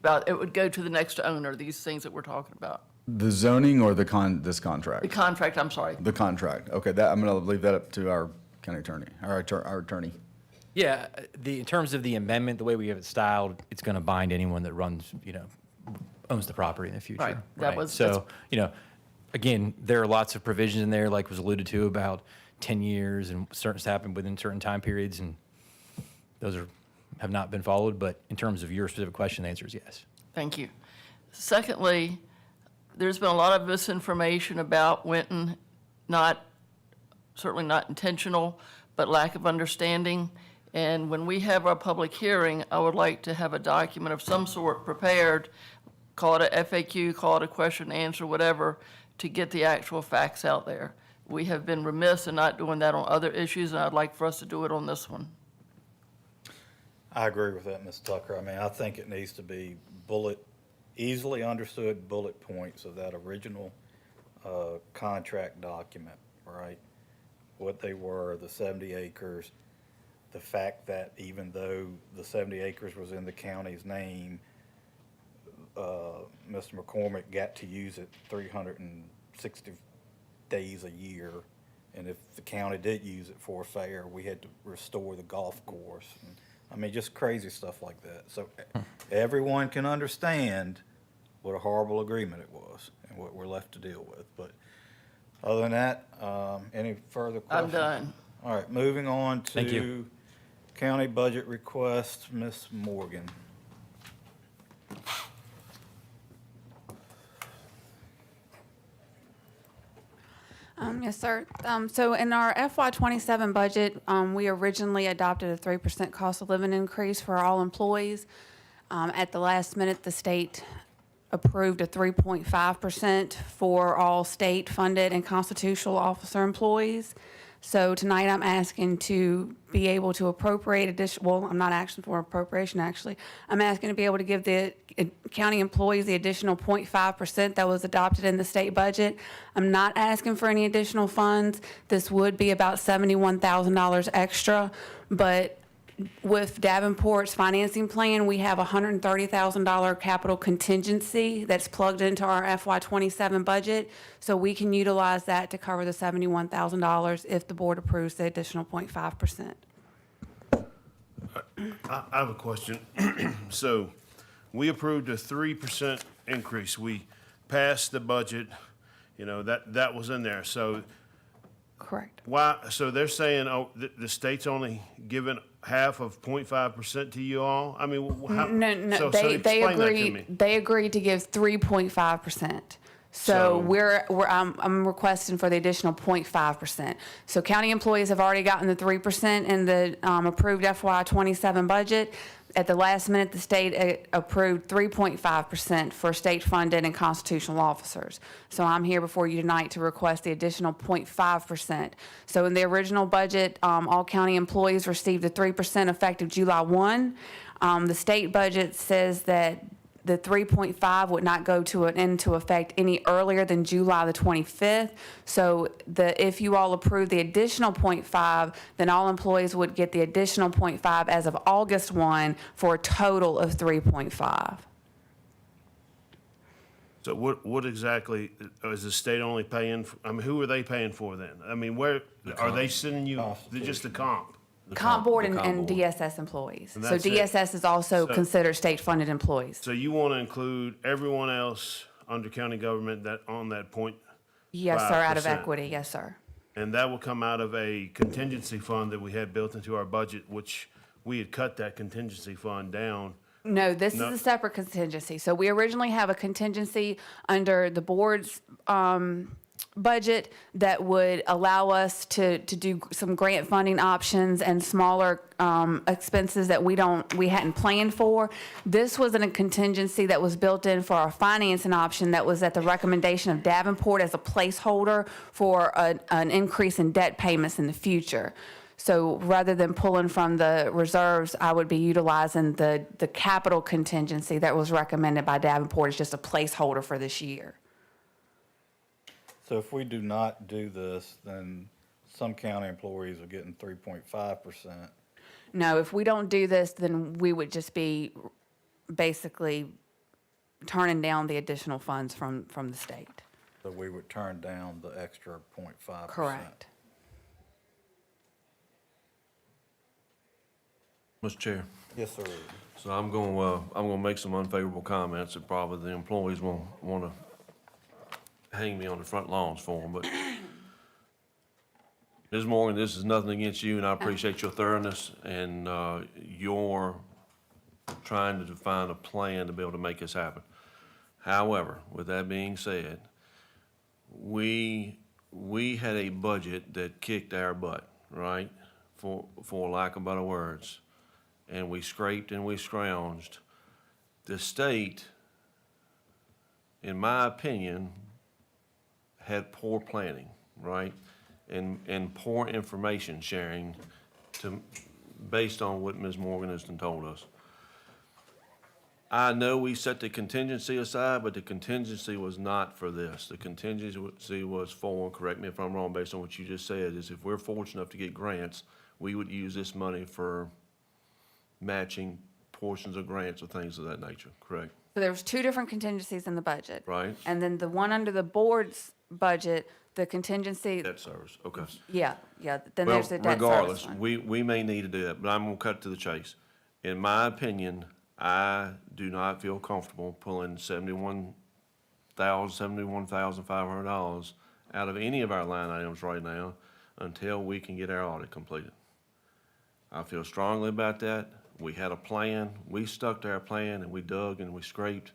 About it would go to the next owner, these things that we're talking about. The zoning or this contract? The contract, I'm sorry. The contract. Okay, I'm going to leave that up to our county attorney, our attorney. Yeah, in terms of the amendment, the way we have it styled, it's going to bind anyone that runs, owns the property in the future. Right, that was- So, again, there are lots of provisions in there, like was alluded to, about 10 years and certain stuff happen within certain time periods, and those have not been followed. But in terms of your specific question, the answer is yes. Thank you. Secondly, there's been a lot of misinformation about Winton, certainly not intentional, but lack of understanding. And when we have our public hearing, I would like to have a document of some sort prepared, call it a FAQ, call it a question and answer, whatever, to get the actual facts out there. we have been remiss in not doing that on other issues, and I'd like for us to do it on this one. I agree with that, Ms. Tucker. I mean, I think it needs to be easily understood bullet points of that original contract document, right? What they were, the 70 acres, the fact that even though the 70 acres was in the county's name, Mr. McCormick got to use it 360 days a year. And if the county did use it for a fair, we had to restore the golf course. And, I mean, just crazy stuff like that. So everyone can understand what a horrible agreement it was and what we're left to deal with. But other than that, any further questions? I'm done. All right, moving on Thank you. to county budget request, Ms. Morgan. Yes, sir. So in our FY27 budget, we originally adopted a 3% cost of living increase for all employees. At the last minute, the state approved a 3.5% for all state-funded and constitutional officer employees. So tonight, I'm asking to be able to appropriate additional, well, I'm not asking for appropriation, actually. I'm asking to be able to give the county employees the additional 0.5% that was adopted in the state budget. I'm not asking for any additional funds. This would be about $71,000 extra, but with Davenport's financing plan, we have a $130,000 capital contingency that's plugged into our FY27 budget, so we can utilize that to cover the $71,000 if the board approves the additional 0.5%. I have a question. So, we approved a 3% increase. We passed the budget, you know, that was in there. So Correct. why, so they're saying, oh, the state's only giving half of 0.5% to you all? I mean, how? No, so they explain that to me. agreed, they agreed to give 3.5%. So I'm requesting for the additional 0.5%. So county employees have already gotten the 3% in the approved FY27 budget. At the last minute, the state approved 3.5% for state-funded and constitutional officers. So I'm here before you tonight to request the additional 0.5%. So in the original budget, all county employees received the 3% effective July 1. The state budget says that the 3.5 would not go into effect any earlier than July the 25th. So if you all approve the additional 0.5, then all employees would get the additional 0.5 as of August 1 for a total of 3.5. So what exactly, is the state only paying, I mean, who are they paying for then? I mean, where, are they sending you, just the comp? Comp board and comp board. DSS employees. And So that's it? DSS is also So- considered state-funded employees. So you want to include everyone else under county government that, on that point? Yes, sir, out of 5%. equity, yes, sir. And that will come out of a contingency fund that we had built into our budget, which we had cut that contingency fund down. No, this is No. a separate contingency. So we originally have a contingency under the board's budget that would allow us to do some grant funding options and smaller expenses that we hadn't planned for. This was a contingency that was built in for our financing option that was at the recommendation of Davenport as a placeholder for an increase in debt payments in the future. So rather than pulling from the reserves, I would be utilizing the capital contingency that was recommended by Davenport as just a placeholder for this year. So if we do not do this, then some county employees are getting 3.5%. No, if we don't do this, then we would just be basically turning down the additional funds from the state. So we would turn down the extra 0.5%. Correct. Mr. Chair, Yes, sir. so I'm gonna make some unfavorable comments that probably the employees won't wanna hang me on the front lawns for them, but Ms. Morgan, this is nothing against you, and I appreciate your thoroughness and your trying to find a plan to be able to make this happen. However, with that being said, we had a budget that kicked our butt, right? For lack of better words. And we scraped and we scrounged. The state, in my opinion, had poor planning, right? and poor information sharing based on what Ms. Morgan has told us. I know we set the contingency aside, but the contingency was not for this. The contingency was for, correct me if I'm wrong, based on what you just said, is if we're fortunate enough to get grants, we would use this money for matching portions of grants or things of that nature, correct? So there was two different contingencies in the budget. Right. And then the one under the board's budget, the contingency, Debt service, okay. yeah, then Well, there's the debt service regardless, fund. we may need to do that, but I'm gonna cut to the chase. In my opinion, I do not feel comfortable pulling $71,500 out of any of our line items right now until we can get our audit completed. I feel strongly about that. We had a plan, we stuck to our plan, and we dug and we scraped.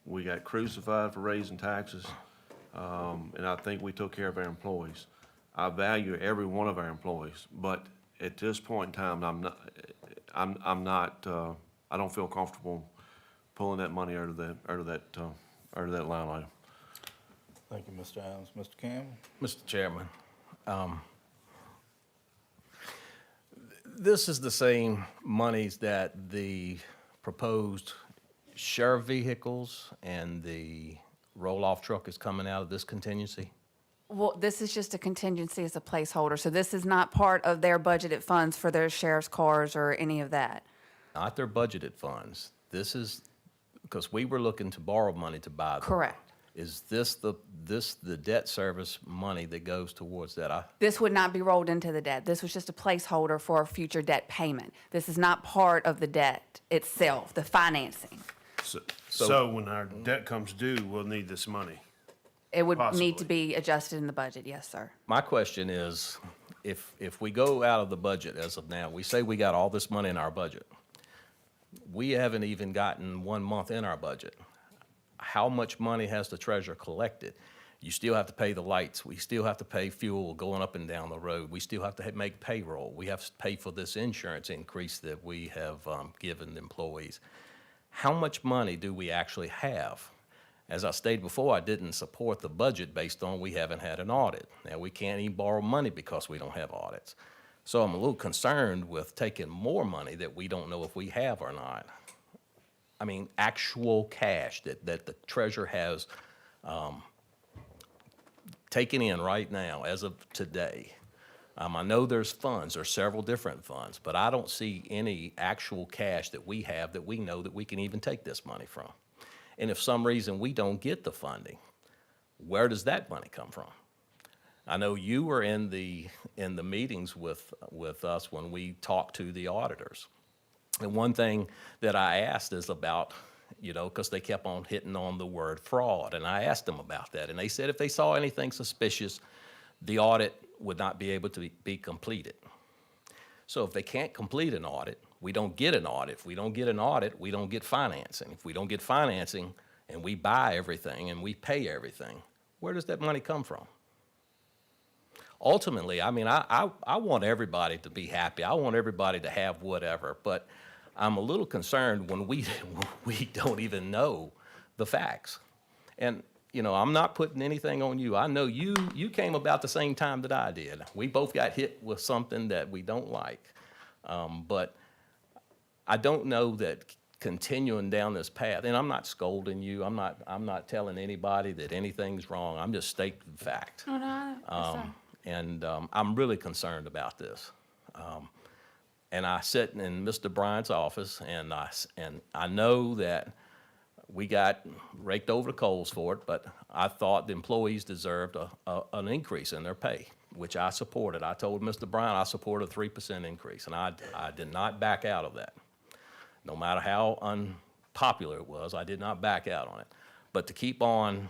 We got crucified for raising taxes, and I think we took care of our employees. I value every one of our employees, but at this point in time, I don't feel comfortable pulling that money out of that line item. Thank you, Mr. Adams. Mr. Campbell? Mr. Chairman, this is the same monies that the proposed sheriff vehicles and the roll-off truck is coming out of this contingency? Well, this is just a contingency as a placeholder, so this is not part of their budgeted funds for their sheriff's cars or any of that. Not their budgeted funds. This is, because we were looking to borrow money to buy them. Correct. Is this the debt service money that goes towards that? This would not be rolled into the debt. This was just a placeholder for a future debt payment. This is not part of the debt itself, the financing. So when our debt comes due, we'll need this money. It would Possibly. need to be adjusted in the budget, yes, sir. My question is, if we go out of the budget as of now, we say we got all this money in our budget. We haven't even gotten 1 month in our budget. How much money has the treasurer collected? You still have to pay the lights. We still have to pay fuel going up and down the road. We still have to make payroll. We have to pay for this insurance increase that we have given the employees. How much money do we actually have? As I stated before, I didn't support the budget based on we haven't had an audit. Now, we can't even borrow money because we don't have audits. So I'm a little concerned with taking more money that we don't know if we have or not. I mean, actual cash that the treasurer has taken in right now as of today. I know there's funds, there's several different funds, but I don't see any actual cash that we have that we know that we can even take this money from. And if some reason we don't get the funding, where does that money come from? I know you were in the meetings with us when we talked to the auditors. And one thing that I asked is about, because they kept on hitting on the word fraud. And I asked them about that. And they said if they saw anything suspicious, the audit would not be able to be completed. So if they can't complete an audit, we don't get an audit. If we don't get an audit, we don't get financing. If we don't get financing and we buy everything and we pay everything, where does that money come from? Ultimately, I mean, I want everybody to be happy. I want everybody to have whatever, but I'm a little concerned when we don't even know the facts. And, I'm not putting anything on you. I know you came about the same time that I did. We both got hit with something that we don't like. But I don't know that continuing down this path, and I'm not scolding you. I'm not telling anybody that anything's wrong. I'm just stating the fact. No, no, yes, sir. And I'm really concerned about this. And I sit in Mr. Bryant's office, and I know that we got raked over the coals for it, but I thought the employees deserved an increase in their pay, which I supported. I told Mr. Bryant I supported a 3% increase, and I did not back out of that. No matter how unpopular it was, I did not back out on it. But to keep on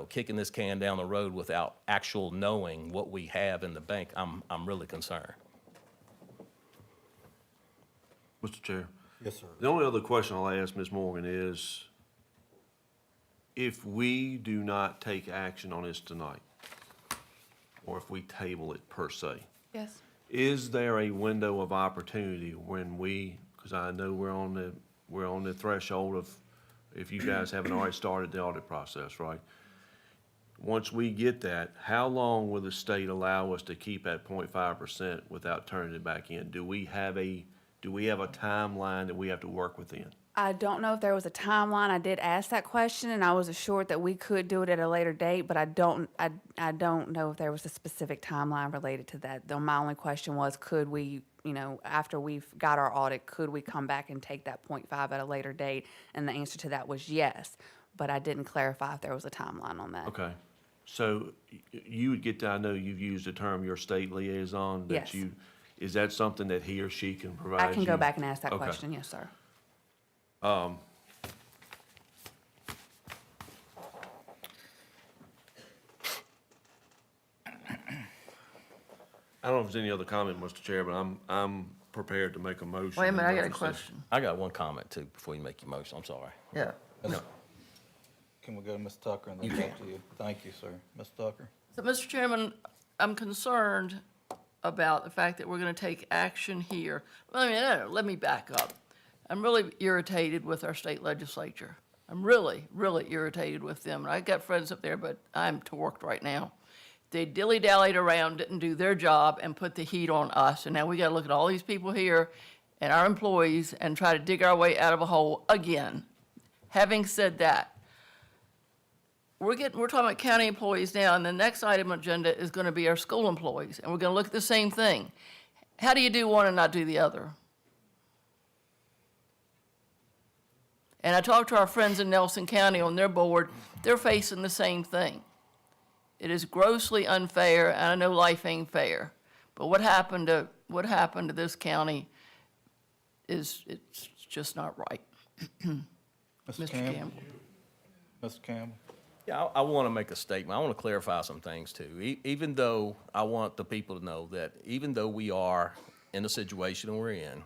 kicking this can down the road without actual knowing what we have in the bank, I'm really concerned. Mr. Chair. Yes, sir. The only other question I'll ask Ms. Morgan is, if we do not take action on this tonight, or if we table it per se, Yes. is there a window of opportunity when because I know we're on the threshold of, if you guys haven't already started the audit process, right? once we get that, how long will the state allow us to keep at 0.5% without turning it back in? Do we have a timeline that we have to work within? I don't know if there was a timeline. I did ask that question, and I was assured that we could do it at a later date, but I don't know if there was a specific timeline related to that. Though my only question was, could we, after we've got our audit, could we come back and take that 0.5 at a later date? And the answer to that was yes, but I didn't clarify if there was a timeline on that. Okay. So you would get to, I know you've used the term your state liaison. Yes. Is that something that he or she can provide you? I can go back and ask that Okay. question, yes, sir. I don't know if there's any other comment, Mr. Chair, but I'm prepared to make a motion. Wait a minute, I got a in reference to- question. I got one comment too before you make your motion. I'm sorry. Yeah. Can we go to Ms. Tucker and then back to you? Thank you, sir. Ms. Tucker? So, Mr. Chairman, I'm concerned about the fact that we're going to take action here. Let me back up. I'm really irritated with our state legislature. I'm really, really irritated with them. And I got friends up there, but I'm torqued right now. They dilly-dallied around, didn't do their job, and put the heat on us. And now we got to look at all these people here and our employees and try to dig our way out of a hole again. Having said that, we're talking about county employees now, and the next item on the agenda is going to be our school employees, and we're going to look at the same thing. How do you do one and not do the other? And I talked to our friends in Nelson County on their board. They're facing the same thing. It is grossly unfair, and I know life ain't fair. But what happened to this county it's just not right. Mr. Campbell. Mr. Campbell? Yeah, I want to make a statement. I want to clarify some things too. Even though I want the people to know that even though we are in the situation we're in,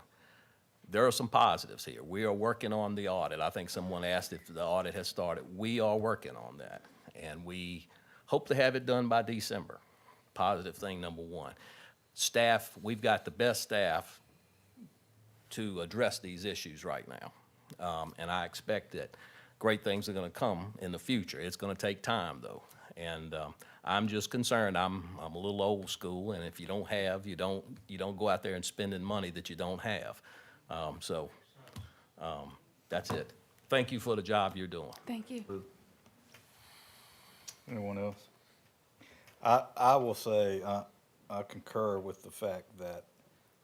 there are some positives here. We are working on the audit. I think someone asked if the audit has started. We are working on that, and we hope to have it done by December. Positive thing number one. Staff, we've got the best staff to address these issues right now, and I expect that great things are going to come in the future. It's going to take time, though, and I'm just concerned. I'm a little old school, and if you don't have, you don't go out there and spending money that you don't have. That's it. Thank you for the job you're doing. Thank you. Anyone else? I will say, I concur with the fact that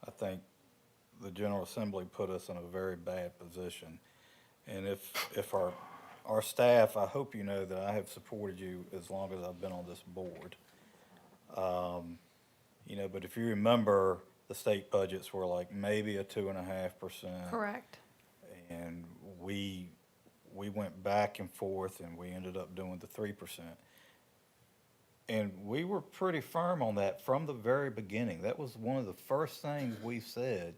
I think the General Assembly put us in a very bad position. And if our staff, I hope you know that I have supported you as long as I've been on this board. But if you remember, the state budgets were like maybe a 2.5%. Correct. And we went back and forth, and we ended up doing the 3%. And we were pretty firm on that from the very beginning. That was one of the first things we said.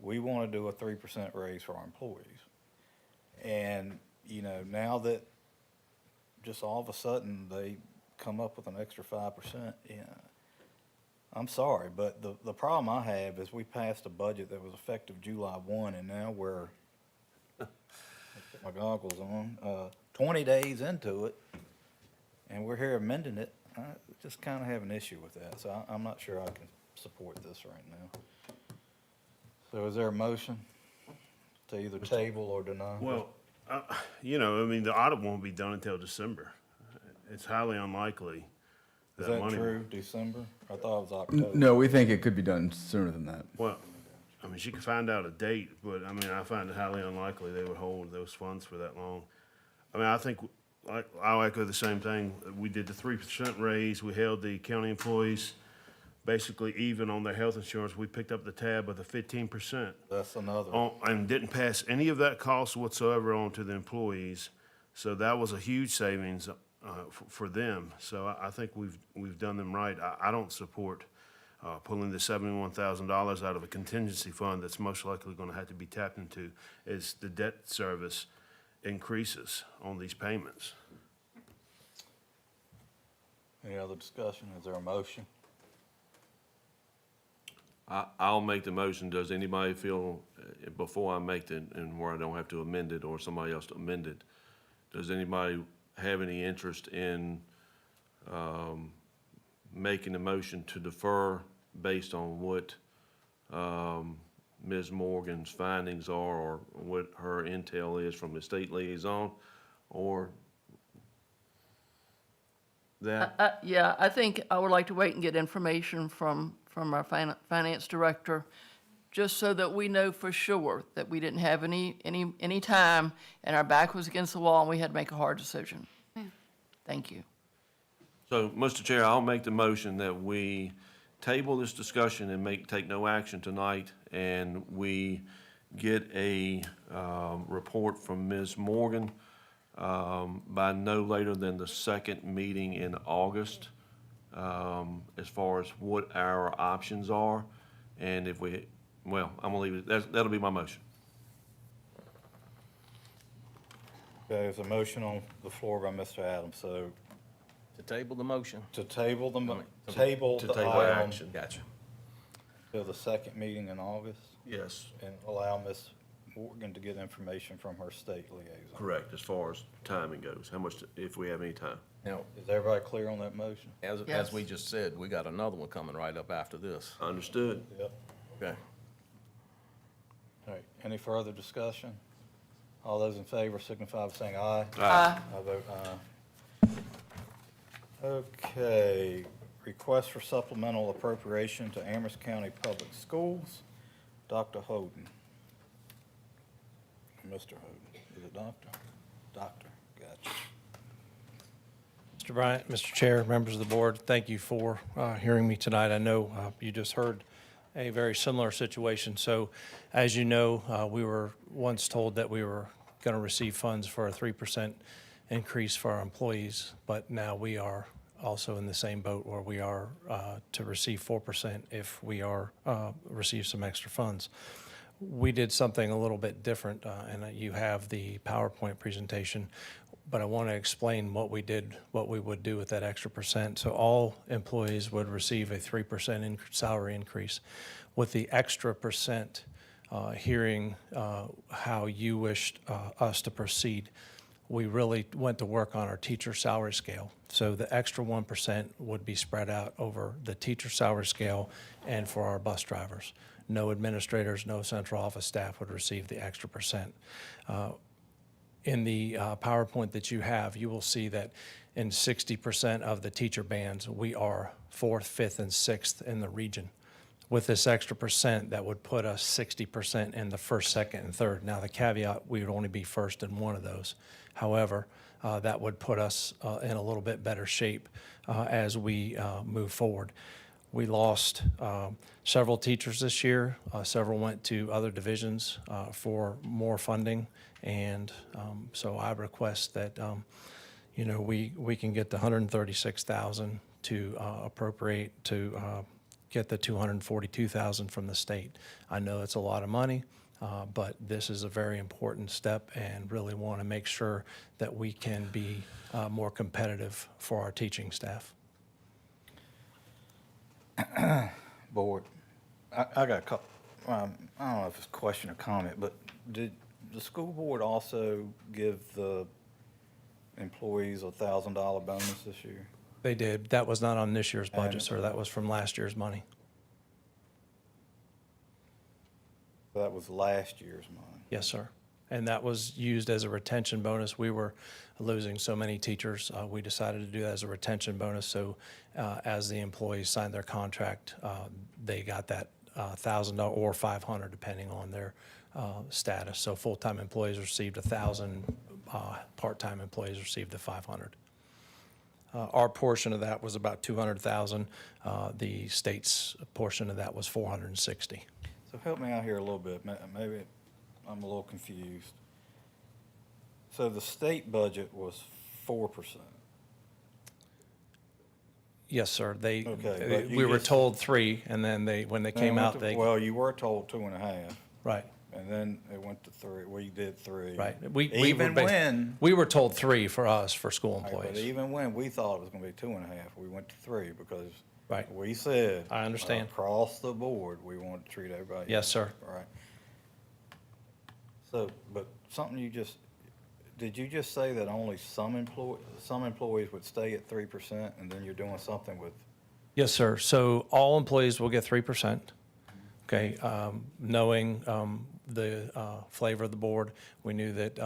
We want to do a 3% raise for our employees. And, now that just all of a sudden they come up with an extra 5%, I'm sorry, but the problem I have is we passed a budget that was effective July 1, and now we're, let's put my goggles on, 20 days into it, and we're here amending it. I just kind of have an issue with that, so I'm not sure I can support this right now. So is there a motion to either table or deny? Well, the audit won't be done until December. It's highly unlikely. Is that money- true, December? I thought it was October. No, we think it could be done sooner than that. Well, she could find out a date, but I find it highly unlikely they would hold those funds for that long. I think, I'll echo the same thing. We did the 3% raise. We held the county employees basically even on their health insurance. We picked up the tab of the 15%. That's another. And didn't pass any of that cost whatsoever on to the employees. So that was a huge savings for them. So I think we've done them right. I don't support pulling the $71,000 out of a contingency fund that's most likely going to have to be tapped into as the debt service increases on these payments. Any other discussion? Is there a motion? I'll make the motion. Does anybody feel, before I make it, and where I don't have to amend it or somebody else to amend it, does anybody have any interest in making the motion to defer based on what Ms. Morgan's findings are or what her intel is from the state liaison, or that? Yeah, I think I would like to wait and get information from our finance director, just so that we know for sure that we didn't have any time and our back was against the wall and we had to make a hard decision. Yeah. Thank you. So, Mr. Chair, I'll make the motion that we table this discussion and take no action tonight, and we get a report from Ms. Morgan by no later than the second meeting in August, as far as what our options are. And if we, well, I'm gonna leave it, that'll be my motion. Okay, there's a motion on the floor by Mr. Adams, so To table the motion? to table the, To table the table item action. Gotcha. till the second meeting in August, Yes. and allow Ms. Morgan to get information from her state liaison. Correct, as far as timing goes, how much, if we have any time. Now, Is everybody clear on that motion? as Yes. we just said, we got another one coming right up after this. Understood? Yep. Okay. All right, any further discussion? All those in favor signify by saying aye. Aye. I vote aye. Okay, request for supplemental appropriation to Amherst County Public Schools. Dr. Holden. Mr. Holden, is it doctor? Doctor, gotcha. Mr. Bryant, Mr. Chair, members of the board, thank you for hearing me tonight. I know you just heard a very similar situation. So as you know, we were once told that we were going to receive funds for a 3% increase for our employees, but now we are also in the same boat where we are to receive 4% if we are receive some extra funds. We did something a little bit different, and you have the PowerPoint presentation, but I want to explain what we did, what we would do with that extra percent. So all employees would receive a 3% salary increase. With the extra percent, hearing how you wished us to proceed, we really went to work on our teacher salary scale. So the extra 1% would be spread out over the teacher salary scale and for our bus drivers. No administrators, no central office staff would receive the extra percent. In the PowerPoint that you have, you will see that in 60% of the teacher bands, we are 4th, 5th, and 6th in the region. With this extra percent, that would put us 60% in the 1st, 2nd, and 3rd. Now, the caveat, we would only be 1st in one of those. However, that would put us in a little bit better shape as we move forward. We lost several teachers this year. Several went to other divisions for more funding. And so I request that, we can get the $136,000 to appropriate to get the $242,000 from the state. I know it's a lot of money, but this is a very important step and really want to make sure that we can be more competitive for our teaching staff. Board, I got a couple, I don't know if it's a question or comment, but did the school board also give the employees a $1,000 bonus this year? They did. That was not on this year's budget, sir. That was from last year's money. That was last year's money. Yes, sir. And that was used as a retention bonus. We were losing so many teachers. We decided to do that as a retention bonus. So as the employees signed their contract, they got that $1,000 or $500, depending on their status. So full-time employees received $1,000, part-time employees received the $500. Our portion of that was about $200,000. The state's portion of that was $460,000. So help me out here a little bit. Maybe I'm a little confused. So the state budget was 4%. Yes, sir. Okay, We were told 3, and then when they came out, Well, you were told 2.5. Right. And then it went to 3. We did 3. Right. We were told 3 for us, for school But employees. even when we thought it was going to be 2.5, we went to 3 because Right. we said. I understand. Across the board, we want to treat everybody. Yes, sir. Right. So, but something you just Did you just say that only some employees would stay at 3%, and then you're doing something with? Yes, sir. So all employees will get 3%. Okay, knowing the flavor of the board, we knew that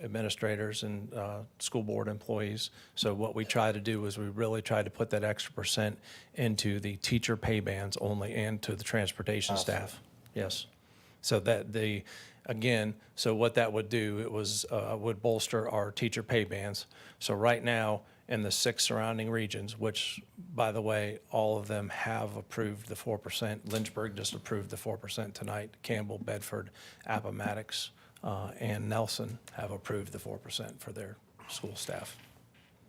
administrators and school board employees. So what we tried to do was we really tried to put that extra percent into the teacher pay bands only and to the transportation staff. Yes. So that again, so what that would do, it was, would bolster our teacher pay bands. So right now, in the 6 surrounding regions, which, by the way, all of them have approved the 4%. Lynchburg just approved the 4% tonight. Campbell, Bedford, Appomattox, and Nelson have approved the 4% for their school staff.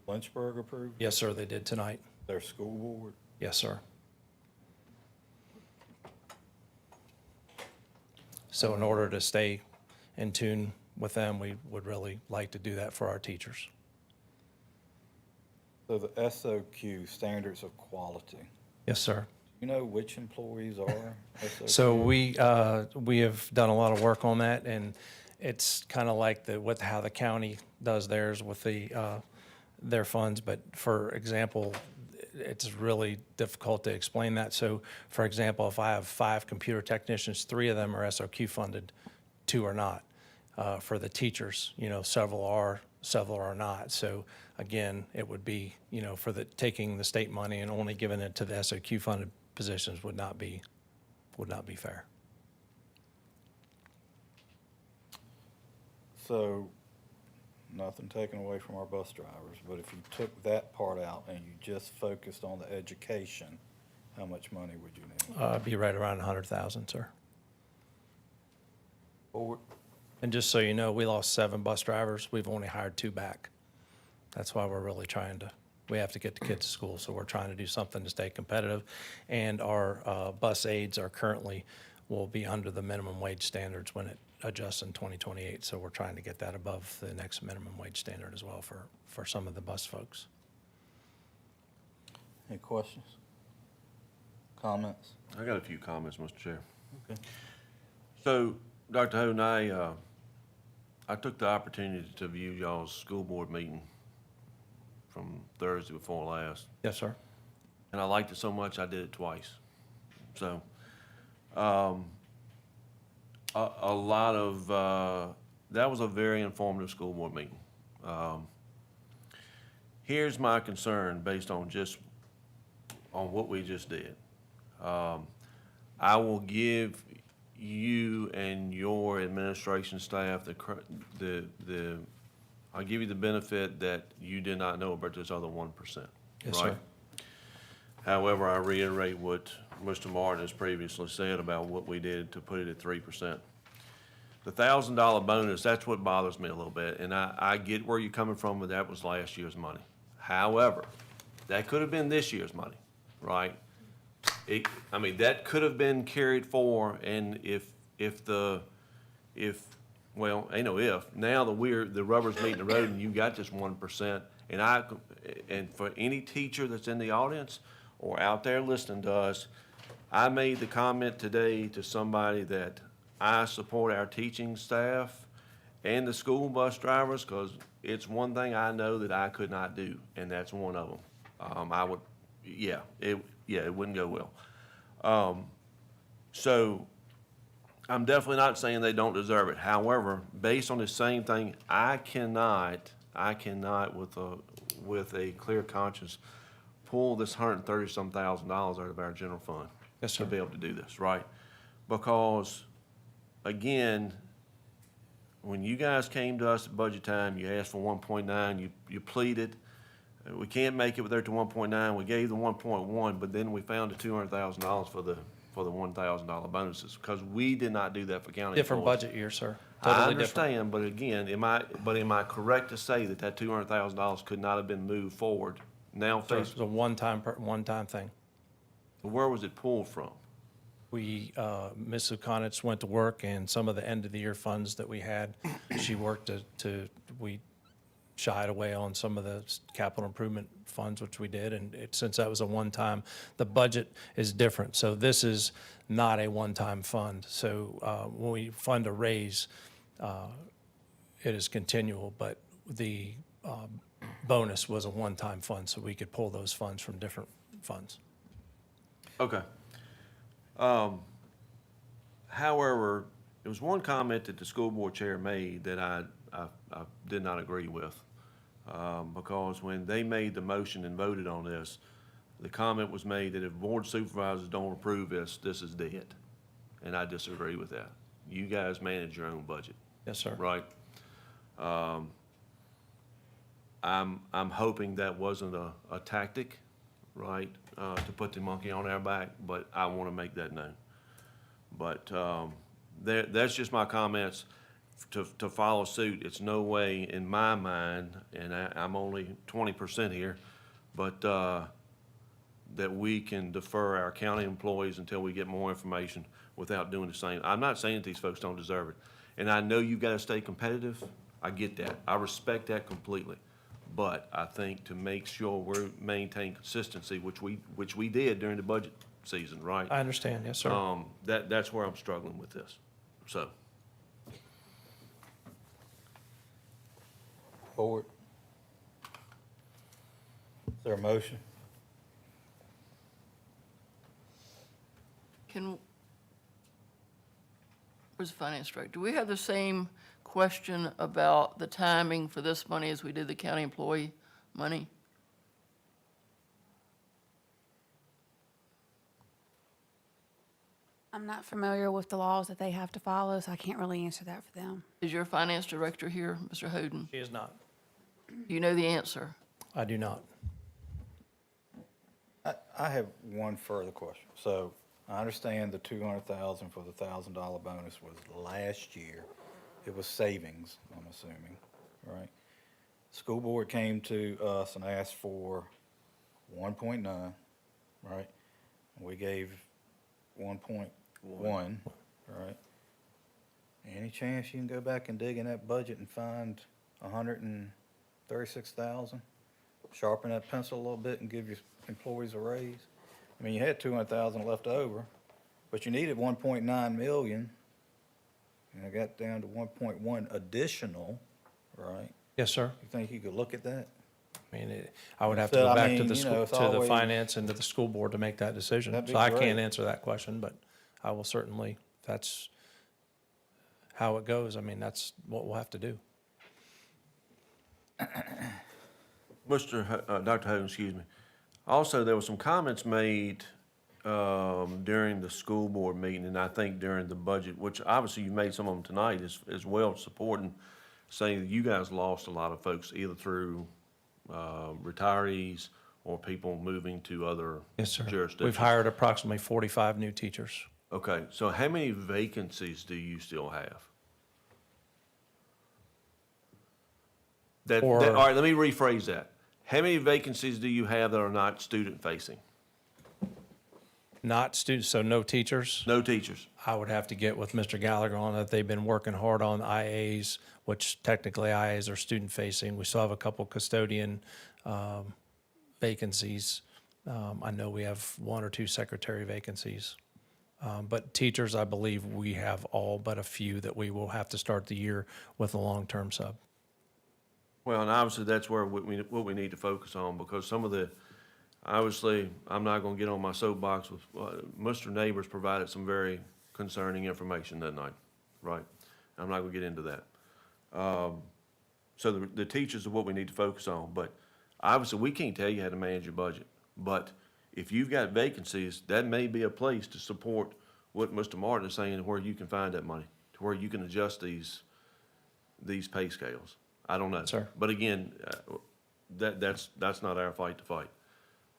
Lynchburg approved? Yes, sir, they did tonight. Their school board? Yes, sir. So in order to stay in tune with them, we would really like to do that for our teachers. So the SOQ, Standards of Quality, Yes, sir. you know which employees are SOQ? So we have done a lot of work on that, and it's kind of like how the county does theirs with their funds. But for example, it's really difficult to explain that. So for example, if I have 5 computer technicians, 3 of them are SOQ funded, 2 are not. For the teachers, several are not. So again, it would be, for taking the state money and only giving it to the SOQ funded positions would not be fair. So, nothing taken away from our bus drivers, but if you took that part out and you just focused on the education, how much money would you need? Be right around 100,000, sir. Or, And just so you know, we lost 7 bus drivers. We've only hired 2 back. That's why we're really we have to get the kids to school, so we're trying to do something to stay competitive. And our bus aides will be under the minimum wage standards when it adjusts in 2028. So we're trying to get that above the next minimum wage standard as well for some of the bus folks. any questions? Comments? I got a few comments, Mr. Chair. Okay. So, Dr. Hoden, I took the opportunity to view y'all's school board meeting from Thursday before last, Yes, sir. and I liked it so much I did it twice. So, a lot of, that was a very informative school board meeting. Here's my concern based on what we just did. I will give you and your administration staff I'll give you the benefit that you did not know about this other 1%. Yes, right? sir. However, I reiterate what Mr. Martin has previously said about what we did to put it at 3%. The $1,000 bonus, that's what bothers me a little bit, and I get where you're coming from, but that was last year's money. However, that could have been this year's money, right? That could have been carried forward, and well, ain't no if. Now the rubber's meeting the road and you got this 1%. And for any teacher that's in the audience or out there listening to us, I made the comment today to somebody that I support our teaching staff and the school bus drivers because it's one thing I know that I could not do, and that's one of them. It wouldn't go well. So I'm definitely not saying they don't deserve it. However, based on the same thing, I cannot with a clear conscience pull this $130-some thousand out of our general fund. Yes, sir. To be able to do this, right? Because again, when you guys came to us at budget time, you asked for 1.9, you pleaded. We can't make it there to 1.9. We gave the 1.1, but then we found the $200,000 for the $1,000 bonuses because we did not do that for county Different employees. budget year, sir. I Totally different. understand, but again, am I correct to say that $200,000 could not have been moved forward? Now, Sir, it was a one-time thing. where was it pulled from? We, Ms. Zukonich went to work, and some of the end-of-the-year funds that we had, she worked we shied away on some of the capital improvement funds, which we did, and since that was a one-time, the budget is different. So this is not a one-time fund. So when we fund a raise, it is continual, but the bonus was a one-time fund, so we could pull those funds from different funds. Okay. However, there was one comment that the school board chair made that I did not agree with. Because when they made the motion and voted on this, the comment was made that if board supervisors don't approve this, this is dead. And I disagree with that. You guys manage your own budget. Yes, sir. Right? I'm hoping that wasn't a tactic, right, to put the monkey on our back, but I want to make that known. But that's just my comments to follow suit. It's no way in my mind, and I'm only 20% here, but that we can defer our county employees until we get more information without doing the same. I'm not saying that these folks don't deserve it. And I know you've got to stay competitive. I get that. I respect that completely. But I think to make sure we maintain consistency, which we did during the budget season, right? I understand, yes, sir. That's where I'm struggling with this, so. Board? Is there a motion? Where's the finance director? Do we have the same question about the timing for this money as we did the county employee money? I'm not familiar with the laws that they have to follow, so I can't really answer that for them. Is your finance director here, Mr. Hoden? She is not. Do you know the answer? I do not. I have one further question. So I understand the $200,000 for the $1,000 bonus was last year. It was savings, I'm assuming, right? School board came to us and asked for 1.9, right? And we gave 1.1, right? Any chance you can go back and dig in that budget and find 136,000? Sharpen that pencil a little bit and give your employees a raise? I mean, you had 200,000 left over, but you needed 1.9 million. And I got down to 1.1 additional, right? Yes, sir. You think you could look at that? I mean, I would have to So, go I back to mean, the you know, school, it's to the always- finance and to the school board to make that decision. That'd be So I great. can't answer that question, but I will certainly, if that's how it goes, I mean, that's what we'll have to do. Dr. Hogan, excuse me. Also, there were some comments made during the school board meeting, and I think during the budget, which obviously you made some of them tonight as well, supporting, saying that you guys lost a lot of folks either through retirees or people moving to other Yes, sir. jurisdictions. We've hired approximately 45 new teachers. Okay, so how many vacancies do you still have? All right, let me rephrase that. How many vacancies do you have that are not student-facing? Not students, so no teachers? No teachers. I would have to get with Mr. Gallagher on that. They've been working hard on IAs, which technically IAs are student-facing. We still have a couple custodian vacancies. I know we have 1 or 2 secretary vacancies. But teachers, I believe we have all but a few that we will have to start the year with a long-term sub. Well, and obviously, that's where what we need to focus on, because some of the, obviously, I'm not gonna get on my soapbox with, Mr. Neighbors provided some very concerning information that night, right? I'm not gonna get into that. So the teachers are what we need to focus on, but obviously, we can't tell you how to manage your budget. But if you've got vacancies, that may be a place to support what Mr. Martin is saying, where you can find that money, to where you can adjust these pay scales. I don't know. Sir. But again, that's not our fight to fight.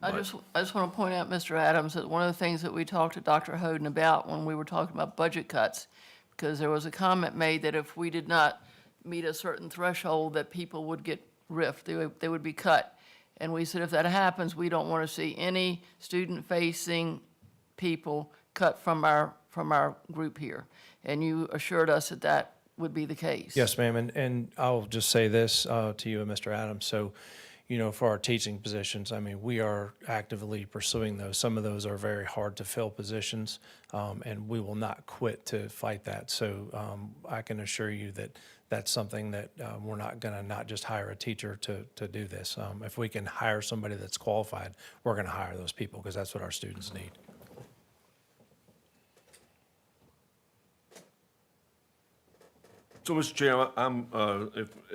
I just want to point out, Mr. Adams, that one of the things that we talked to Dr. Hoden about when we were talking about budget cuts, because there was a comment made that if we did not meet a certain threshold, that people would get riffed, they would be cut. And we said, if that happens, we don't want to see any student-facing people cut from our group here. And you assured us that that would be the case. Yes, ma'am, and I'll just say this to you and Mr. Adams. So, you know, for our teaching positions, I mean, we are actively pursuing those. Some of those are very hard to fill positions, and we will not quit to fight that. So I can assure you that that's something that we're not going to not just hire a teacher to do this. If we can hire somebody that's qualified, we're going to hire those people because that's what our students need. So, Mr. Chair,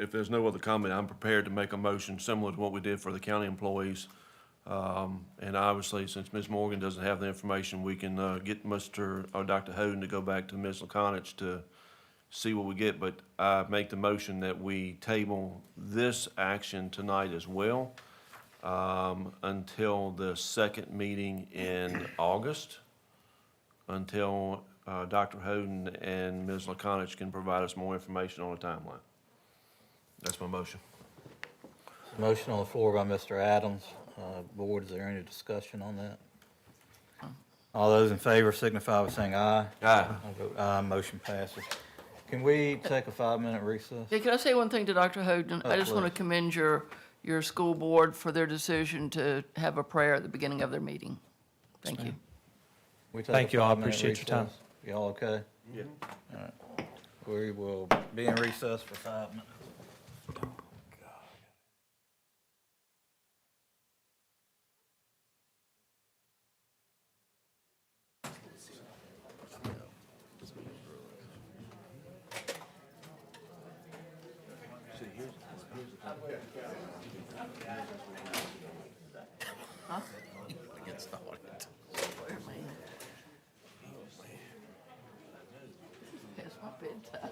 if there's no other comment, I'm prepared to make a motion similar to what we did for the county employees. And obviously, since Ms. Morgan doesn't have the information, we can get Dr. Hoden to go back to Ms. Lakonich to see what we get. But I make the motion that we table this action tonight as well until the second meeting in August, until Dr. Hoden and Ms. Lakonich can provide us more information on the timeline. That's my motion. Motion on the floor by Mr. Adams. Board, is there any discussion on that? All those in favor signify by saying aye. Aye. I vote aye, motion passes. Can we take a 5-minute recess? Yeah, can I say one thing to Dr. Hoden? I just want to please. commend your school board for their decision to have a prayer at the beginning of their meeting. Thank you. We take Thank a you all. 5-minute Appreciate your time. recess? Y'all okay? Yeah. All right. We will be in recess for 5 minutes. It's my bedtime.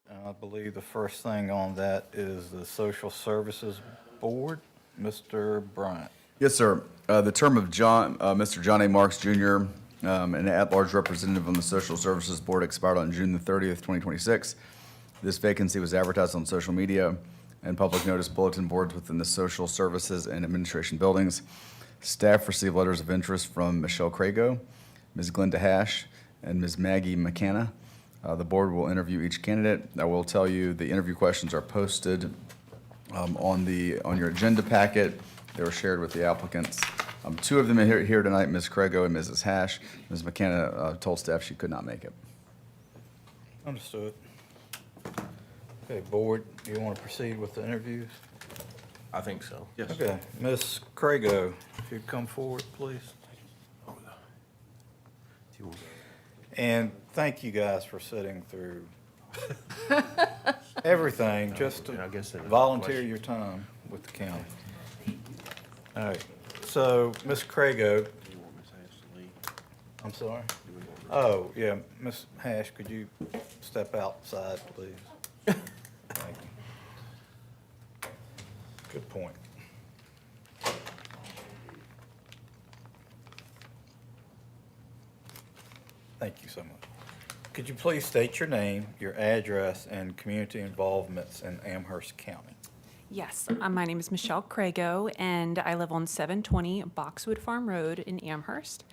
I believe the first thing on that is the Social Services Board. Mr. Bryant. Yes, sir. The term of Mr. John A. Marks Jr., an at-large representative on the Social Services Board, expired on June the 30th, 2026. This vacancy was advertised on social media and public notice bulletin boards within the social services and administration buildings. Staff received letters of interest from Michelle Crago, Ms. Glenda Hash, and Ms. Maggie McKenna. The board will interview each candidate. I will tell you the interview questions are posted on your agenda packet. They were shared with the applicants. Two of them are here tonight, Ms. Crago and Mrs. Hash. Ms. McKenna told staff she could not make it. Understood. Okay, board, do you want to proceed with the interviews? I think so. Yes. Okay, Ms. Crago, if you'd come forward, please. And thank you guys for sitting through everything, just to volunteer your time with the county. All right, so Ms. Crago. I'm sorry? Oh, yeah, Ms. Hash, could you step outside, please? Thank you. Good point. Thank you so much. Could you please state your name, your address, and community involvements in Amherst County? Yes, my name is Michelle Crago, and I live on 720 Boxwood Farm Road in Amherst.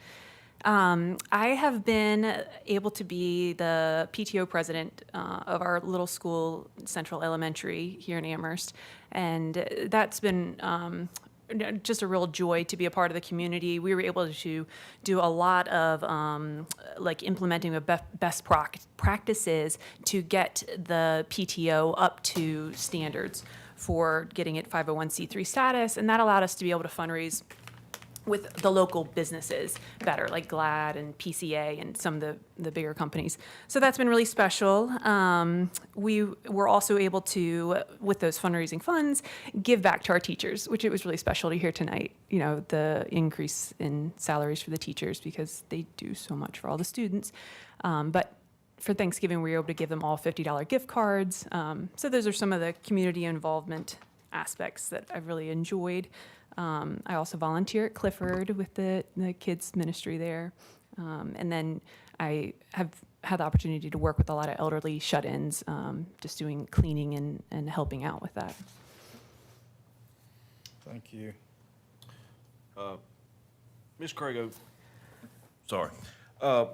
I have been able to be the PTO president of our little school, Central Elementary, here in Amherst, and that's been just a real joy to be a part of the community. We were able to do a lot of like implementing the best practices to get the PTO up to standards for getting it 501c3 status, and that allowed us to be able to fundraise with the local businesses better, like GLAD and PCA and some of the bigger companies. So that's been really special. We were also able to, with those fundraising funds, give back to our teachers, which it was really special to hear tonight, you know, the increase in salaries for the teachers because they do so much for all the students. But for Thanksgiving, we were able to give them all $50 gift cards. So those are some of the community involvement aspects that I've really enjoyed. I also volunteer at Clifford with the kids ministry there. And then I have had the opportunity to work with a lot of elderly shut-ins, just doing cleaning and helping out with that. Thank you. Ms. Crago, sorry.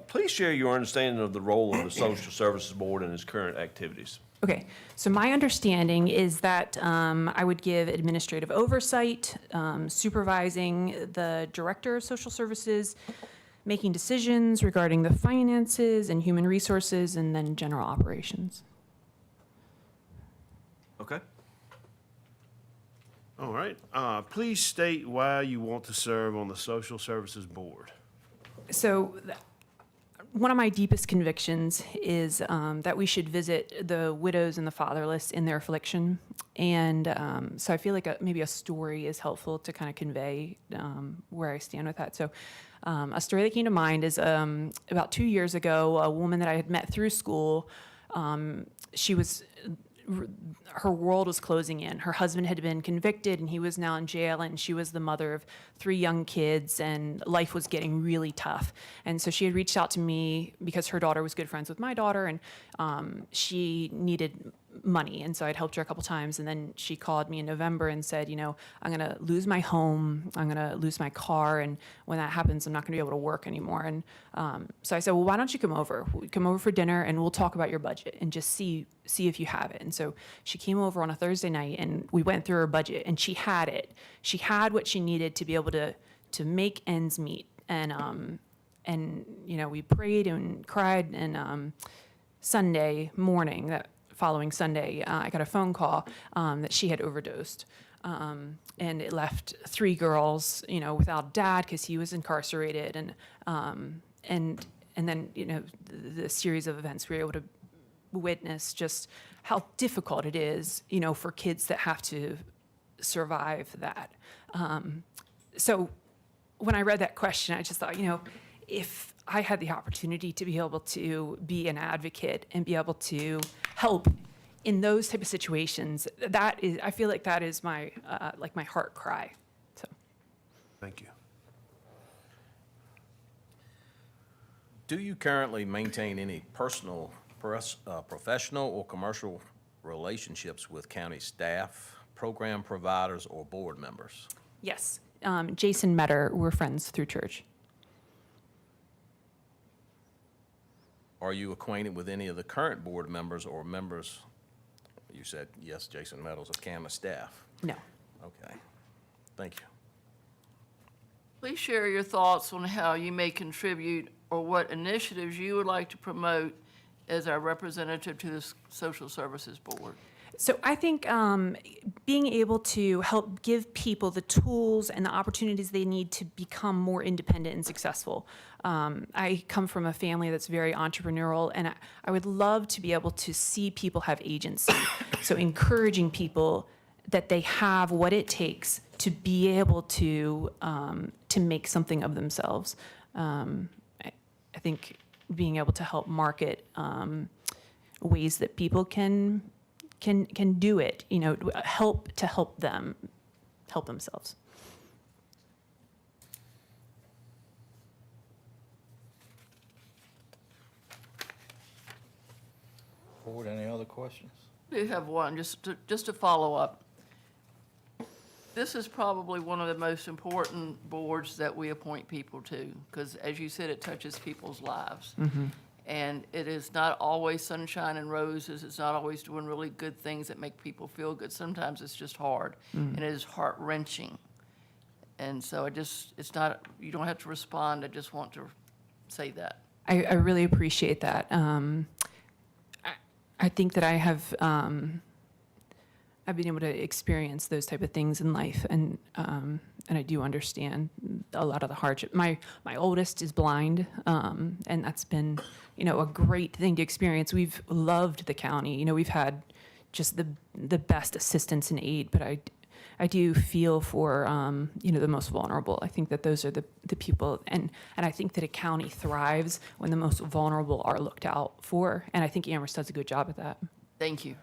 Please share your understanding of the role of the Social Services Board and its current activities. Okay, so my understanding is that I would give administrative oversight, supervising the director of social services, making decisions regarding the finances and human resources, and then general operations. Okay. All right. Please state why you want to serve on the Social Services Board. So one of my deepest convictions is that we should visit the widows and the fatherless in their affliction. And so I feel like maybe a story is helpful to kind of convey where I stand with that. So a story that came to mind is about 2 years ago, a woman that I had met through school, her world was closing in. Her husband had been convicted and he was now in jail, and she was the mother of 3 young kids, and life was getting really tough. And so she had reached out to me because her daughter was good friends with my daughter, and she needed money. And so I'd helped her a couple times, and then she called me in November and said, you know, I'm going to lose my home, I'm going to lose my car, and when that happens, I'm not going to be able to work anymore. And so I said, well, why don't you come over? Come over for dinner, and we'll talk about your budget and just see if you have it. And so she came over on a Thursday night, and we went through her budget, and she had it. She had what she needed to be able to make ends meet. And you know, we prayed and cried, and Sunday morning, that following Sunday, I got a phone call that she had overdosed. And it left 3 girls, you know, without dad because he was incarcerated. And then, you know, the series of events we were able to witness just how difficult it is, you know, for kids that have to survive that. So when I read that question, I just thought, you know, if I had the opportunity to be able to be an advocate and be able to help in those type of situations, that is, I feel like that is my, like my heart cry. So, Thank you. Do you currently maintain any personal, professional, or commercial relationships with county staff, program providers, or board members? yes, Jason Metter, we're friends through church. Are you acquainted with any of the current board members or members? You said, yes, Jason Meadows of county staff. No. Okay, thank you. Please share your thoughts on how you may contribute or what initiatives you would like to promote as our representative to the Social Services Board. So I think being able to help give people the tools and the opportunities they need to become more independent and successful. I come from a family that's very entrepreneurial, and I would love to be able to see people have agency. So encouraging people that they have what it takes to be able to make something of themselves. I think being able to help market ways that people can do it, you know, help them help themselves. Board, any other questions? I do have one, just to follow up. This is probably one of the most important boards that we appoint people to, because as you said, it touches people's lives. And it is not always sunshine and roses. It's not always doing really good things that make people feel good. Sometimes it's just hard, and it is heart-wrenching. And so it's not, you don't have to respond. I just want to say that. I really appreciate that. I think that I have I've been able to experience those type of things in life, and I do understand a lot of the hardship. My oldest is blind, and that's been, you know, a great thing to experience. We've loved the county. You know, we've had just the best assistance and aid, but I do feel for you know, the most vulnerable. I think that those are the people, and I think that a county thrives when the most vulnerable are looked out for, and I think Amherst does a good job at that. Thank you.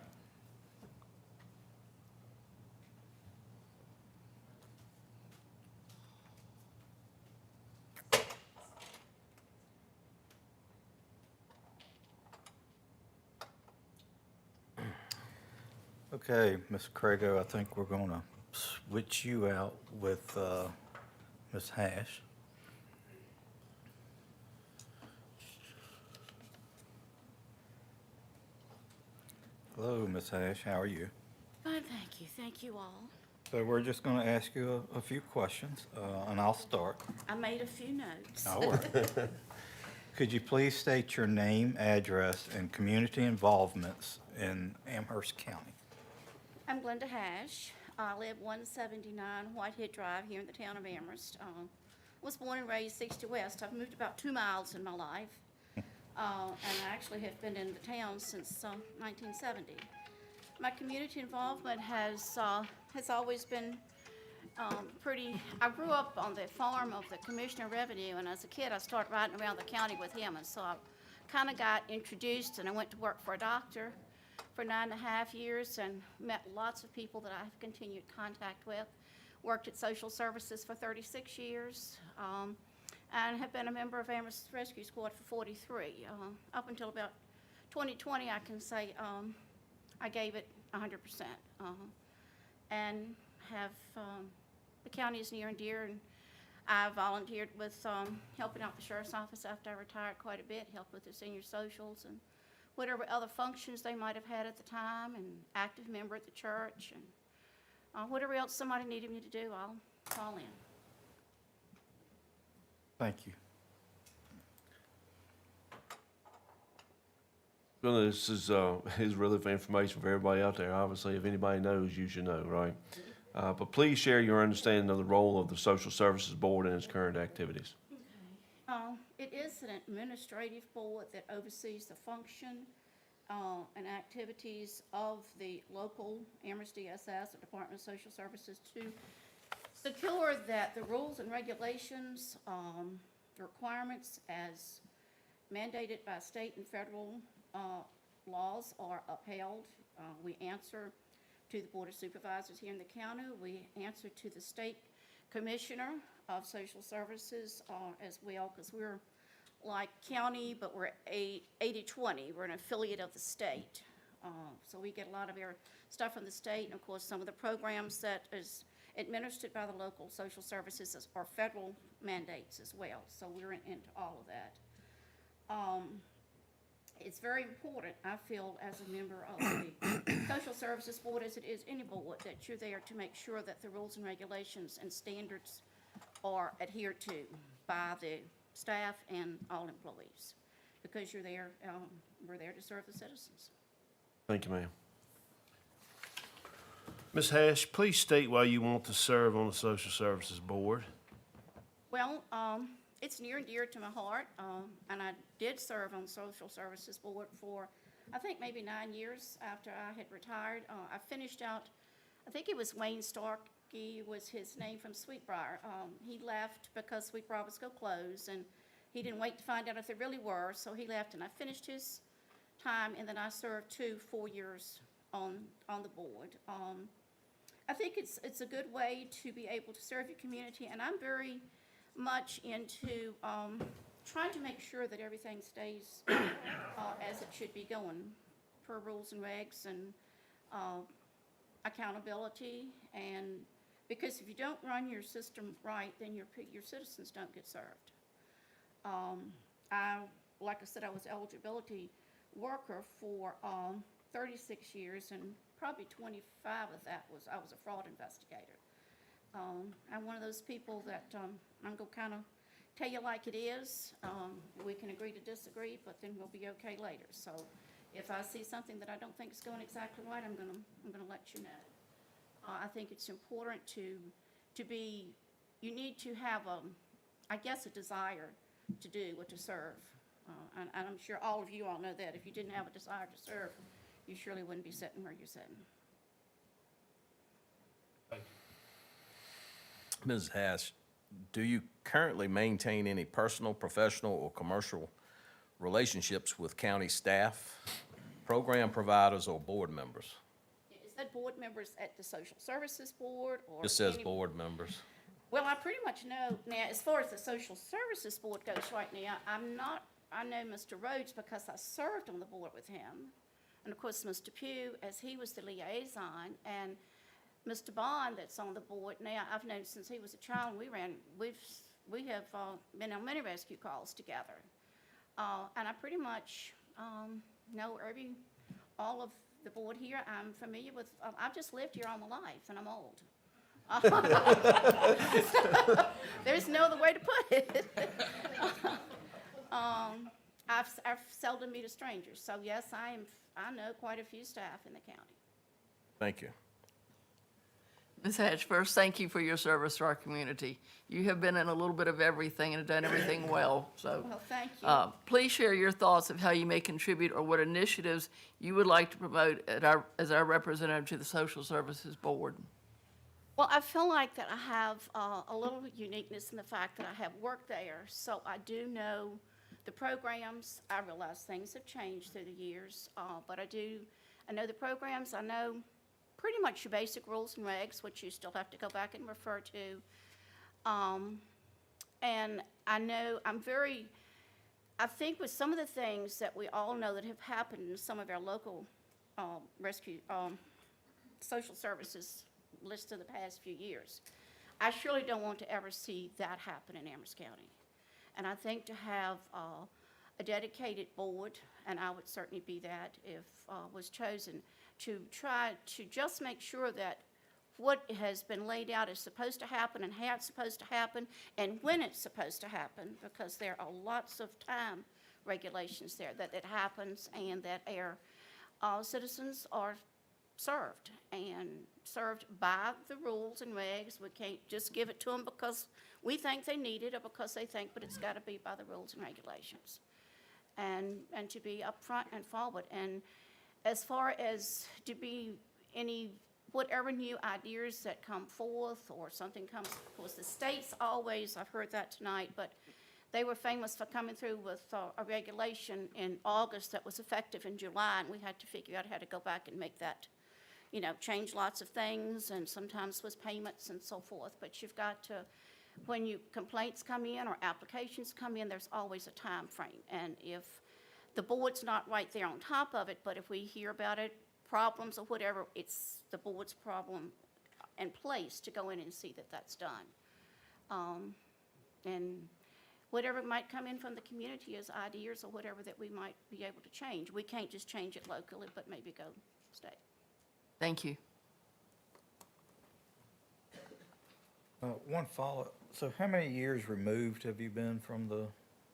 Okay, Ms. Crago, I think we're going to switch you out with Ms. Hash. Hello, Ms. Hash, how are you? Fine, thank you. Thank you all. So we're just going to ask you a few questions, and I'll start. I made a few notes. All right. Could you please state your name, address, and community involvements in Amherst County? I'm Glenda Hash. I live 179 Whitehead Drive here in the town of Amherst. Was born and raised 60 West. I've moved about 2 miles in my life, and I actually have been in the town since 1970. My community involvement has always been pretty. I grew up on the farm of the Commissioner of Revenue, and as a kid I started riding around the county with him, and so I kind of got introduced, and I went to work for a doctor for 9.5 years and met lots of people that I have continued contact with. Worked at Social Services for 36 years, and have been a member of Amherst Rescue Squad for 43. Up until about 2020, I can say I gave it 100%, and have the county is near and dear, and I volunteered with helping out the sheriff's office after I retired quite a bit, helped with the senior socials and whatever other functions they might have had at the time, and active member at the church, and whatever else somebody needed me to do, I'll call in. Thank you. Well, this is really for information for everybody out there. Obviously, if anybody knows, you should know, right? But please share your understanding of the role of the Social Services Board and its current activities. It is an administrative board that oversees the function and activities of the local Amherst DSS, the Department of Social Services, to secure that the rules and regulations, the requirements as mandated by state and federal laws are upheld We answer to the Board of Supervisors here in the county. We answer to the State Commissioner of Social Services as well, because we're like county, but we're 80/20. We're an affiliate of the state. So we get a lot of our stuff from the state, and of course, some of the programs that is administered by the local social services are federal mandates as well. So we're into all of that. It's very important, I feel, as a member of the Social Services Board, as it is any board, that you're there to make sure that the rules and regulations and standards are adhered to by the staff and all employees, because you're there, we're there to serve the citizens. Thank you, ma'am. Ms. Hash, please state why you want to serve on the Social Services Board. Well, it's near and dear to my heart, and I did serve on the Social Services Board for, I think, maybe 9 years after I had retired. I finished out, I think it was Wayne Starkey was his name from Sweetbriar. He left because Sweetbriar was going to close, and he didn't wait to find out if they really were, so he left, and I finished his time, and then I served 4 years on the board. I think it's a good way to be able to serve your community, and I'm very much into trying to make sure that everything stays as it should be going, per rules and regs and accountability. And because if you don't run your system right, then your citizens don't get served. Like I said, I was eligibility worker for 36 years, and probably 25 of that I was a fraud investigator. I'm one of those people that I'm going to kind of tell you like it is. We can agree to disagree, but then we'll be okay later. So if I see something that I don't think is going exactly right, I'm going to let you know. I think it's important to be, you need to have I guess a desire to do or to serve. And I'm sure all of you all know that. If you didn't have a desire to serve, you surely wouldn't be sitting where you're sitting. Ms. Hash, do you currently maintain any personal, professional, or commercial relationships with county staff, program providers, or board members? Is that board members at the Social Services Board or? Just says board members. Well, I pretty much know now, as far as the Social Services Board goes right now, I know Mr. Rhodes because I served on the board with him. And of course, Mr. Pugh, as he was the liaison, and Mr. Bond, that's on the board now, I've known since he was a child. We have been on many rescue calls together. And I pretty much know all of the board here. I'm familiar with, I've just lived here all my life, and I'm old. There's no other way to put it. I've seldom meet a stranger, so yes, I know quite a few staff in the county. Thank you. Ms. Hatch, first, thank you for your service to our community. You have been in a little bit of everything and have done everything well, so. Well, thank you. Please share your thoughts of how you may contribute or what initiatives you would like to promote as our representative to the Social Services Board. Well, I feel like that I have a little uniqueness in the fact that I have worked there, so I do know the programs. I realize things have changed through the years, but I know the programs. I know pretty much your basic rules and regs, which you still have to go back and refer to. And I know I think with some of the things that we all know that have happened in some of our local rescue social services list of the past few years, I surely don't want to ever see that happen in Amherst County. And I think to have a dedicated board, and I would certainly be that if was chosen, to try to just make sure that what has been laid out is supposed to happen and how it's supposed to happen and when it's supposed to happen, because there are lots of time regulations there that it happens and that our citizens are served and served by the rules and regs. We can't just give it to them because we think they need it or because they think, but it's got to be by the rules and regulations. And to be upfront and forward. And as far as to be whatever new ideas that come forth or something comes, of course, the states always, I've heard that tonight, but They were famous for coming through with a regulation in August that was effective in July, and we had to figure out how to go back and make that, you know, change lots of things, and sometimes with payments and so forth. But you've got to, when complaints come in or applications come in, there's always a time frame. And if the board's not right there on top of it, but if we hear about it, problems or whatever, it's the board's problem and place to go in and see that that's done. And whatever might come in from the community as ideas or whatever that we might be able to change. We can't just change it locally, but maybe go state. Thank you. One follow-up. So how many years removed have you been from the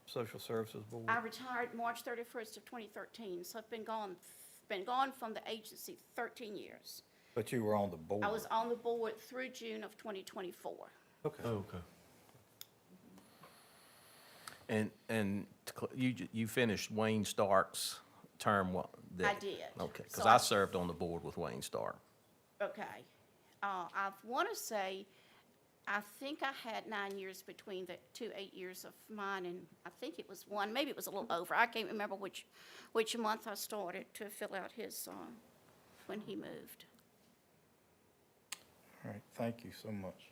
Social Services Board? I retired March 31st of 2013, so I've been gone from the agency 13 years. But you were on the board. I was on the board through June of 2024. Okay. Okay. And you finished Wayne Stark's term what? I did. Okay, because So I served on the board with Wayne Stark. Okay. I want to say, I think I had 9 years between the 2 8 years of mine, and I think it was one, maybe it was a little over. I can't remember which month I started to fill out his, when he moved. All right, thank you so much.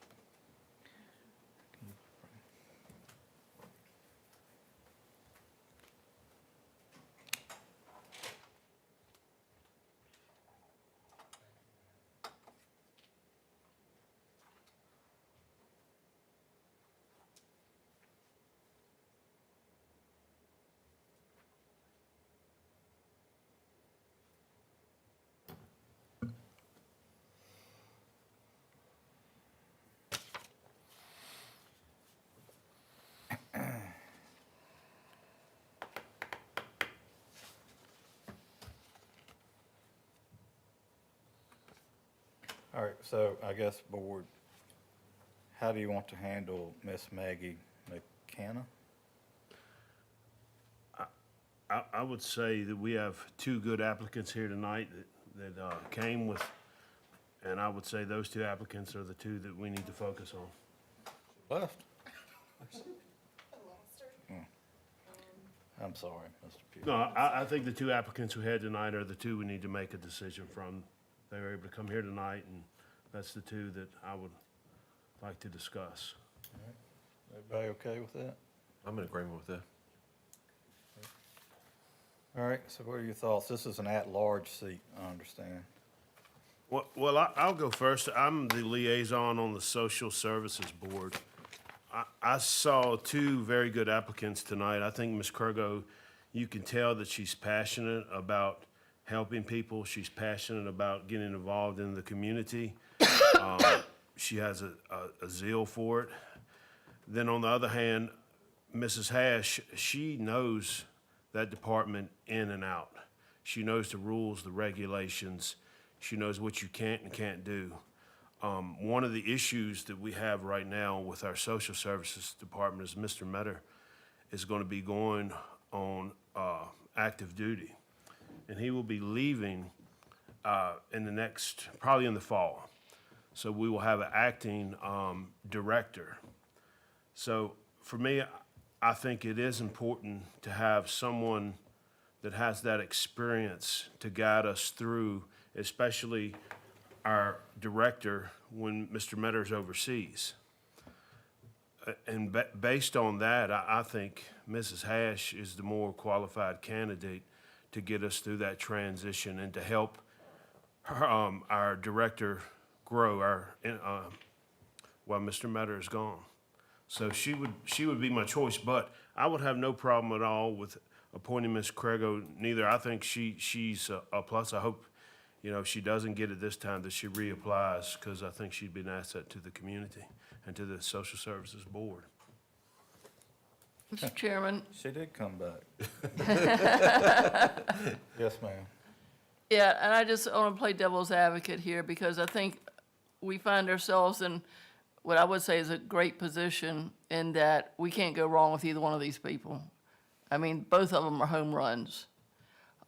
All right, so I guess, board, how do you want to handle Miss Maggie McKenna? I would say that we have two good applicants here tonight that came with, and I would say those two applicants are the two that we need to focus on. Left. I'm sorry, Mr. Pugh. No, I think the two applicants we had tonight are the two we need to make a decision from. They were able to come here tonight, and that's the two that I would like to discuss. Everybody okay with that? I'm in agreement with that. All right, so what are your thoughts? This is an at-large seat, I understand. Well, I'll go first. I'm the liaison on the Social Services Board. I saw two very good applicants tonight. I think Ms. Kurgo, you can tell that she's passionate about helping people. She's passionate about getting involved in the community. She has a zeal for it. Then on the other hand, Mrs. Hash, she knows that department in and out. She knows the rules, the regulations. She knows what you can't and can't do. One of the issues that we have right now with our social services department is Mr. Metter is going to be going on active duty. And he will be leaving in the next, probably in the fall. So we will have an acting director. So for me, I think it is important to have someone that has that experience to guide us through, especially our director when Mr. Metter's overseas. And based on that, I think Mrs. Hash is the more qualified candidate to get us through that transition and to help her, our director grow while Mr. Metter is gone. So she would be my choice, but I would have no problem at all with appointing Ms. Crego neither. I think she's a plus. I hope, if she doesn't get it this time, that she reapplies, because I think she'd be an asset to the community and to the Social Services Board. Mr. Chairman? She did come back. Yes, ma'am. Yeah, and I just want to play devil's advocate here, because I think we find ourselves in what I would say is a great position in that we can't go wrong with either one of these people. I mean, both of them are home runs.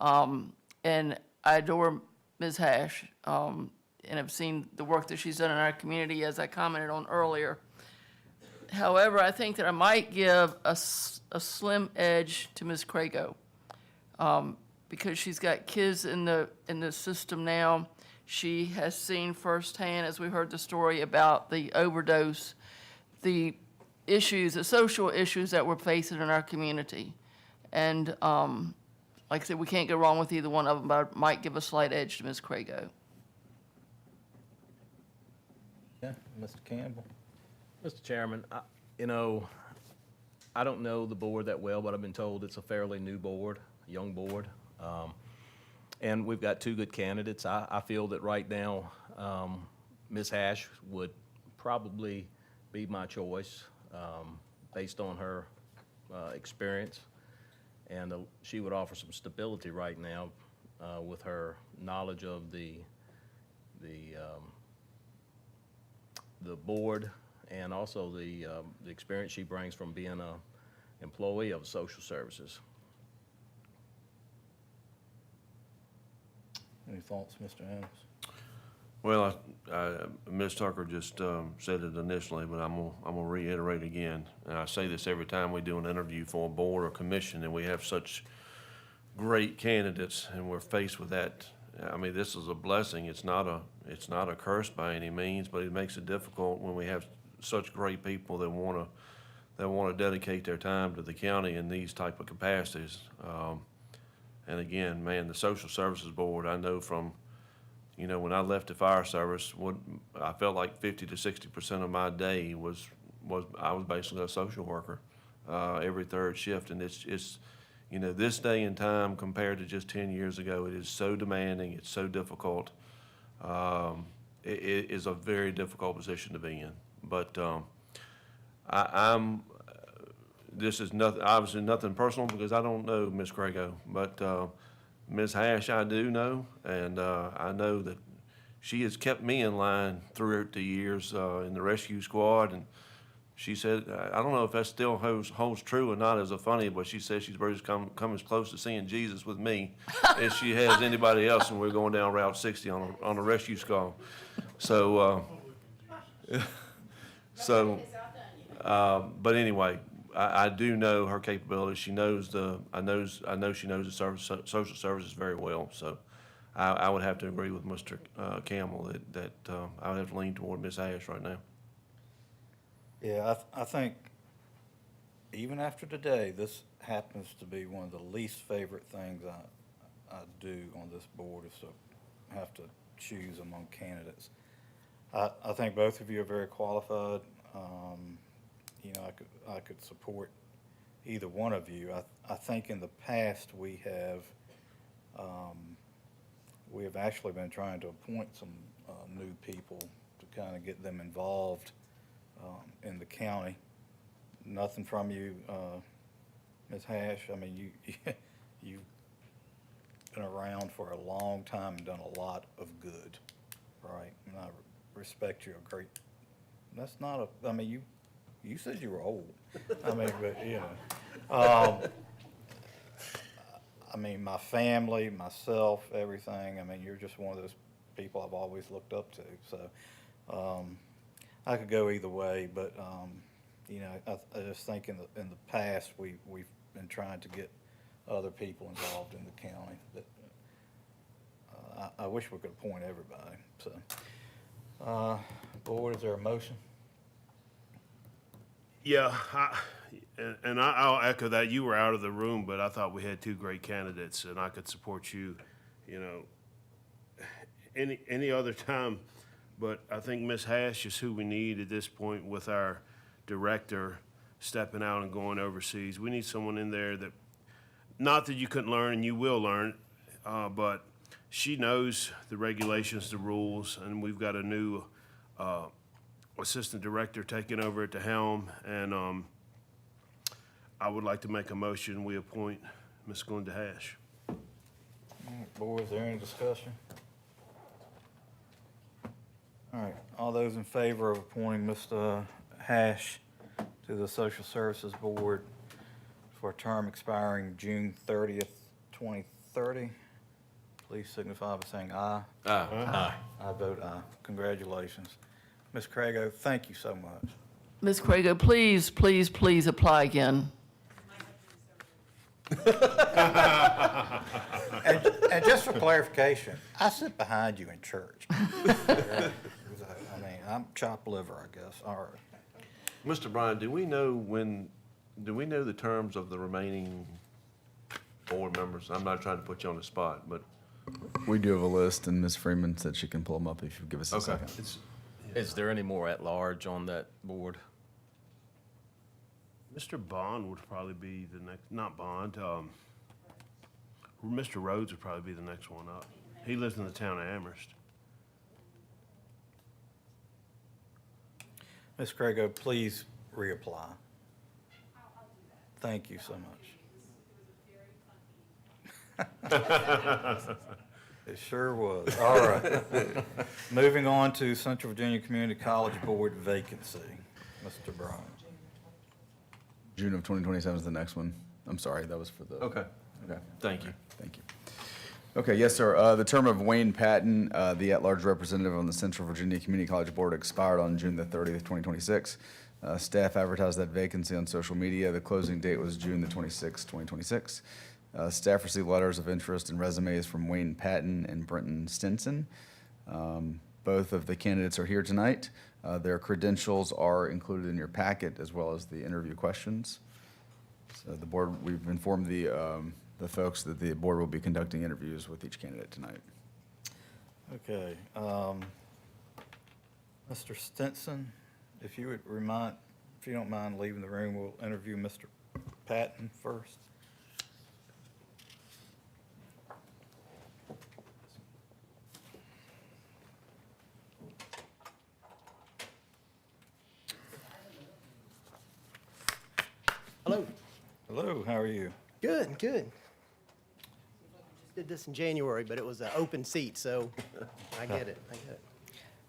And I adore Ms. Hash, and I've seen the work that she's done in our community, as I commented on earlier. However, I think that I might give a slim edge to Ms. Crago, because she's got kids in the system now. She has seen firsthand, as we heard the story about the overdose, the issues, the social issues that we're facing in our community. And like I said, we can't go wrong with either one of them, but I might give a slight edge to Ms. Crago. Yeah, Mr. Campbell. Mr. Chairman, I don't know the board that well, but I've been told it's a fairly new board, young board. And we've got two good candidates. I feel that right now, Ms. Hash would probably be my choice, based on her experience. And she would offer some stability right now with her knowledge of the board, and also the experience she brings from being a employee of social services. Any thoughts, Mr. Adams? Well, Ms. Tucker just said it initially, but I'm gonna reiterate again. And I say this every time we do an interview for a board or commission, and we have such great candidates, and we're faced with that. I mean, this is a blessing. It's not a curse by any means, but it makes it difficult when we have such great people that wanna dedicate their time to the county in these type of capacities. And again, man, the Social Services Board, I know from, when I left the fire service, I felt like 50 to 60% of my day was I was basically a social worker, every third shift. And it's this day and time compared to just 10 years ago, it is so demanding, it's so difficult. It is a very difficult position to be in. But this is obviously nothing personal, because I don't know Ms. Crago, but Ms. Hash I do know, and I know that she has kept me in line throughout the years in the rescue squad. And she said, I don't know if that still holds true or not as a funny, but she says she's ready to come as close to seeing Jesus with me as she has anybody else when we're going down Route 60 on a rescue squad. So, but anyway, I do know her capabilities. She knows I know she knows the social services very well. So I would have to agree with Mr. Campbell that I would have to lean toward Ms. Ash right now. Yeah, I think even after today, this happens to be one of the least favorite things I do on this board, is to have to choose among candidates. I think both of you are very qualified. I could support either one of you. I think in the past we have actually been trying to appoint some new people to kind of get them involved in the county. Nothing from you, Ms. Hash. I mean, you've been around for a long time and done a lot of good, right? And I respect you a great. That's not a. I mean, you said you were old. I mean, but I mean, my family, myself, everything. I mean, you're just one of those people I've always looked up to. So I could go either way, but I just think in the past we've been trying to get other people involved in the county. But I wish we could appoint everybody. So, board, is there a motion? Yeah, I'll echo that. You were out of the room, but I thought we had two great candidates, and I could support you, any other time. But I think Ms. Hash is who we need at this point with our director stepping out and going overseas. We need someone in there that, not that you couldn't learn, and you will learn, but she knows the regulations, the rules, and we've got a new assistant director taking over at the helm, and I would like to make a motion, we appoint Ms. Glenda Hash. All right, board, is there any discussion? All right, all those in favor of appointing Mr. Hash to the Social Services Board for a term expiring June 30th, 2030, please signify by saying aye. Aye. I vote aye. Congratulations. Ms. Crago, thank you so much. Ms. Crago, please, please, please apply again. And just for clarification, I sit behind you in church. I mean, I'm chopped liver, I guess. All right. Mr. Bryan, do we know the terms of the remaining board members? I'm not trying to put you on the spot, but. We do have a list, and Ms. Freeman said she can pull them up if you give us a second. Is there any more at large on that board? Mr. Bond would probably be the next, not Bond, Mr. Rhodes would probably be the next one up. He lives in the town of Amherst. Ms. Crago, please reapply. Thank you so much. It sure was. All right. Moving on to Central Virginia Community College Board vacancy. Mr. Bryan. June of 2027 is the next one. I'm sorry, that was for the. Okay. Okay. Thank you. Thank you. Okay, yes, sir. The term of Wayne Patton, the at-large representative on the Central Virginia Community College Board, expired on June the 30th, 2026. Staff advertised that vacancy on social media. The closing date was June the 26th, 2026. Staff received letters of interest and resumes from Wayne Patton and Brenton Stinson. Both of the candidates are here tonight. Their credentials are included in your packet, as well as the interview questions. So the board, we've informed the folks that the board will be conducting interviews with each candidate tonight. Okay. Mr. Stinson, if you don't mind leaving the room, we'll interview Mr. Patton first. Hello. Hello, how are you? Good, good. Just did this in January, but it was an open seat, so I get it, I get it.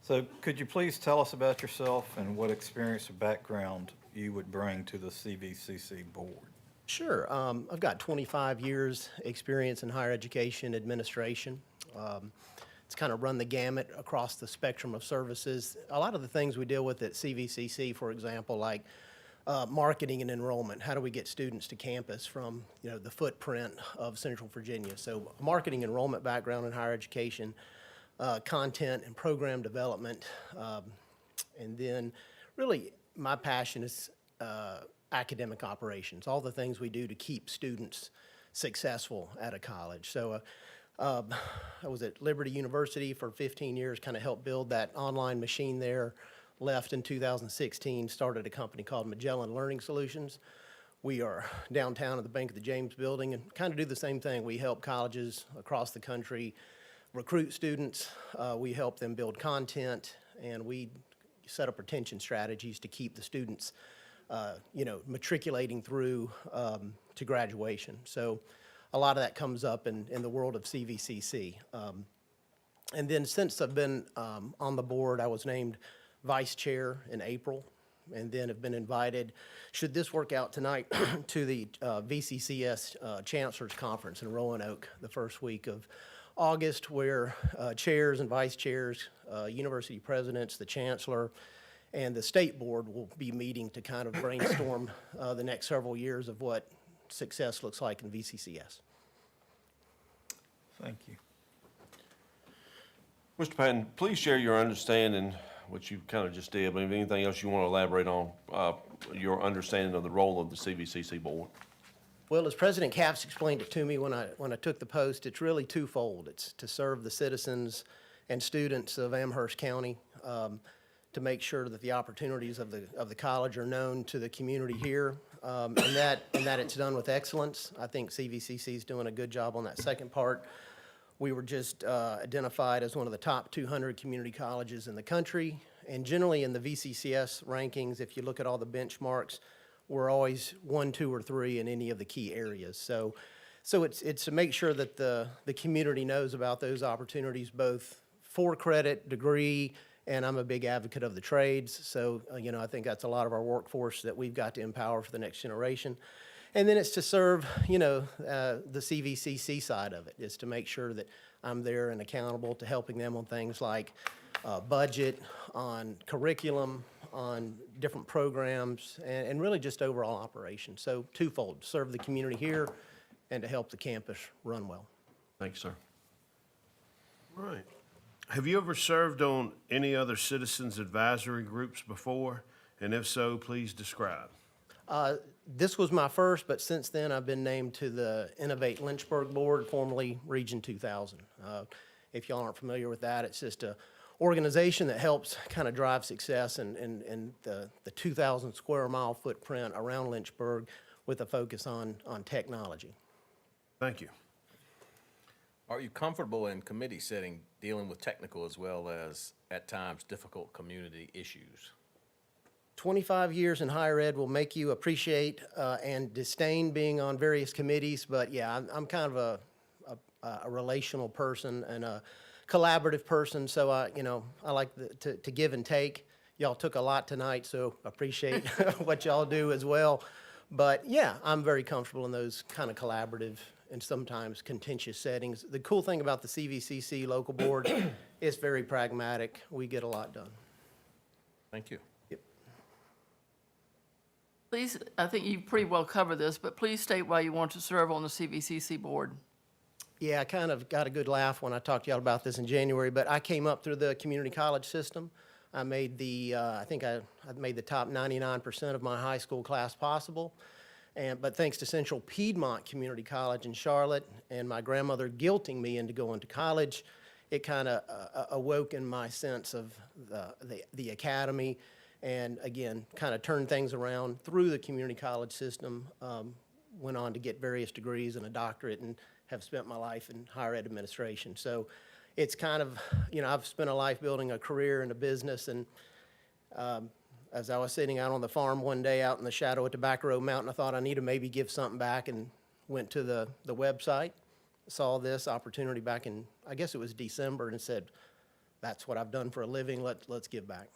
So could you please tell us about yourself and what experience or background you would bring to the CVCC board? Sure. I've got 25 years' experience in higher education administration. It's kind of run the gamut across the spectrum of services. A lot of the things we deal with at CVCC, for example, like marketing and enrollment. How do we get students to campus from, the footprint of Central Virginia? So marketing enrollment background in higher education, content and program development, and then really my passion is academic operations, all the things we do to keep students successful at a college. So I was at Liberty University for 15 years, kind of helped build that online machine there. Left in 2016, started a company called Magellan Learning Solutions. We are downtown at the Bank of the James building and kind of do the same thing. We help colleges across the country recruit students. We help them build content, and we set up retention strategies to keep the students, matriculating through to graduation. So a lot of that comes up in the world of CVCC. And then since I've been on the board, I was named vice chair in April, and then have been invited, should this work out tonight, to the VCCS Chancellor's Conference in Roanoke the first week of August, where chairs and vice chairs, university presidents, the chancellor, and the state board will be meeting to kind of brainstorm the next several years of what success looks like in VCCS. Thank you. Mr. Patton, please share your understanding, which you kind of just did, but anything else you want to elaborate on, your understanding of the role of the CVCC board? Well, as President Capps explained it to me when I took the post, it's really twofold. It's to serve the citizens and students of Amherst County, to make sure that the opportunities of the college are known to the community here, and that it's done with excellence. I think CVCC is doing a good job on that second part. We were just identified as one of the top 200 community colleges in the country, and generally in the VCCS rankings, if you look at all the benchmarks, we're always 1, 2, or 3 in any of the key areas. So it's to make sure that the community knows about those opportunities, both for credit, degree, and I'm a big advocate of the trades. So I think that's a lot of our workforce that we've got to empower for the next generation. And then it's to serve, the CVCC side of it, is to make sure that I'm there and accountable to helping them on things like budget, on curriculum, on different programs and really just overall operations. So twofold, serve the community here and to help the campus run well. Thank you, sir. All right. Have you ever served on any other citizens advisory groups before? And if so, please describe. This was my first, but since then I've been named to the Innovate Lynchburg Board, formerly Region 2000. If y'all aren't familiar with that, it's just a organization that helps kind of drive success in the 2,000 square mile footprint around Lynchburg with a focus on technology. Thank you. Are you comfortable in committee setting, dealing with technical as well as, at times, difficult community issues? 25 years in higher ed will make you appreciate and disdain being on various committees, but yeah, I'm kind of a relational person and a collaborative person, so I like to give and take. Y'all took a lot tonight, so appreciate what y'all do as well. But yeah, I'm very comfortable in those kind of collaborative and sometimes contentious settings. The cool thing about the CVCC local board is very pragmatic. We get a lot done. Thank you. Please, I think you pretty well covered this, but please state why you want to serve on the CVCC board. Yeah, I kind of got a good laugh when I talked to y'all about this in January, but I came up through the community college system. I made I think I made the top 99% of my high school class possible. But thanks to Central Piedmont Community College in Charlotte and my grandmother guilting me into going to college, it kind of awoke in my sense of the academy, and again, kind of turned things around through the community college system. Went on to get various degrees and a doctorate, and have spent my life in higher ed administration. So it's kind of, I've spent a life building a career in a business, and as I was sitting out on the farm one day out in the shadow of Tobacco Road Mountain, I thought I need to maybe give something back, and went to the website, saw this opportunity back in, I guess it was December, and said, that's what I've done for a living, let's give back.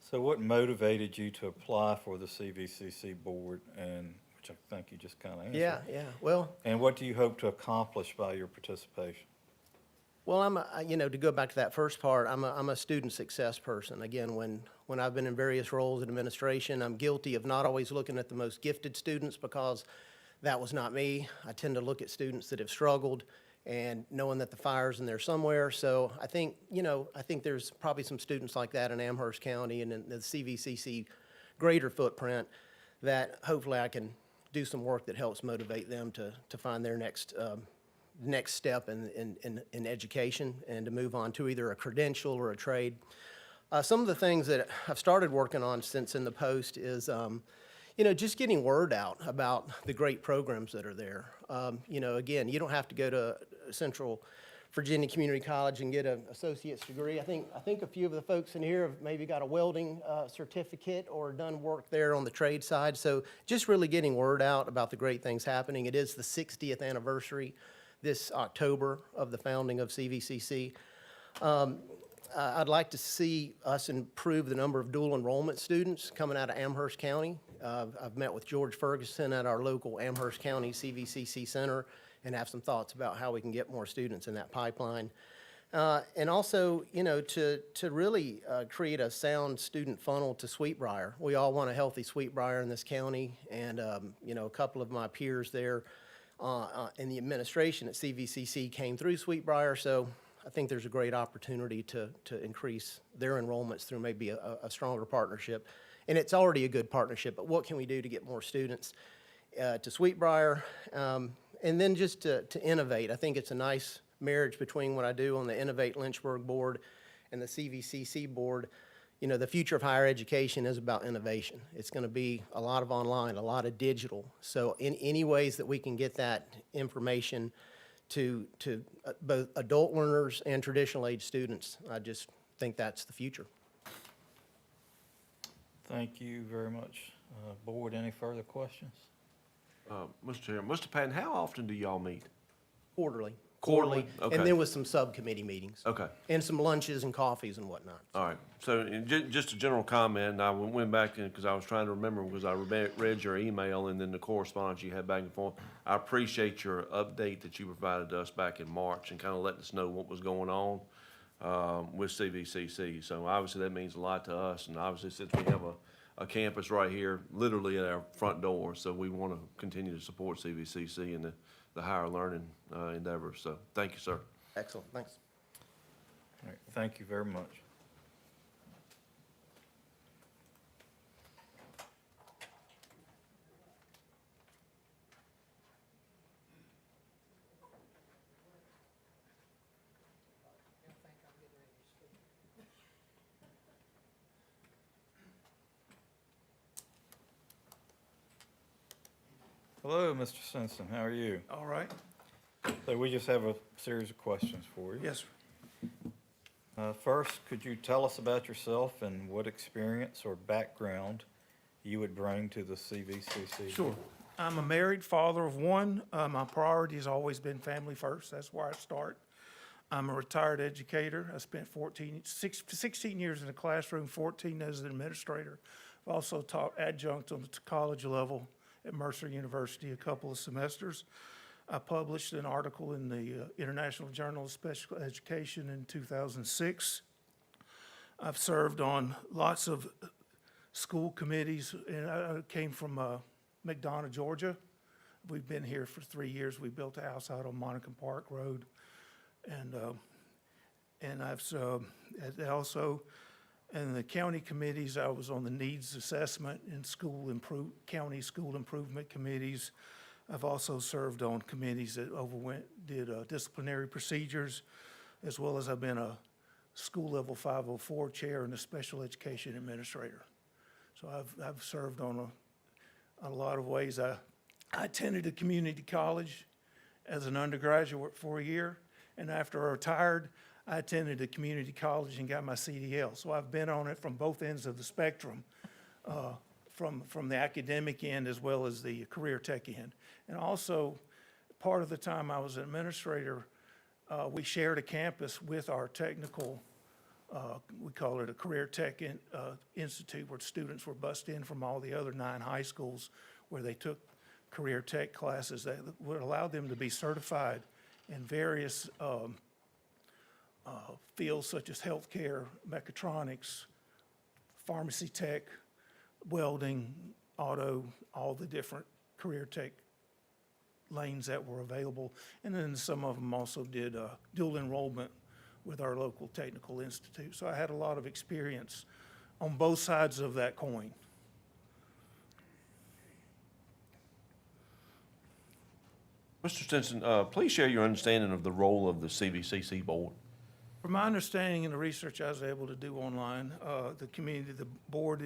So what motivated you to apply for the CVCC board, and which I think you just kind of answered? Yeah, well. And what do you hope to accomplish by your participation? Well, to go back to that first part, I'm a student success person. Again, when I've been in various roles in administration, I'm guilty of not always looking at the most gifted students, because that was not me. I tend to look at students that have struggled and knowing that the fire's in there somewhere. So I think there's probably some students like that in Amherst County and in the CVCC greater footprint that hopefully I can do some work that helps motivate them to find their next step in education and to move on to either a credential or a trade. Some of the things that I've started working on since in the post is, just getting word out about the great programs that are there. Again, you don't have to go to Central Virginia Community College and get an associate's degree. I think a few of the folks in here have maybe got a welding certificate or done work there on the trade side. So just really getting word out about the great things happening. It is the 60th anniversary this October of the founding of CVCC. I'd like to see us improve the number of dual enrollment students coming out of Amherst County. I've met with George Ferguson at our local Amherst County CVCC Center and have some thoughts about how we can get more students in that pipeline. And also, to really create a sound student funnel to Sweetbriar. We all want a healthy Sweetbriar in this county, and a couple of my peers there in the administration at CVCC came through Sweetbriar, so I think there's a great opportunity to increase their enrollments through maybe a stronger partnership. And it's already a good partnership, but what can we do to get more students to Sweetbriar? And then just to innovate. I think it's a nice marriage between what I do on the Innovate Lynchburg board and the CVCC board. The future of higher education is about innovation. It's going to be a lot of online, a lot of digital. So in any ways that we can get that information to both adult learners and traditional age students, I just think that's the future. Thank you very much. Board, any further questions? Mr. Chairman, Mr. Patton, how often do y'all meet? Quarterly. Quarterly? Okay. And then with some subcommittee meetings. Okay. And some lunches and coffees and whatnot. All right. So just a general comment, and I went back because I was trying to remember, because I read your email and then the correspondence you had back and forth. I appreciate your update that you provided to us back in March and kind of letting us know what was going on. with CVCC. So obviously that means a lot to us, and obviously since we have a campus right here, literally at our front door, so we want to continue to support CVCC and the higher learning endeavors. So thank you, sir. Excellent, thanks. All right, thank you very much. Hello, Mr. Simpson, how are you? All right. So we just have a series of questions for you. Yes, sir. First, could you tell us about yourself and what experience or background you would bring to the CVCC? Sure. I'm a married father of one. My priority has always been family first. That's where I start. I'm a retired educator. I spent 16 years in the classroom, 14 as an administrator. I've also taught adjunct on the college level at Mercer University a couple of semesters. I published an article in the International Journal of Special Education in 2006. I've served on lots of school committees, and I came from McDonough, Georgia. We've been here for 3 years. We built a house out on Monica Park Road. And I've also, in the county committees, I was on the needs assessment and county school improvement committees. I've also served on committees that did disciplinary procedures, as well as I've been a school level 504 chair and a special education administrator. So I've served on a lot of ways. I attended a community college as an undergraduate for a year, and after I retired, I attended a community college and got my CDL. So I've been on it from both ends of the spectrum, from the academic end as well as the career tech end. And also, part of the time I was an administrator, we shared a campus with our technical, we call it a career tech institute, where students were bussed in from all the other 9 high schools where they took career tech classes that would allow them to be certified in various fields such as healthcare, mechatronics, pharmacy tech, welding, auto, all the different career tech lanes that were available. And then some of them also did dual enrollment with our local technical institute. So I had a lot of experience on both sides of that coin. Mr. Stinson, please share your understanding of the role of the CVCC board. From my understanding and the research I was able to do online, the board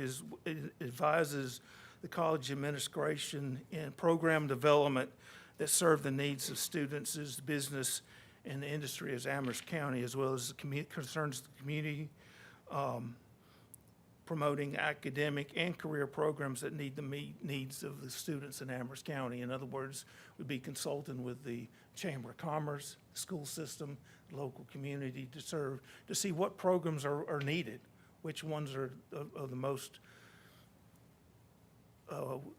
advises the college administration in program development that serve the needs of students, as business and the industry as Amherst County, as well as concerns the community, promoting academic and career programs that need to meet needs of the students in Amherst County. In other words, we'd be consulting with the Chamber of Commerce, school system, local community to see what programs are needed, which ones are the most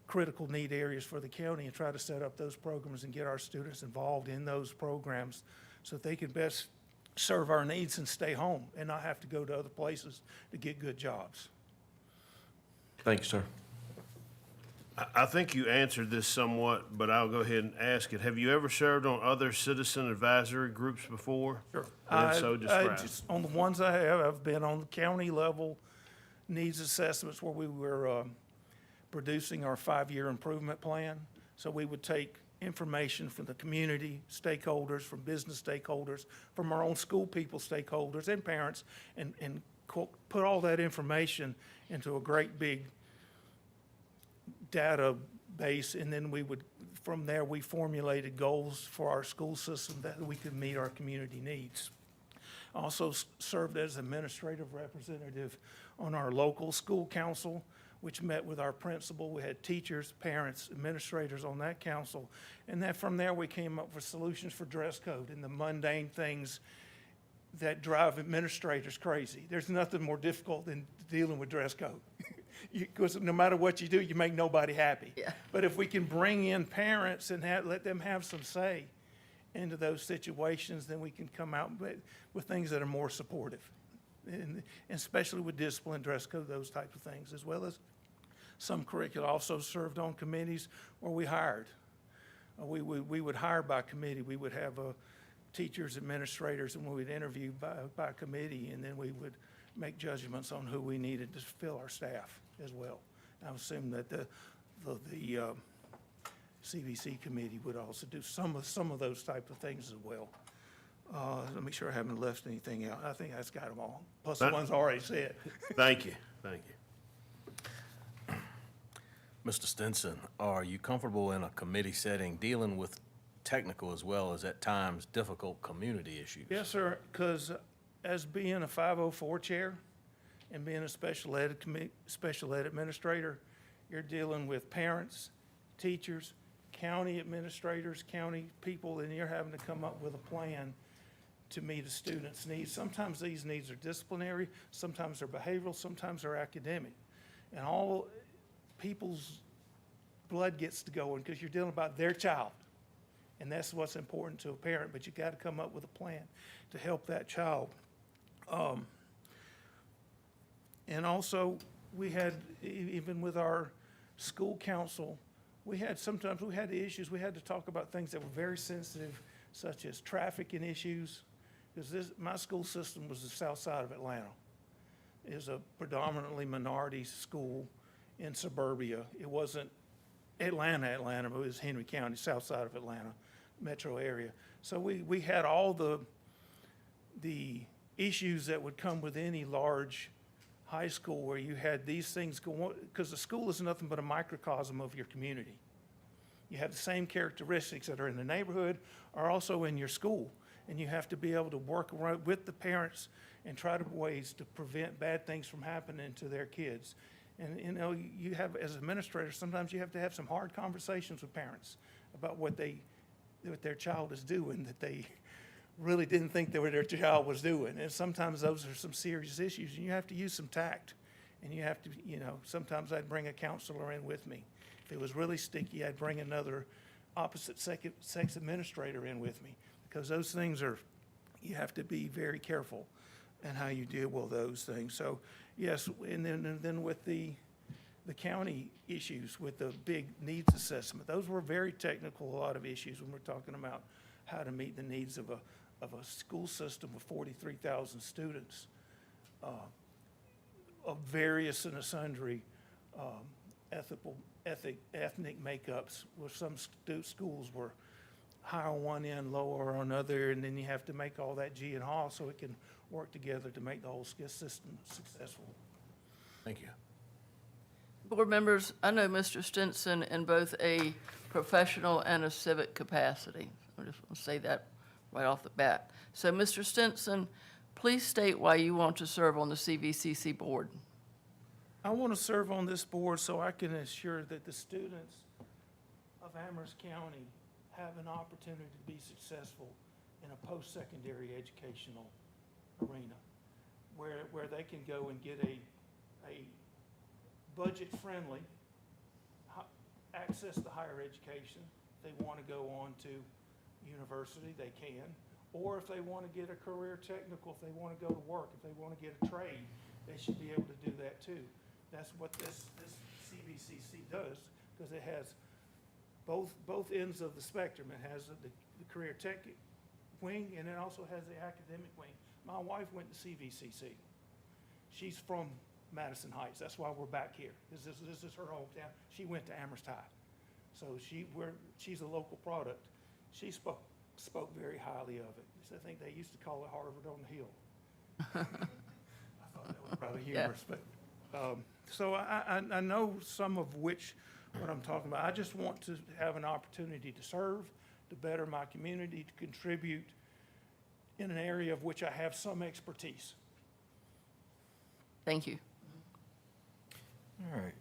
critical need areas for the county, and try to set up those programs and get our students involved in those programs so that they can best serve our needs and stay home and not have to go to other places to get good jobs. Thank you, sir. I think you answered this somewhat, but I'll go ahead and ask it. Have you ever served on other citizen advisory groups before? Sure. And if so, describe. Just on the ones I have, I've been on the county level needs assessments where we were producing our 5-year improvement plan. So we would take information from the community stakeholders, from business stakeholders, from our own school people stakeholders and parents, and put all that information into a great big database, and then from there, we formulated goals for our school system that we could meet our community needs. Also served as administrative representative on our local school council, which met with our principal. We had teachers, parents, administrators on that council. And then from there, we came up with solutions for dress code and the mundane things that drive administrators crazy. There's nothing more difficult than dealing with dress code. Because no matter what you do, you make nobody happy. Yeah. But if we can bring in parents and let them have some say into those situations, then we can come out with things that are more supportive. And especially with discipline, dress code, those types of things, as well as some curricula. Also served on committees where we hired. We would hire by committee. We would have teachers, administrators, and we would interview by committee, and then we would make judgments on who we needed to fill our staff as well. I assume that the CVC committee would also do some of those type of things as well. Let me make sure I haven't left anything out. I think that's got them all, plus the ones I already said. Thank you, thank you. Mr. Stinson, are you comfortable in a committee setting dealing with technical as well as at times difficult community issues? Yes, sir, because as being a 504 chair and being a special ed administrator, you're dealing with parents, teachers, county administrators, county people, and you're having to come up with a plan to meet a student's needs. Sometimes these needs are disciplinary, sometimes they're behavioral, sometimes they're academic. And all people's blood gets to going because you're dealing about their child. And that's what's important to a parent, but you got to come up with a plan to help that child. And also, we had, even with our school council, sometimes we had the issues, we had to talk about things that were very sensitive, such as trafficking issues, because my school system was the south side of Atlanta. It was a predominantly minority school in suburbia. It wasn't Atlanta, but it was Henry County, south side of Atlanta, metro area. So we had all the issues that would come with any large high school where you had these things go on, because the school is nothing but a microcosm of your community. You have the same characteristics that are in the neighborhood are also in your school, and you have to be able to work around with the parents and try to ways to prevent bad things from happening to their kids. And you know, you have, as administrators, sometimes you have to have some hard conversations with parents about what their child is doing that they really didn't think that what their child was doing. And sometimes those are some serious issues, and you have to use some tact. And you have to, sometimes I'd bring a counselor in with me. If it was really sticky, I'd bring another opposite sex administrator in with me, because those things you have to be very careful in how you deal with those things. So, yes, and then with the county issues, with the big needs assessment, those were very technical, a lot of issues when we're talking about how to meet the needs of a school system of 43,000 students, of various and sundry ethnic makeups, where some schools were higher on one end, lower on another, and then you have to make all that G and H so it can work together to make the whole system successful. Thank you. Board members, I know Mr. Stinson in both a professional and a civic capacity. I just want to say that right off the bat. So, Mr. Stinson, please state why you want to serve on the CVCC board. I want to serve on this board so I can ensure that the students of Amherst County have an opportunity to be successful in a post-secondary educational arena, where they can go and get a budget-friendly access to higher education. If they want to go on to university, they can. Or if they want to get a career technical, if they want to go to work, if they want to get a trade, they should be able to do that too. That's what this CVCC does, because it has both ends of the spectrum. It has the career tech wing, and it also has the academic wing. My wife went to CVCC. She's from Madison Heights. That's why we're back here. This is her hometown. She went to Amherst High. So she's a local product. She spoke very highly of it. I think they used to call it Harvard on the Hill. I thought that was rather humorous. Yeah. But, so I know some of what I'm talking about. I just want to have an opportunity to serve, to better my community, to contribute in an area of which I have some expertise. Thank you. All right.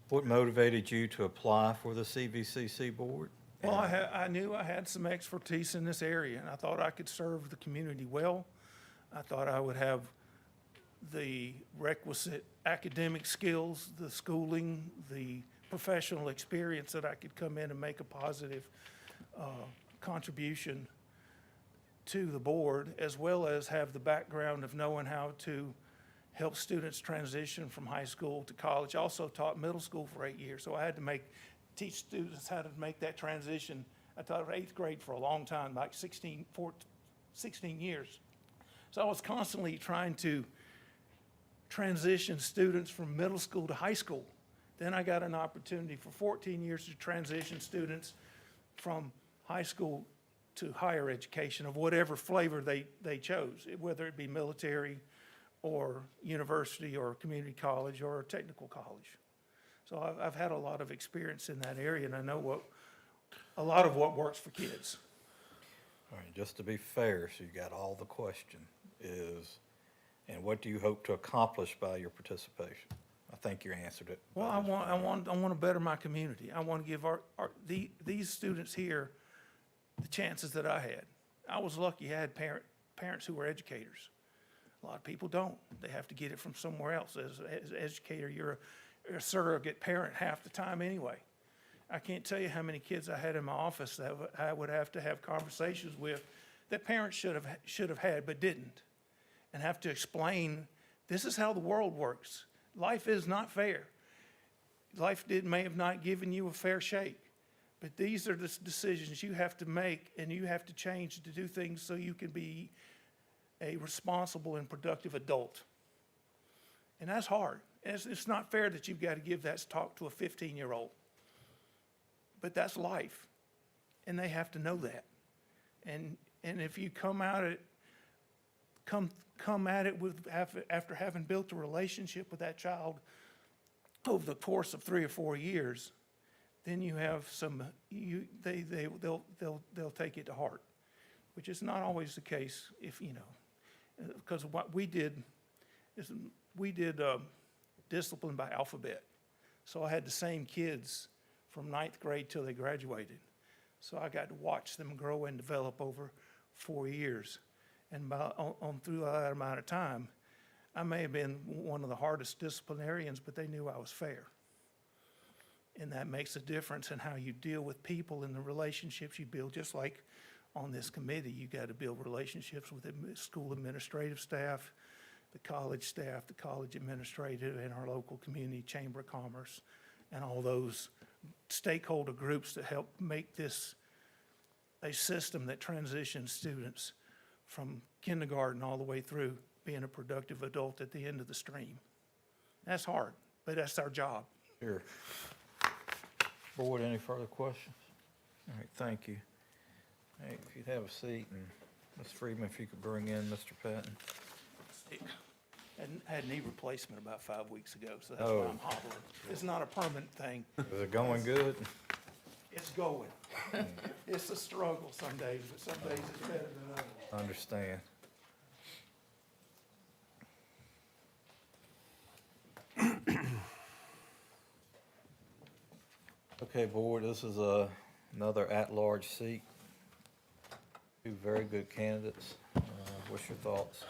What motivated you to apply for the CVCC board? Well, I knew I had some expertise in this area, and I thought I could serve the community well. I thought I would have the requisite academic skills, the schooling, the professional experience that I could come in and make a positive contribution to the board, as well as have the background of knowing how to help students transition from high school to college. Also taught middle school for 8 years, so I had to teach students how to make that transition. I taught 8th grade for a long time, like 16 years. So I was constantly trying to transition students from middle school to high school. Then I got an opportunity for 14 years to transition students from high school to higher education of whatever flavor they chose, whether it be military or university or community college or technical college. So I've had a lot of experience in that area, and I know a lot of what works for kids. All right, just to be fair, so you got all the question is, and what do you hope to accomplish by your participation? I think you answered it. Well, I want to better my community. I want to give these students here the chances that I had. I was lucky I had parents who were educators. A lot of people don't. They have to get it from somewhere else. As an educator, you're a surrogate parent half the time anyway. I can't tell you how many kids I had in my office that I would have to have conversations with that parents should have had but didn't, and have to explain, this is how the world works. Life is not fair. Life may have not given you a fair shake, but these are the decisions you have to make, and you have to change to do things so you can be a responsible and productive adult. And that's hard. It's not fair that you've got to give that talk to a 15-year-old. But that's life, and they have to know that. And if you come at it with after having built a relationship with that child over the course of 3 or 4 years, then you have they'll take it to heart, which is not always the case because what we did is we did discipline by alphabet. So I had the same kids from 9th grade till they graduated. So I got to watch them grow and develop over 4 years. And through that amount of time, I may have been one of the hardest disciplinarians, but they knew I was fair. And that makes a difference in how you deal with people and the relationships you build. Just like on this committee, you got to build relationships with the school administrative staff, the college administrative, and our local community chamber of commerce, and all those stakeholder groups that help make this a system that transitions students from kindergarten all the way through being a productive adult at the end of the stream. That's hard, but that's our job. Sure. Board, any further questions? All right, thank you. Hey, if you'd have a seat, and Ms. Friedman, if you could bring in Mr. Patton. I had knee replacement about 5 weeks ago, so that's why I'm hobbling. It's not a permanent thing. Is it going good? It's going. It's a struggle some days, but some days it's better than others. I understand. Okay, board, this is another at-large seat. Two very good candidates. What's your thoughts?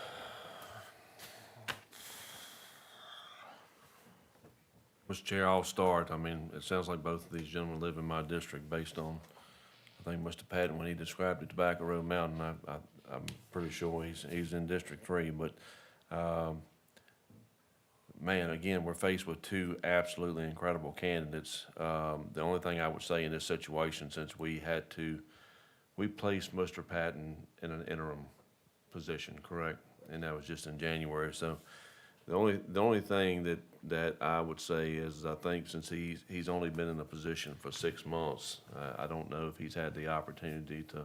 Mr. Chair, I'll start. I mean, it sounds like both of these gentlemen live in my district based on, I think Mr. Patton, when he described the Tobacco Road Mountain, I'm pretty sure he's in District 3, but, man, again, we're faced with two absolutely incredible candidates. The only thing I would say in this situation, since we placed Mr. Patton in an interim position, correct? And that was just in January, so the only thing that I would say is, I think since he's only been in the position for 6 months, I don't know if he's had the opportunity to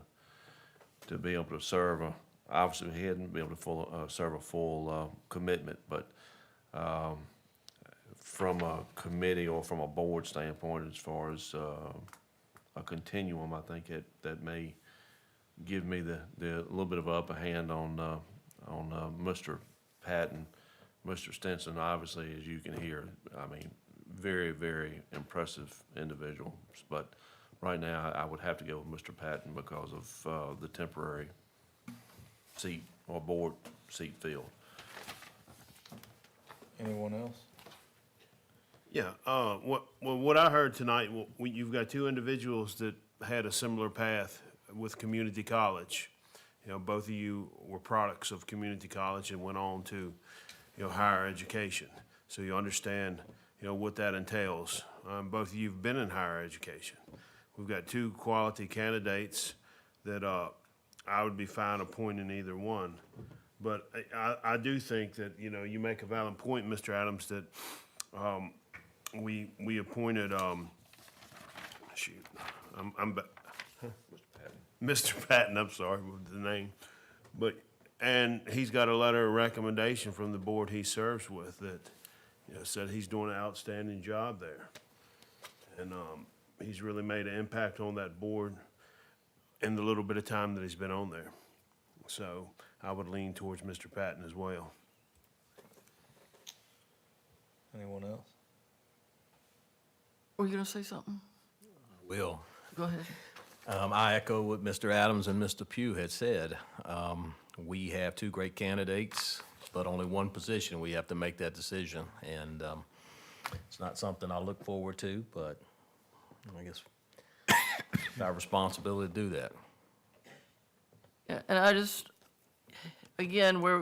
be able to serve obviously he hadn't been able to serve a full commitment, but from a committee or from a board standpoint, as far as a continuum, I think that may give me the little bit of upper hand on Mr. Patton. Mr. Stinson, obviously, as you can hear, I mean, very, very impressive individual. But right now, I would have to go with Mr. Patton because of the temporary seat or board seat filled. Anyone else? Yeah, what I heard tonight, you've got two individuals that had a similar path with community college. You know, both of you were products of community college and went on to, higher education. So you understand, what that entails. Both of you have been in higher education. We've got two quality candidates that I would be fine appointing either one. But I do think that, you make a valid point, Mr. Adams, that we appointed, Mr. Patton, I'm sorry with the name. And he's got a letter of recommendation from the board he serves with that, said he's doing an outstanding job there. And he's really made an impact on that board in the little bit of time that he's been on there. So I would lean towards Mr. Patton as well. Anyone else? Were you gonna say something? Will. Go ahead. I echo what Mr. Adams and Mr. Pugh had said. We have two great candidates, but only one position. We have to make that decision. And it's not something I look forward to, but I guess it's our responsibility to do that. Yeah, and I just, again, we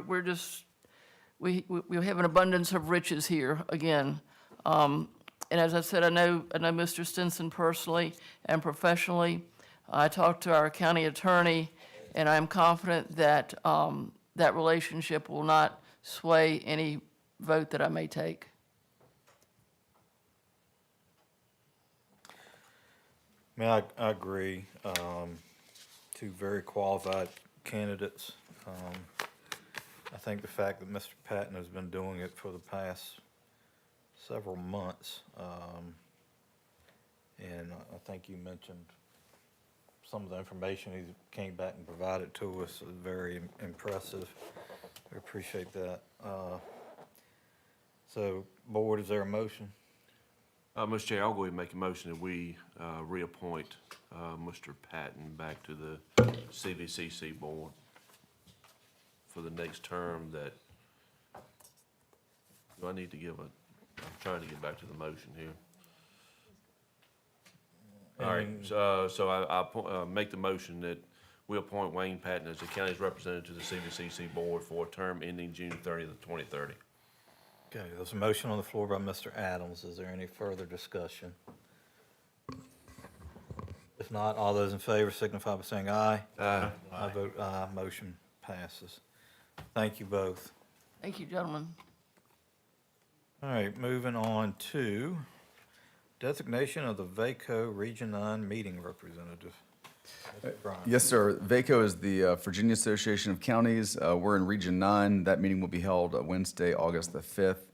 have an abundance of riches here, again. And as I said, I know Mr. Stinson personally and professionally. I talked to our county attorney, and I'm confident that that relationship will not sway any vote that I may take. I agree. Two very qualified candidates. I think the fact that Mr. Patton has been doing it for the past several months, and I think you mentioned some of the information he came back and provided to us is very impressive. We appreciate that. So, board, is there a motion? Mr. Chair, I'll go ahead and make a motion that we reappoint Mr. Patton back to the CVCC board for the next term that, do I need to give I'm trying to get back to the motion here. All right, so I make the motion that we appoint Wayne Patton as the county's representative to the CVCC board for a term ending June 30th of 2030. Okay, there's a motion on the floor by Mr. Adams. Is there any further discussion? If not, all those in favor signify by saying aye. Aye. I vote aye. Motion passes. Thank you both. Thank you, gentlemen. All right, moving on to designation of the VACO Region 9 meeting representative. Mr. Bryant. Yes, sir. VACO is the Virginia Association of Counties. We're in Region 9. That meeting will be held Wednesday, August the 5th,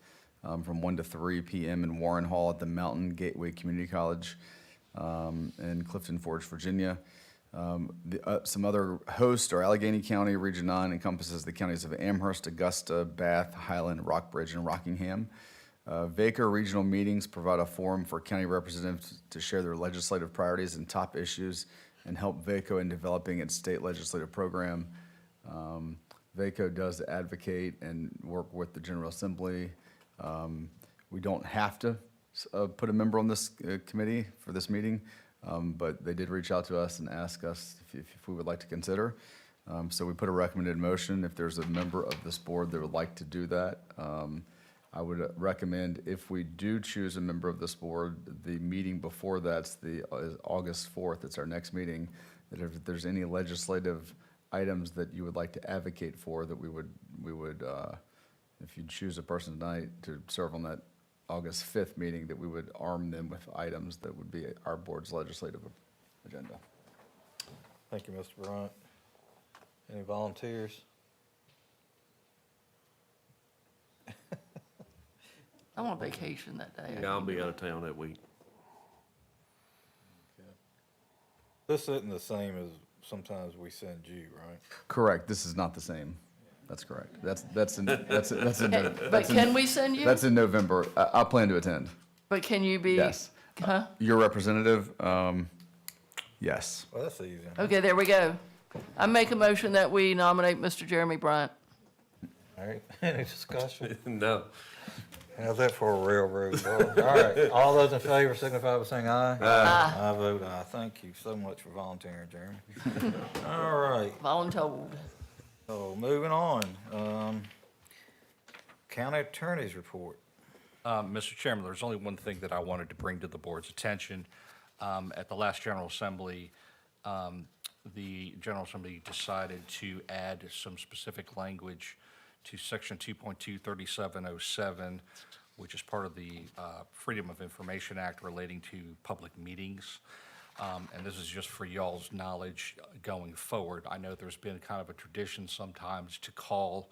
from 1 to 3 p.m. in Warren Hall at the Mountain Gateway Community College in Clifton Forge, Virginia. Some other hosts are Allegheny County. Region 9 encompasses the counties of Amherst, Augusta, Bath, Highland, Rockbridge, and Rockingham. VACO regional meetings provide a forum for county representatives to share their legislative priorities and top issues and help VACO in developing its state legislative program. VACO does advocate and work with the General Assembly. We don't have to put a member on this committee for this meeting, but they did reach out to us and ask us if we would like to consider. So we put a recommended motion. If there's a member of this board that would like to do that, I would recommend, if we do choose a member of this board, the meeting before that's is August 4th, it's our next meeting, that if there's any legislative items that you would like to advocate for, that we would, if you choose a person tonight to serve on that August 5th meeting, that we would arm them with items that would be our board's legislative agenda. Thank you, Mr. Bryant. Any volunteers? I'm on vacation that day. Yeah, I'll be out of town that week. This isn't the same as sometimes we send you, right? Correct. This is not the same. That's correct. That's in But can we send you? That's in November. I plan to attend. But can you be? Yes. Huh? Your representative, yes. Well, that's easy. Okay, there we go. I make a motion that we nominate Mr. Jeremy Bryant. All right, any discussion? No. How's that for a railroad, bro? All right, all those in favor signify by saying aye. Aye. I vote aye. Thank you so much for volunteering, Jeremy. All right, Voluntold. so moving on. County Attorney's Report. Mr. Chairman, there's only one thing that I wanted to bring to the board's attention. At the last General Assembly, the General Assembly decided to add some specific language to Section 2.23707, which is part of the Freedom of Information Act relating to public meetings. And this is just for y'all's knowledge going forward. I know there's been kind of a tradition sometimes to call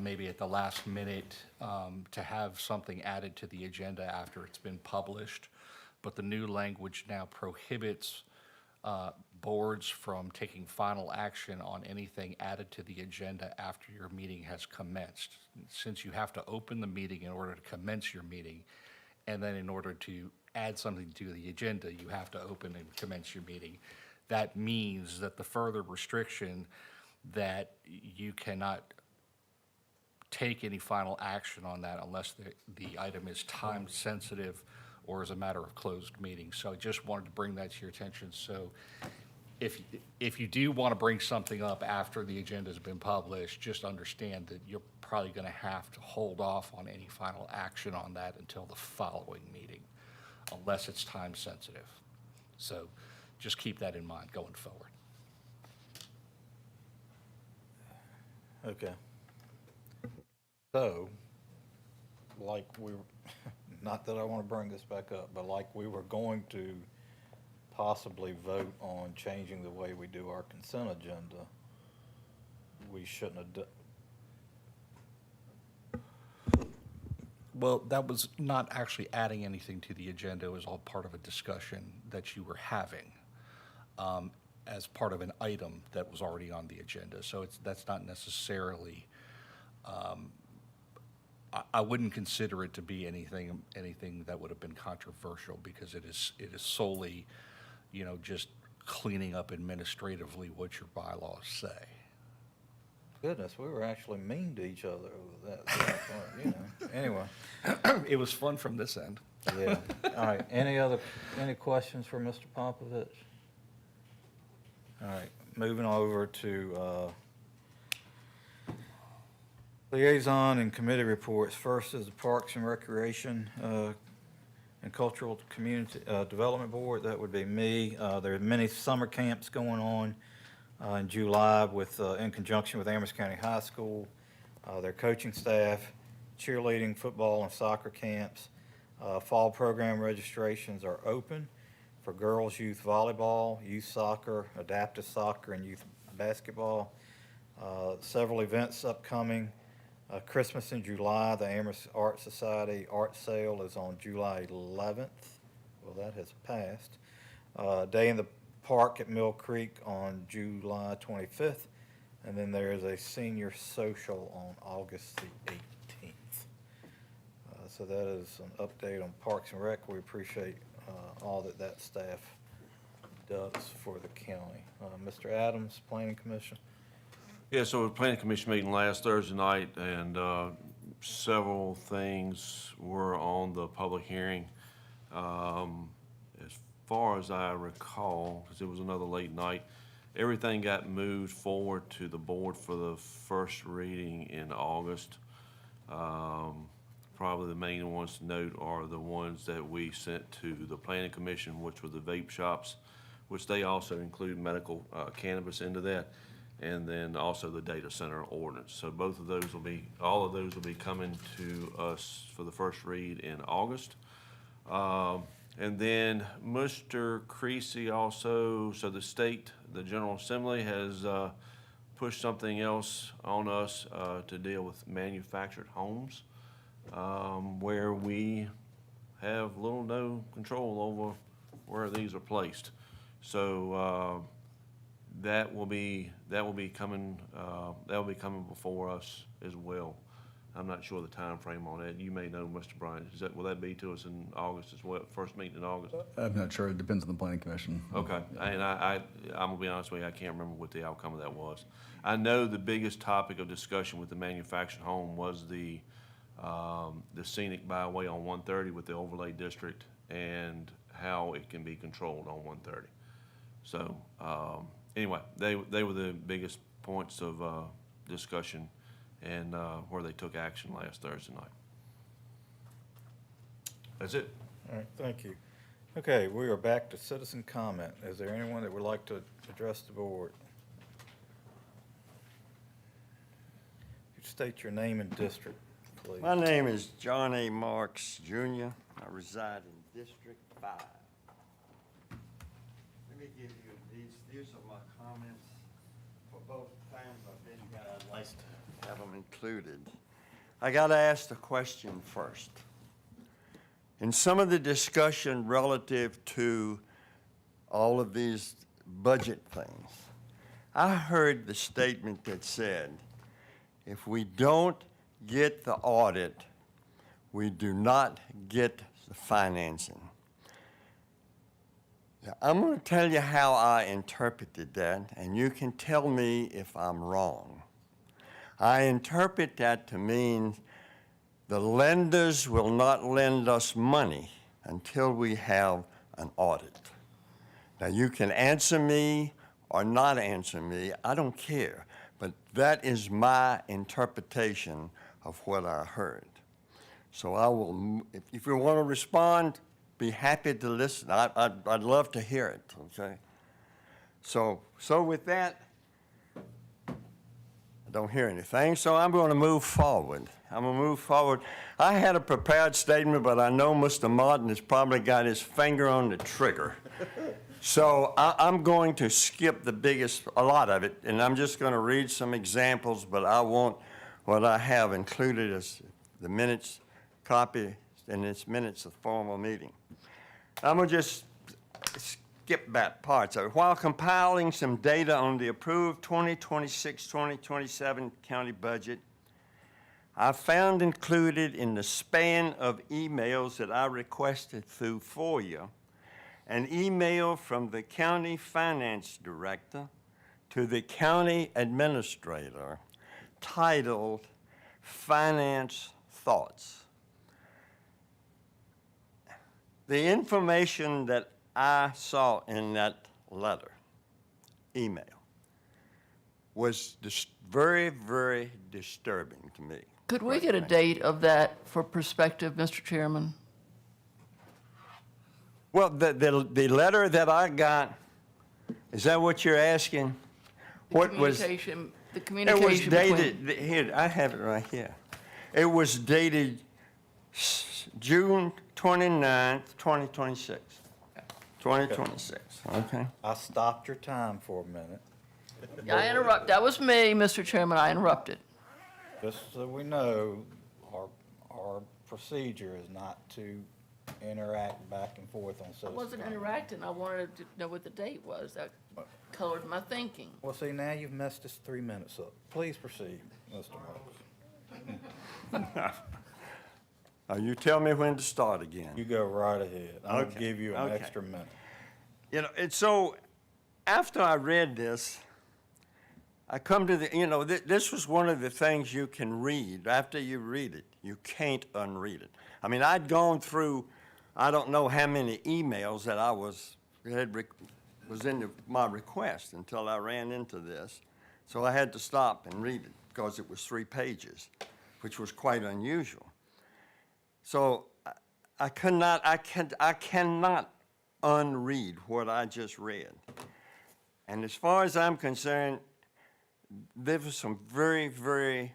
maybe at the last minute to have something added to the agenda after it's been published. But the new language now prohibits boards from taking final action on anything added to the agenda after your meeting has commenced. Since you have to open the meeting in order to commence your meeting, and then in order to add something to the agenda, you have to open and commence your meeting. That means that the further restriction that you cannot take any final action on that unless the item is time sensitive or is a matter of closed meeting. So I just wanted to bring that to your attention. So if you do want to bring something up after the agenda has been published, just understand that you're probably going to have to hold off on any final action on that until the following meeting, unless it's time sensitive. So just keep that in mind going forward. Okay. So, like not that I want to bring this back up, but like we were going to possibly vote on changing the way we do our consent agenda, we shouldn't have done. Well, that was not actually adding anything to the agenda. It was all part of a discussion that you were having as part of an item that was already on the agenda. So that's not necessarily, I wouldn't consider it to be anything that would have been controversial, because it is solely, just cleaning up administratively what your bylaws say. Goodness, we were actually mean to each other over that. Anyway. It was fun from this end. Yeah. All right. Any questions for Mr. Popovich? All right. Moving over to liaison and committee reports. First is the Parks and Recreation and Cultural Community Development Board. That would be me. There are many summer camps going on in July in conjunction with Amherst County High School, their coaching staff, cheerleading, football, and soccer camps. Fall program registrations are open for girls' youth volleyball, youth soccer, adaptive soccer, and youth basketball. Several events upcoming. Christmas in July, the Amherst Art Society art sale is on July 11th. Well, that has passed. Day in the Park at Mill Creek on July 25th. And then there is a senior social on August the 18th. So that is an update on Parks and Rec. We appreciate all that staff does for the county. Mr. Adams, Planning Commission. Yeah, so the planning commission meeting last Thursday night, and several things were on the public hearing. As far as I recall, because it was another late night, everything got moved forward to the board for the first reading in August. Probably the main ones to note are the ones that we sent to the planning commission, which were the vape shops, which they also include medical cannabis into that, and then also the data center ordinance. So all of those will be coming to us for the first read in August. And then Mr. Creasy also, so the General Assembly has pushed something else on us to deal with manufactured homes, where we have little no control over where these are placed. So that will be coming before us as well. I'm not sure the time frame on that. You may know, Mr. Bryant. Will that be to us in August as well? First meeting in August? I'm not sure. It depends on the planning commission. Okay, and I'm gonna be honest with you, I can't remember what the outcome of that was. I know the biggest topic of discussion with the manufactured home was the the scenic byway on 130 with the overlay district, and how it can be controlled on 130. So, anyway, they were the biggest points of discussion, and where they took action last Thursday night. That's it. All right, thank you. Okay, we are back to citizen comment. Is there anyone that would like to address the board? Could you state your name and district, please? My name is John A. Marks, Jr. I reside in District 5. Let me give you these are my comments for both times I've been here. I'd like to have them included. I got to ask the question first. In some of the discussion relative to all of these budget things, I heard the statement that said, if we don't get the audit, we do not get the financing. Now, I'm going to tell you how I interpreted that, and you can tell me if I'm wrong. I interpret that to mean the lenders will not lend us money until we have an audit. Now, you can answer me or not answer me, I don't care, but that is my interpretation of what I heard. So I will, if you want to respond, be happy to listen. I'd love to hear it, okay? So with that, I don't hear anything, so I'm going to move forward. I had a prepared statement, but I know Mr. Martin has probably got his finger on the trigger. So I'm going to skip a lot of it, and I'm just going to read some examples, but I want what I have included as the minutes copy, and it's minutes of formal meeting. I'm going to just skip back parts of it. While compiling some data on the approved 2026-2027 county budget, I found included in the span of emails that I requested through FOIA an email from the county finance director to the county administrator titled Finance Thoughts. The information that I saw in that letter, email, was very, very disturbing to me. Could we get a date of that for perspective, Mr. Chairman? Well, the letter that I got, is that what you're asking? The communication It was dated, here, I have it right here. It was dated June 29th, 2026. 2026, okay. I stopped your time for a minute. Yeah, I interrupt. That was me, Mr. Chairman. I interrupted. Just so we know, our procedure is not to interact back and forth on I citizen wasn't comment. interacting. I wanted to know what the date was. That colored my thinking. Well, see, now you've messed this 3 minutes up. Please proceed, Mr. Marks. You tell me when to start again. You go right ahead. I'm going to Okay, give you an okay. extra minute. You know, and so after I read this, I come to this was one of the things you can read. After you read it, you can't unread it. I mean, I'd gone through, I don't know how many emails that was in my request until I ran into this. So I had to stop and read it because it was 3 pages, which was quite unusual. So I cannot unread what I just read. And as far as I'm concerned, there were some very, very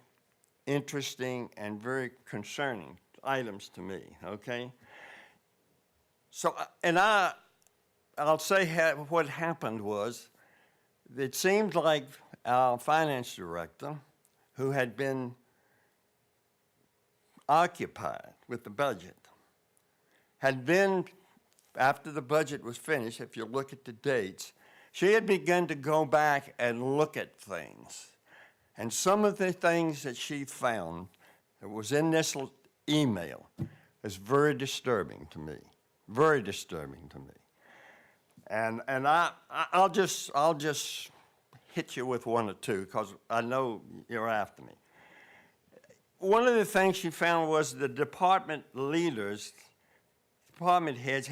interesting and very concerning items to me, okay? So, and I'll say what happened was, it seemed like our finance director, who had been occupied with the budget, had been, after the budget was finished, if you look at the dates, she had begun to go back and look at things. And some of the things that she found that was in this email is very disturbing to me, very disturbing to me. And I'll just hit you with one or two because I know you're after me. one of the things she found was the department leaders, department heads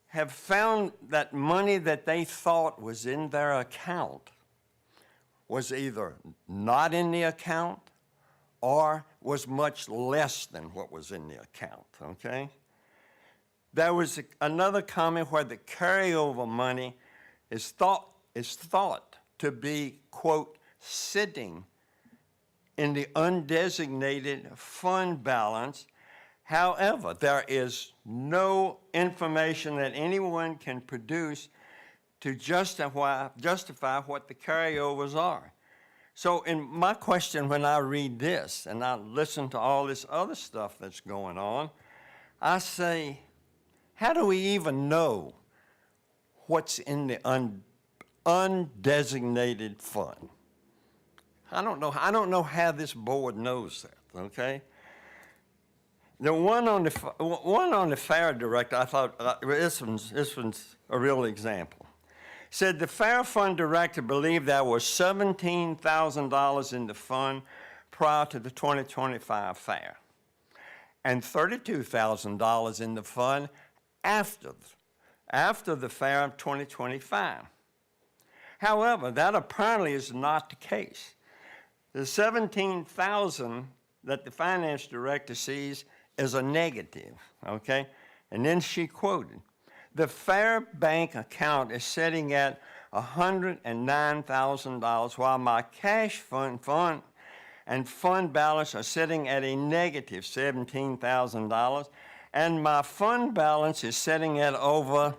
have found that money that they thought was in their account was either not in the account or was much less than what was in the account, okay? There was another comment where the carryover money is thought to be, quote, sitting in the undesignated fund balance. However, there is no information that anyone can produce to justify what the carryovers are. So in my question when I read this and I listen to all this other stuff that's going on, I say, how do we even know what's in the undesignated fund? I don't know how this board knows that, okay? The one on the fair director, I thought this one's a real example. Said the fair fund director believed there was $17,000 in the fund prior to the 2025 fair, and $32,000 in the fund after the fair of 2025. However, that apparently is not the case. The $17,000 that the finance director sees is a negative, okay? And then she quoted, the fair bank account is sitting at $109,000, while my cash fund and fund balance are sitting at a negative $17,000, and my fund balance is sitting at over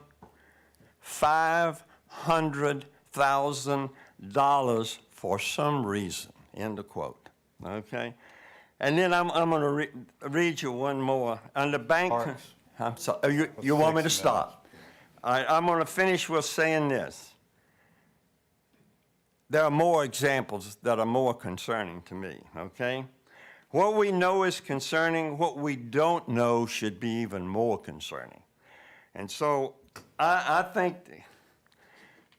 $500,000 for some reason, end of quote, okay? And then I'm going to read you one more. On the bank, I'm sorry, you want me to stop? All right, I'm going to finish with saying this. There are more examples that are more concerning to me, okay? What we know is concerning, what we don't know should be even more concerning. And so I think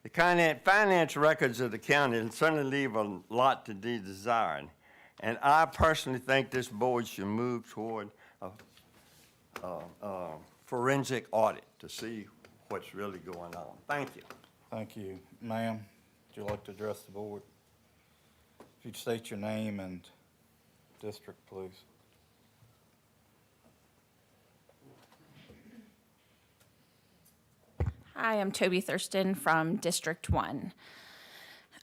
the finance records of the county certainly leave a lot to be desired. And I personally think this board should move toward a forensic audit to see what's really going on. Thank you. Thank you. Ma'am, would you like to address the board? If you'd state your name and district, please. Hi, I'm Toby Thurston from District 1.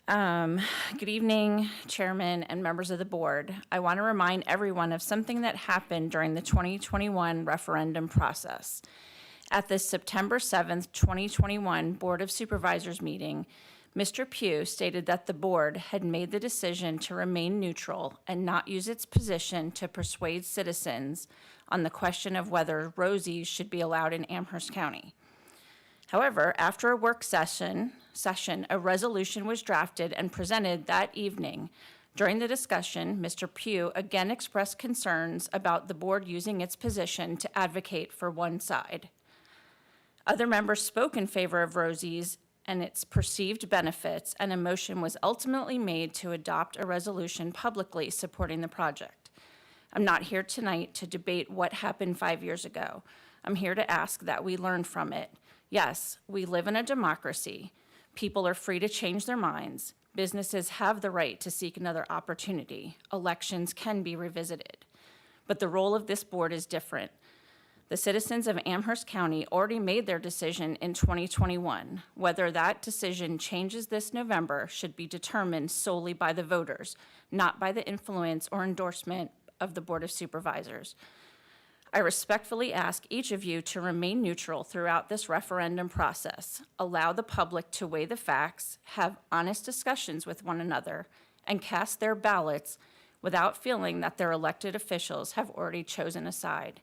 Good evening, Chairman and members of the board. I want to remind everyone of something that happened during the 2021 referendum process. At the September 7th, 2021 Board of Supervisors meeting, Mr. Pugh stated that the board had made the decision to remain neutral and not use its position to persuade citizens on the question of whether Rosie's should be allowed in Amherst County. However, after a work session, a resolution was drafted and presented that evening. During the discussion, Mr. Pugh again expressed concerns about the board using its position to advocate for one side. Other members spoke in favor of Rosie's and its perceived benefits, and a motion was ultimately made to adopt a resolution publicly supporting the project. I'm not here tonight to debate what happened 5 years ago. I'm here to ask that we learn from it. Yes, we live in a democracy. People are free to change their minds. Businesses have the right to seek another opportunity. Elections can be revisited. But the role of this board is different. The citizens of Amherst County already made their decision in 2021. Whether that decision changes this November should be determined solely by the voters, not by the influence or endorsement of the Board of Supervisors. I respectfully ask each of you to remain neutral throughout this referendum process. Allow the public to weigh the facts, have honest discussions with one another, and cast their ballots without feeling that their elected officials have already chosen a side.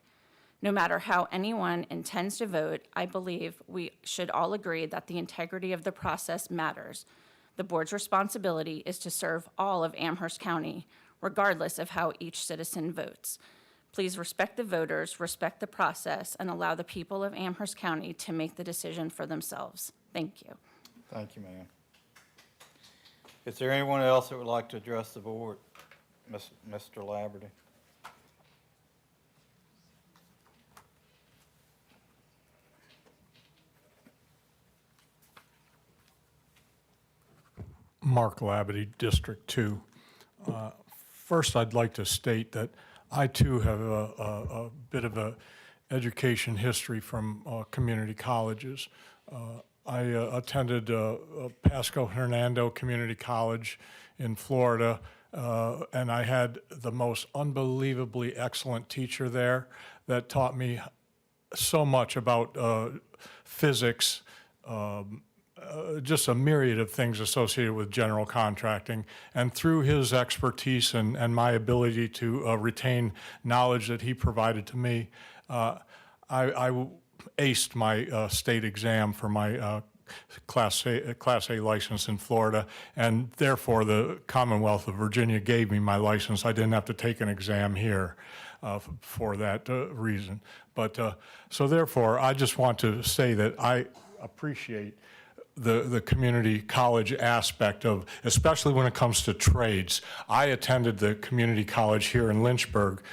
No matter how anyone intends to vote, I believe we should all agree that the integrity of the process matters. The board's responsibility is to serve all of Amherst County, regardless of how each citizen votes. Please respect the voters, respect the process, and allow the people of Amherst County to make the decision for themselves. Thank you. Thank you, ma'am. Is there anyone else that would like to address the board? Mr. Laverty. Mark Labadie, District 2. First, I'd like to state that I too have a bit of a education history from community colleges. I attended Pasco Hernando Community College in Florida, and I had the most unbelievably excellent teacher there that taught me so much about physics, just a myriad of things associated with general contracting. And through his expertise and my ability to retain knowledge that he provided to me, I aced my state exam for my Class A license in Florida, and therefore the Commonwealth of Virginia gave me my license. I didn't have to take an exam here for that reason. But so therefore, I just want to say that I appreciate the community college aspect of, especially when it comes to trades. I attended the community college here in Lynchburg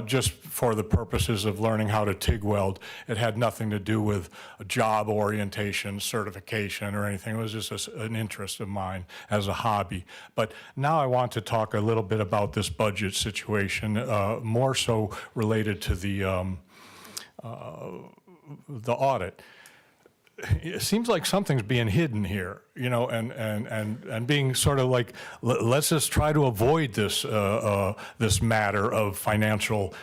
just for the purposes of learning how to TIG weld. It had nothing to do with a job orientation, certification, or anything. It was just an interest of mine as a hobby. But now I want to talk a little bit about this budget situation, more so related to the audit. It seems like something's being hidden here, you know, and being sort of like, let's just try to avoid this this matter of financial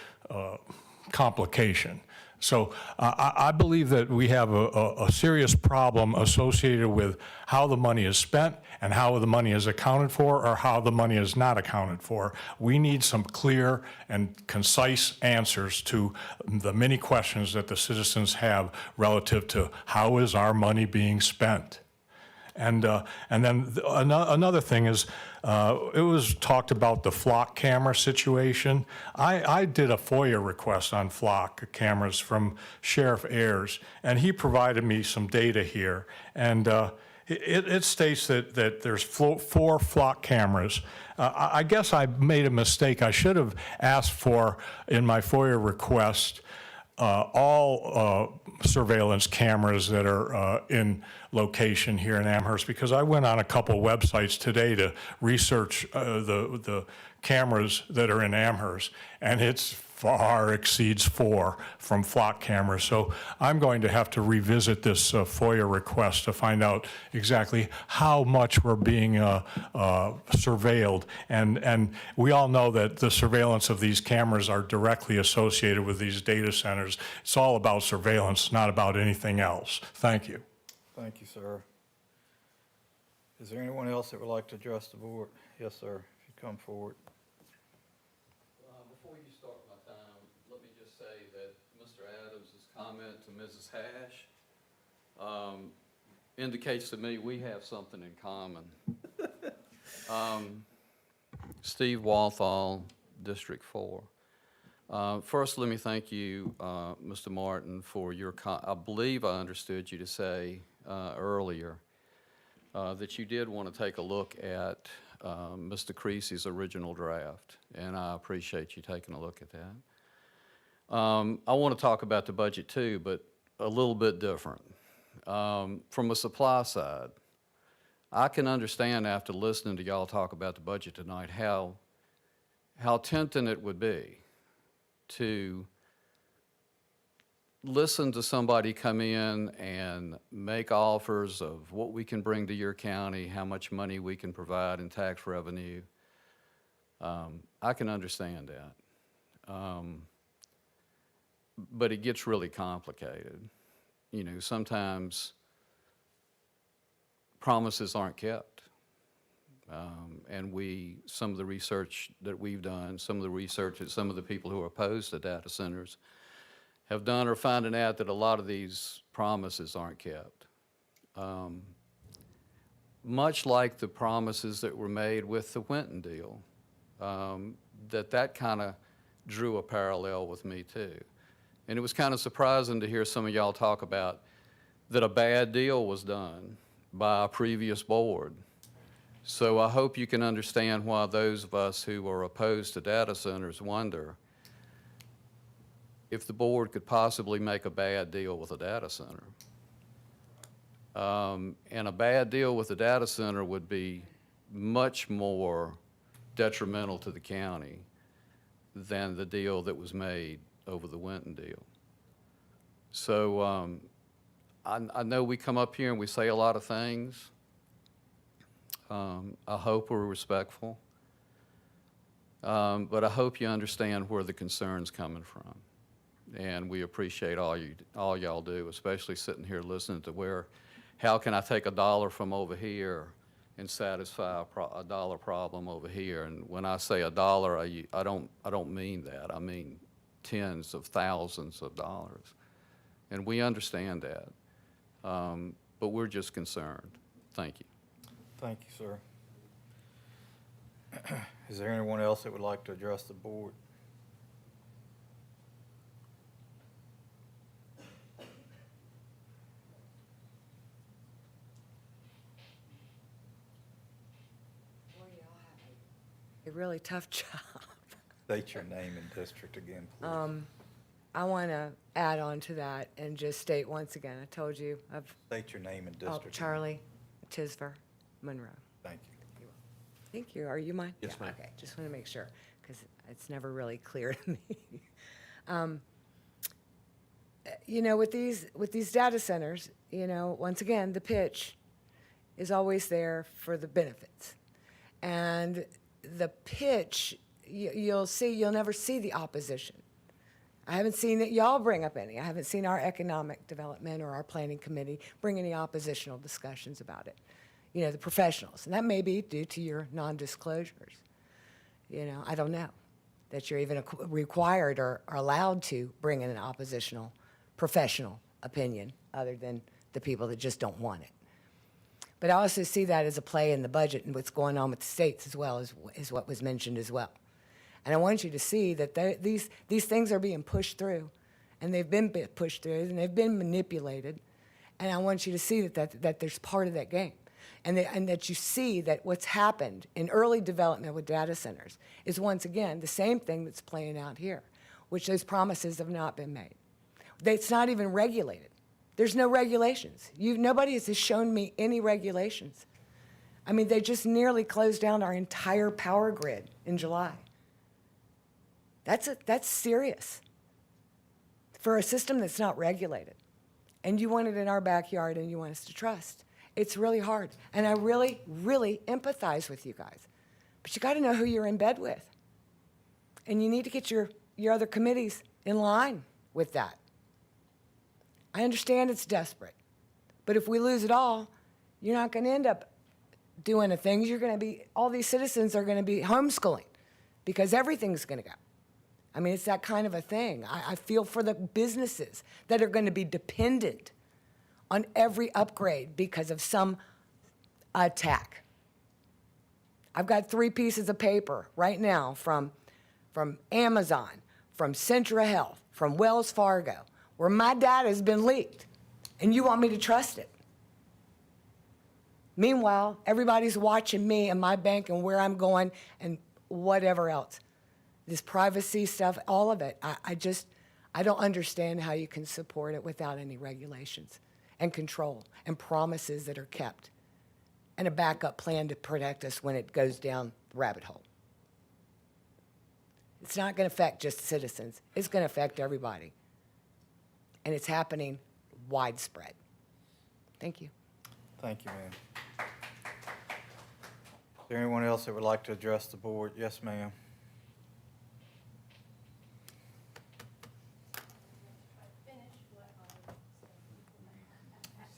complication. So I believe that we have a serious problem associated with how the money is spent and how the money is accounted for, or how the money is not accounted for. We need some clear and concise answers to the many questions that the citizens have relative to how is our money being spent. And then another thing is, it was talked about the flock camera situation. I did a FOIA request on flock cameras from Sheriff Ayers, and he provided me some data here. And it states that there's 4 flock cameras. I guess I made a mistake. I should have asked for, in my FOIA request, all surveillance cameras that are in location here in Amherst, because I went on a couple websites today to research the cameras that are in Amherst, and it's far exceeds 4 from flock cameras. So I'm going to have to revisit this FOIA request to find out exactly how much we're being surveilled. And we all know that the surveillance of these cameras are directly associated with these data centers. It's all about surveillance, not about anything else. Thank you. Thank you, sir. Is there anyone else that would like to address the board? Yes, sir, if you come forward. Before you start my time, let me just say that Mr. Adams' comment to Mrs. Hash indicates to me we have something in common. Steve Walthall, District 4. First, let me thank you, Mr. Martin, for your, I believe I understood you to say earlier that you did want to take a look at Mr. Creasy's original draft, and I appreciate you taking a look at that. I want to talk about the budget too, but a little bit different. From a supply side, I can understand after listening to y'all talk about the budget tonight how tempting it would be to listen to somebody come in and make offers of what we can bring to your county, how much money we can provide in tax revenue. I can understand that. But it gets really complicated. You know, sometimes promises aren't kept. And some of the research that we've done, some of the research that some of the people who are opposed to data centers have done are finding out that a lot of these promises aren't kept. Much like the promises that were made with the Winton deal, that kind of drew a parallel with me too. And it was kind of surprising to hear some of y'all talk about that a bad deal was done by a previous board. So I hope you can understand why those of us who are opposed to data centers wonder if the board could possibly make a bad deal with a data center. And a bad deal with a data center would be much more detrimental to the county than the deal that was made over the Winton deal. So I know we come up here and we say a lot of things. I hope we're respectful. But I hope you understand where the concern's coming from. And we appreciate all y'all do, especially sitting here listening to how can I take $1 from over here and satisfy a dollar problem over here? And when I say $1, I don't mean that. I mean tens of thousands of dollars. And we understand that. But we're just concerned. Thank you. Thank you, sir. Is there anyone else that would like to address the board? A really tough job. State your name and district again, please. I want to add on to that and just state once again, I told you, State your name and district. Charlie Tisver, Monroe. Thank you. Thank you. Are you mine? Yes, ma'am. Okay, just want to make sure, because it's never really clear to me. You know, with these data centers, you know, once again, the pitch is always there for the benefits. And the pitch, you'll never see the opposition. I haven't seen it, y'all bring up any. I haven't seen our economic development or our planning committee bring any oppositional discussions about it. You know, the professionals, and that may be due to your non-disclosures. You know, I don't know that you're even required or allowed to bring in an oppositional professional opinion other than the people that just don't want it. But I also see that as a play in the budget and what's going on with the states as well as what was mentioned as well. And I want you to see that these things are being pushed through, and they've been pushed through, and they've been manipulated. And I want you to see that there's part of that game, and that you see that what's happened in early development with data centers is once again the same thing that's playing out here, which those promises have not been made. It's not even regulated. There's no regulations. Nobody has shown me any regulations. I mean, they just nearly closed down our entire power grid in July. That's serious for a system that's not regulated. And you want it in our backyard and you want us to trust. It's really hard. And I really, really empathize with you guys. But you got to know who you're in bed with. And you need to get your other committees in line with that. I understand it's desperate. But if we lose it all, you're not going to end up doing the things. All these citizens are going to be homeschooling because everything's going to go. I mean, it's that kind of a thing. I feel for the businesses that are going to be dependent on every upgrade because of some attack. I've got 3 pieces of paper right now from Amazon, from Centra Health, from Wells Fargo, where my data has been leaked, and you want me to trust it. Meanwhile, everybody's watching me and my bank and where I'm going and whatever else. This privacy stuff, all of it, I don't understand how you can support it without any regulations and control and promises that are kept and a backup plan to protect us when it goes down the rabbit hole. It's not going to affect just citizens. It's going to affect everybody. And it's happening widespread. Thank you. Thank you, ma'am. Is there anyone else that would like to address the board? Yes, ma'am.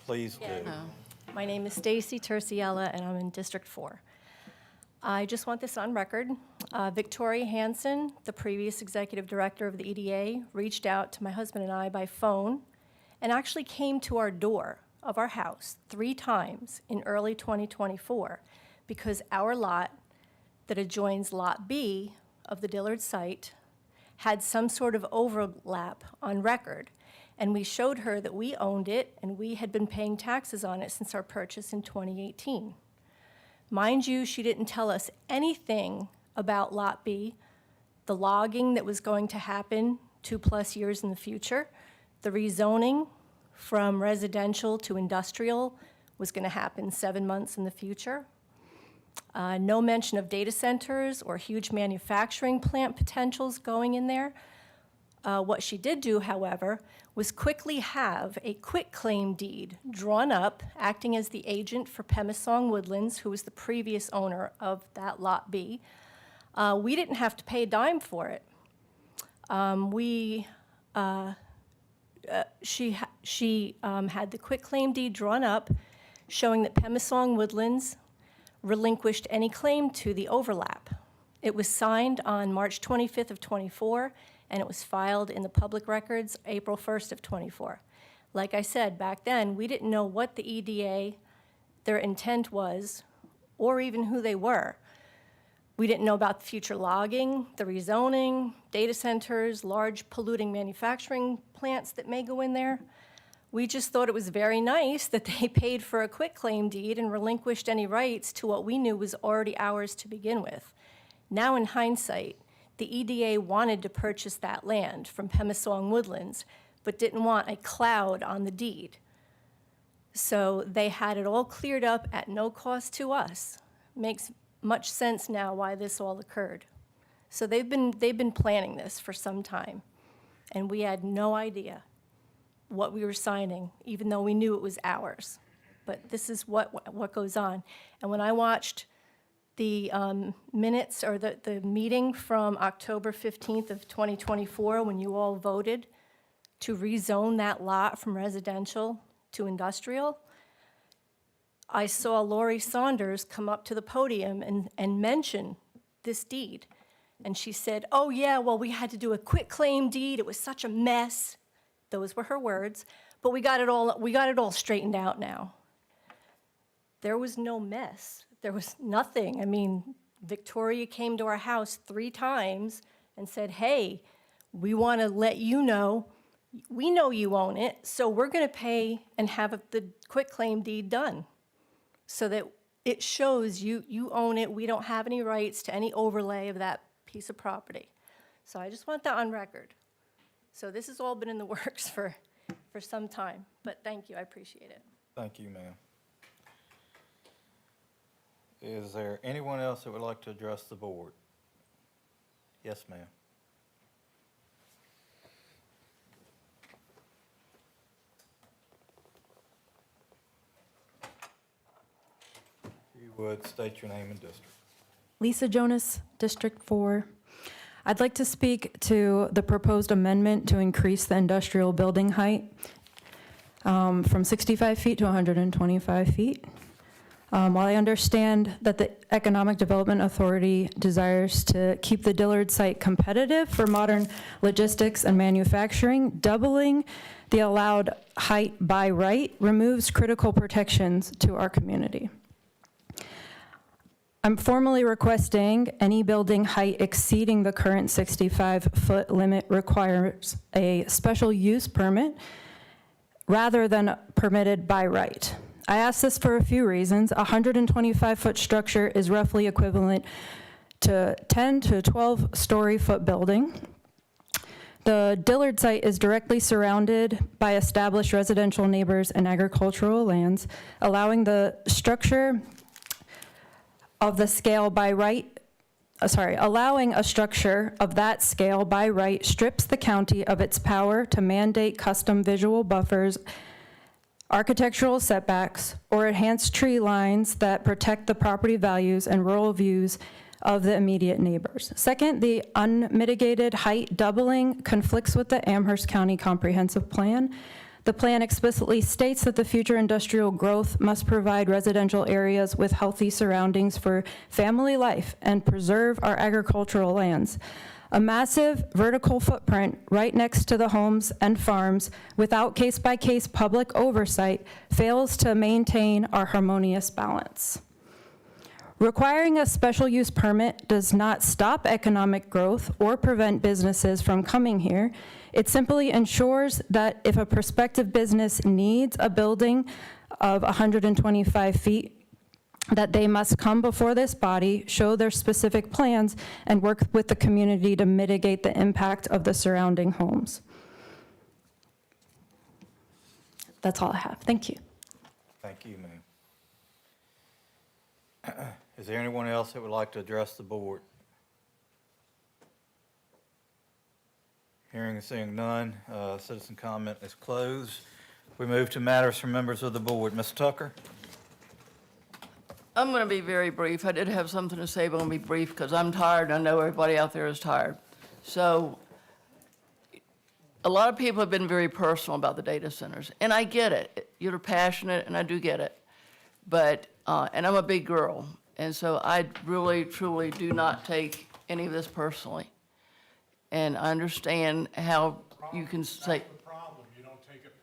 Please do. My name is Stacy Terciella, and I'm in District 4. I just want this on record. Victoria Hansen, the previous executive director of the EDA, reached out to my husband and I by phone and actually came to our door of our house 3 times in early 2024 because our lot that adjoins Lot B of the Dillard site had some sort of overlap on record. And we showed her that we owned it and we had been paying taxes on it since our purchase in 2018. Mind you, she didn't tell us anything about Lot B, the logging that was going to happen 2+ years in the future, the rezoning from residential to industrial was going to happen 7 months in the future. No mention of data centers or huge manufacturing plant potentials going in there. What she did do, however, was quickly have a quitclaim deed drawn up, acting as the agent for Pemisong Woodlands, who was the previous owner of that Lot B. We didn't have to pay a dime for it. She had the quitclaim deed drawn up, showing that Pemisong Woodlands relinquished any claim to the overlap. It was signed on March 25th of '24, and it was filed in the public records April 1st of '24. Like I said, back then, we didn't know what the EDA, their intent was, or even who they were. We didn't know about the future logging, the rezoning, data centers, large polluting manufacturing plants that may go in there. We just thought it was very nice that they paid for a quitclaim deed and relinquished any rights to what we knew was already ours to begin with. Now in hindsight, the EDA wanted to purchase that land from Pemisong Woodlands, but didn't want a cloud on the deed. So they had it all cleared up at no cost to us. Makes much sense now why this all occurred. So they've been planning this for some time, and we had no idea what we were signing, even though we knew it was ours. But this is what goes on. And when I watched the minutes or the meeting from October 15th of 2024, when you all voted to rezone that lot from residential to industrial, I saw Lori Saunders come up to the podium and mention this deed. And she said, "Oh yeah, well, we had to do a quitclaim deed. It was such a mess." Those were her words. But we got it all straightened out now. There was no mess. There was nothing. I mean, Victoria came to our house 3 times and said, "Hey, we want to let you know, we know you own it, so we're going to pay and have the quitclaim deed done so that it shows you own it. We don't have any rights to any overlay of that piece of property." So I just want that on record. So this has all been in the works for some time, but thank you, I appreciate it. Thank you, ma'am. Is there anyone else that would like to address the board? Yes, ma'am. You would state your name and district. Lisa Jonas, District 4. I'd like to speak to the proposed amendment to increase the industrial building height from 65 feet to 125 feet. While I understand that the Economic Development Authority desires to keep the Dillard site competitive for modern logistics and manufacturing, doubling the allowed height by right removes critical protections to our community. I'm formally requesting any building height exceeding the current 65-foot limit requires a special use permit rather than permitted by right. I ask this for a few reasons. A 125-foot structure is roughly equivalent to 10 to 12-story foot building. The Dillard site is directly surrounded by established residential neighbors and agricultural lands, allowing the structure of the scale by right, allowing a structure of that scale by right strips the county of its power to mandate custom visual buffers, architectural setbacks, or enhanced tree lines that protect the property values and rural views of the immediate neighbors. Second, the unmitigated height doubling conflicts with the Amherst County Comprehensive Plan. The plan explicitly states that the future industrial growth must provide residential areas with healthy surroundings for family life and preserve our agricultural lands. A massive vertical footprint right next to the homes and farms without case-by-case public oversight fails to maintain our harmonious balance. Requiring a special use permit does not stop economic growth or prevent businesses from coming here. It simply ensures that if a prospective business needs a building of 125 feet that they must come before this body, show their specific plans, and work with the community to mitigate the impact of the surrounding homes. That's all I have. Thank you. Thank you, ma'am. Is there anyone else that would like to address the board? Hearing and seeing none, citizen comment is closed. We move to matters from members of the board. Ms. Tucker? I'm going to be very brief. I did have something to say, but I'm going to be brief because I'm tired, and I know everybody out there is tired. So a lot of people have been very personal about the data centers, and I get it. You're passionate, and I do get it. But, and I'm a big girl, and so I really, truly do not take any of this personally. And I understand how you can say. That's the problem, you don't take it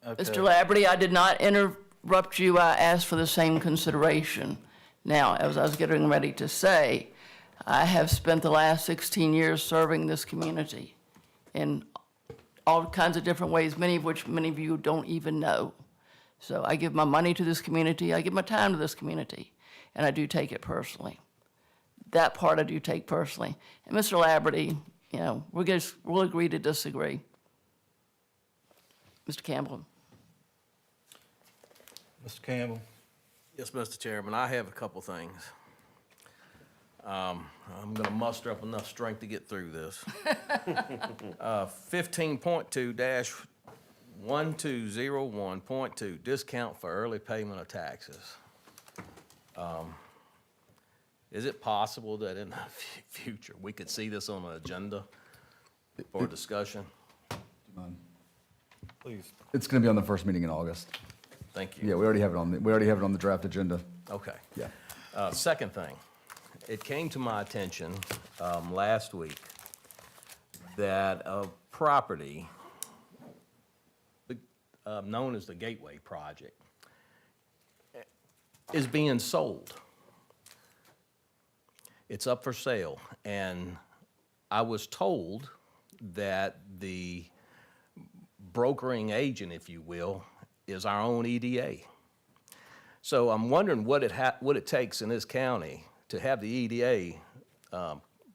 personal. Mr. Labberty, I did not interrupt you. I asked for the same consideration. Now, as I was getting ready to say, I have spent the last 16 years serving this community in all kinds of different ways, many of which many of you don't even know. So I give my money to this community, I give my time to this community, and I do take it personally. That part I do take personally. And Mr. Labberty, you know, we'll agree to disagree. Mr. Campbell. Mr. Campbell? Yes, Mr. Chairman, I have a couple things. I'm going to muster up enough strength to get through this. 15.2-1201.2, discount for early payment of taxes. Is it possible that in the future, we could see this on an agenda for discussion? Please. It's going to be on the first meeting in August. Thank you. Yeah, we already have it on the draft agenda. Okay. Yeah. Second thing, it came to my attention last week that a property known as the Gateway Project is being sold. It's up for sale, and I was told that the brokering agent, if you will, is our own EDA. So I'm wondering what it takes in this county to have the EDA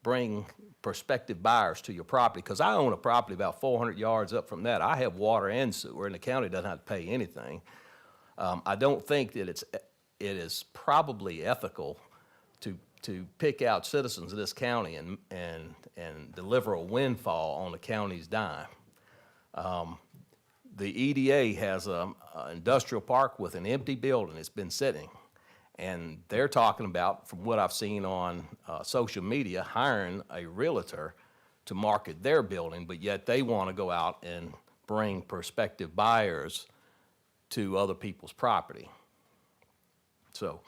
bring prospective buyers to your property, because I own a property about 400 yards up from that. I have water and sewer, and the county doesn't have to pay anything. I don't think that it is probably ethical to pick out citizens of this county and deliver a windfall on the county's dime. The EDA has an industrial park with an empty building. It's been sitting. And they're talking about, from what I've seen on social media, hiring a realtor to market their building, but yet they want to go out and bring prospective buyers to other people's property. So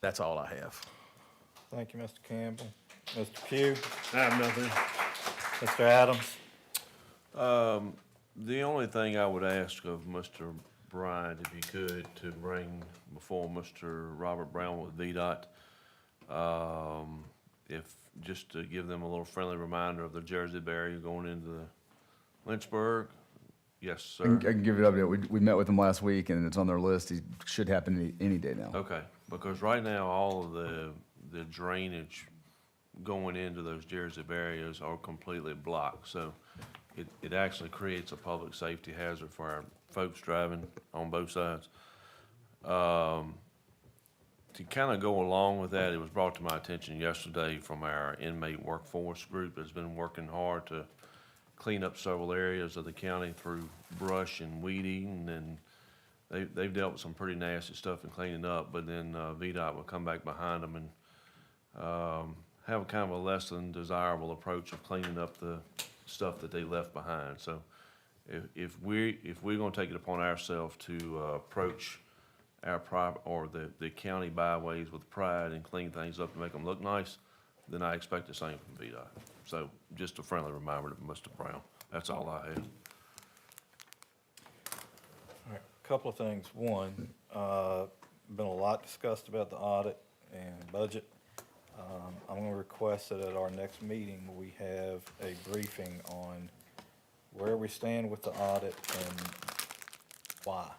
that's all I have. Thank you, Mr. Campbell. Mr. Pugh? I have nothing. Mr. Adams? The only thing I would ask of Mr. Bryant, if you could, to bring before Mr. Robert Brown with VDOT, just to give them a little friendly reminder of the Jersey barrier going into Lynchburg. Yes, sir. I can give you an update. We met with him last week, and it's on their list. It should happen any day now. Okay, because right now, all of the drainage going into those Jersey barriers are completely blocked. So it actually creates a public safety hazard for our folks driving on both sides. To kind of go along with that, it was brought to my attention yesterday from our inmate workforce group that's been working hard to clean up several areas of the county through brush and weed eating, and they've dealt with some pretty nasty stuff in cleaning up, but then VDOT will come back behind them and have a kind of a less than desirable approach of cleaning up the stuff that they left behind. So if we're gonna take it upon ourselves to approach our the county byways with pride and clean things up to make them look nice, then I expect the same from VDOT. So just a friendly reminder to Mr. Brown. That's all I have. All right, a couple of things. One, been a lot discussed about the audit and budget. I'm going to request that at our next meeting, we have a briefing on where we stand with the audit and why.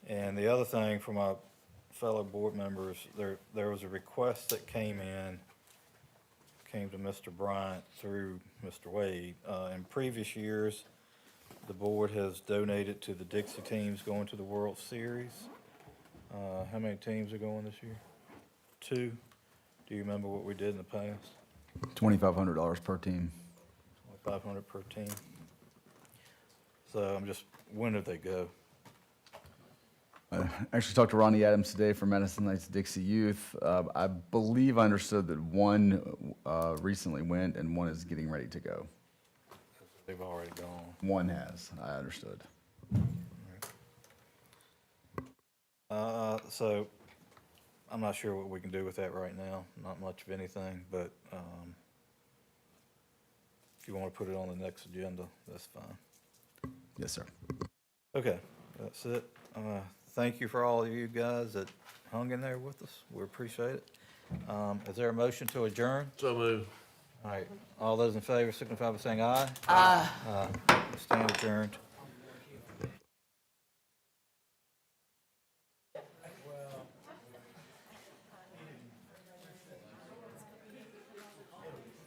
And the other thing for my fellow board members, there was a request that came to Mr. Bryant through Mr. Wade. In previous years, the board has donated to the Dixie teams going to the World Series. How many teams are going this year? 2. Do you remember what we did in the past? $2,500 per team. $500 per team. So I'm just, when did they go? I actually talked to Ronnie Adams today from Madison Knights Dixie Youth. I believe I understood that one recently went and one is getting ready to go. They've already gone. One has, I understood. So I'm not sure what we can do with that right now, not much of anything, but if you want to put it on the next agenda, that's fine. Yes, sir. Okay, that's it. Thank you for all of you guys that hung in there with us. We appreciate it. Is there a motion to adjourn? So moved. All right, all those in favor signify by saying aye. Aye. Stand adjourned.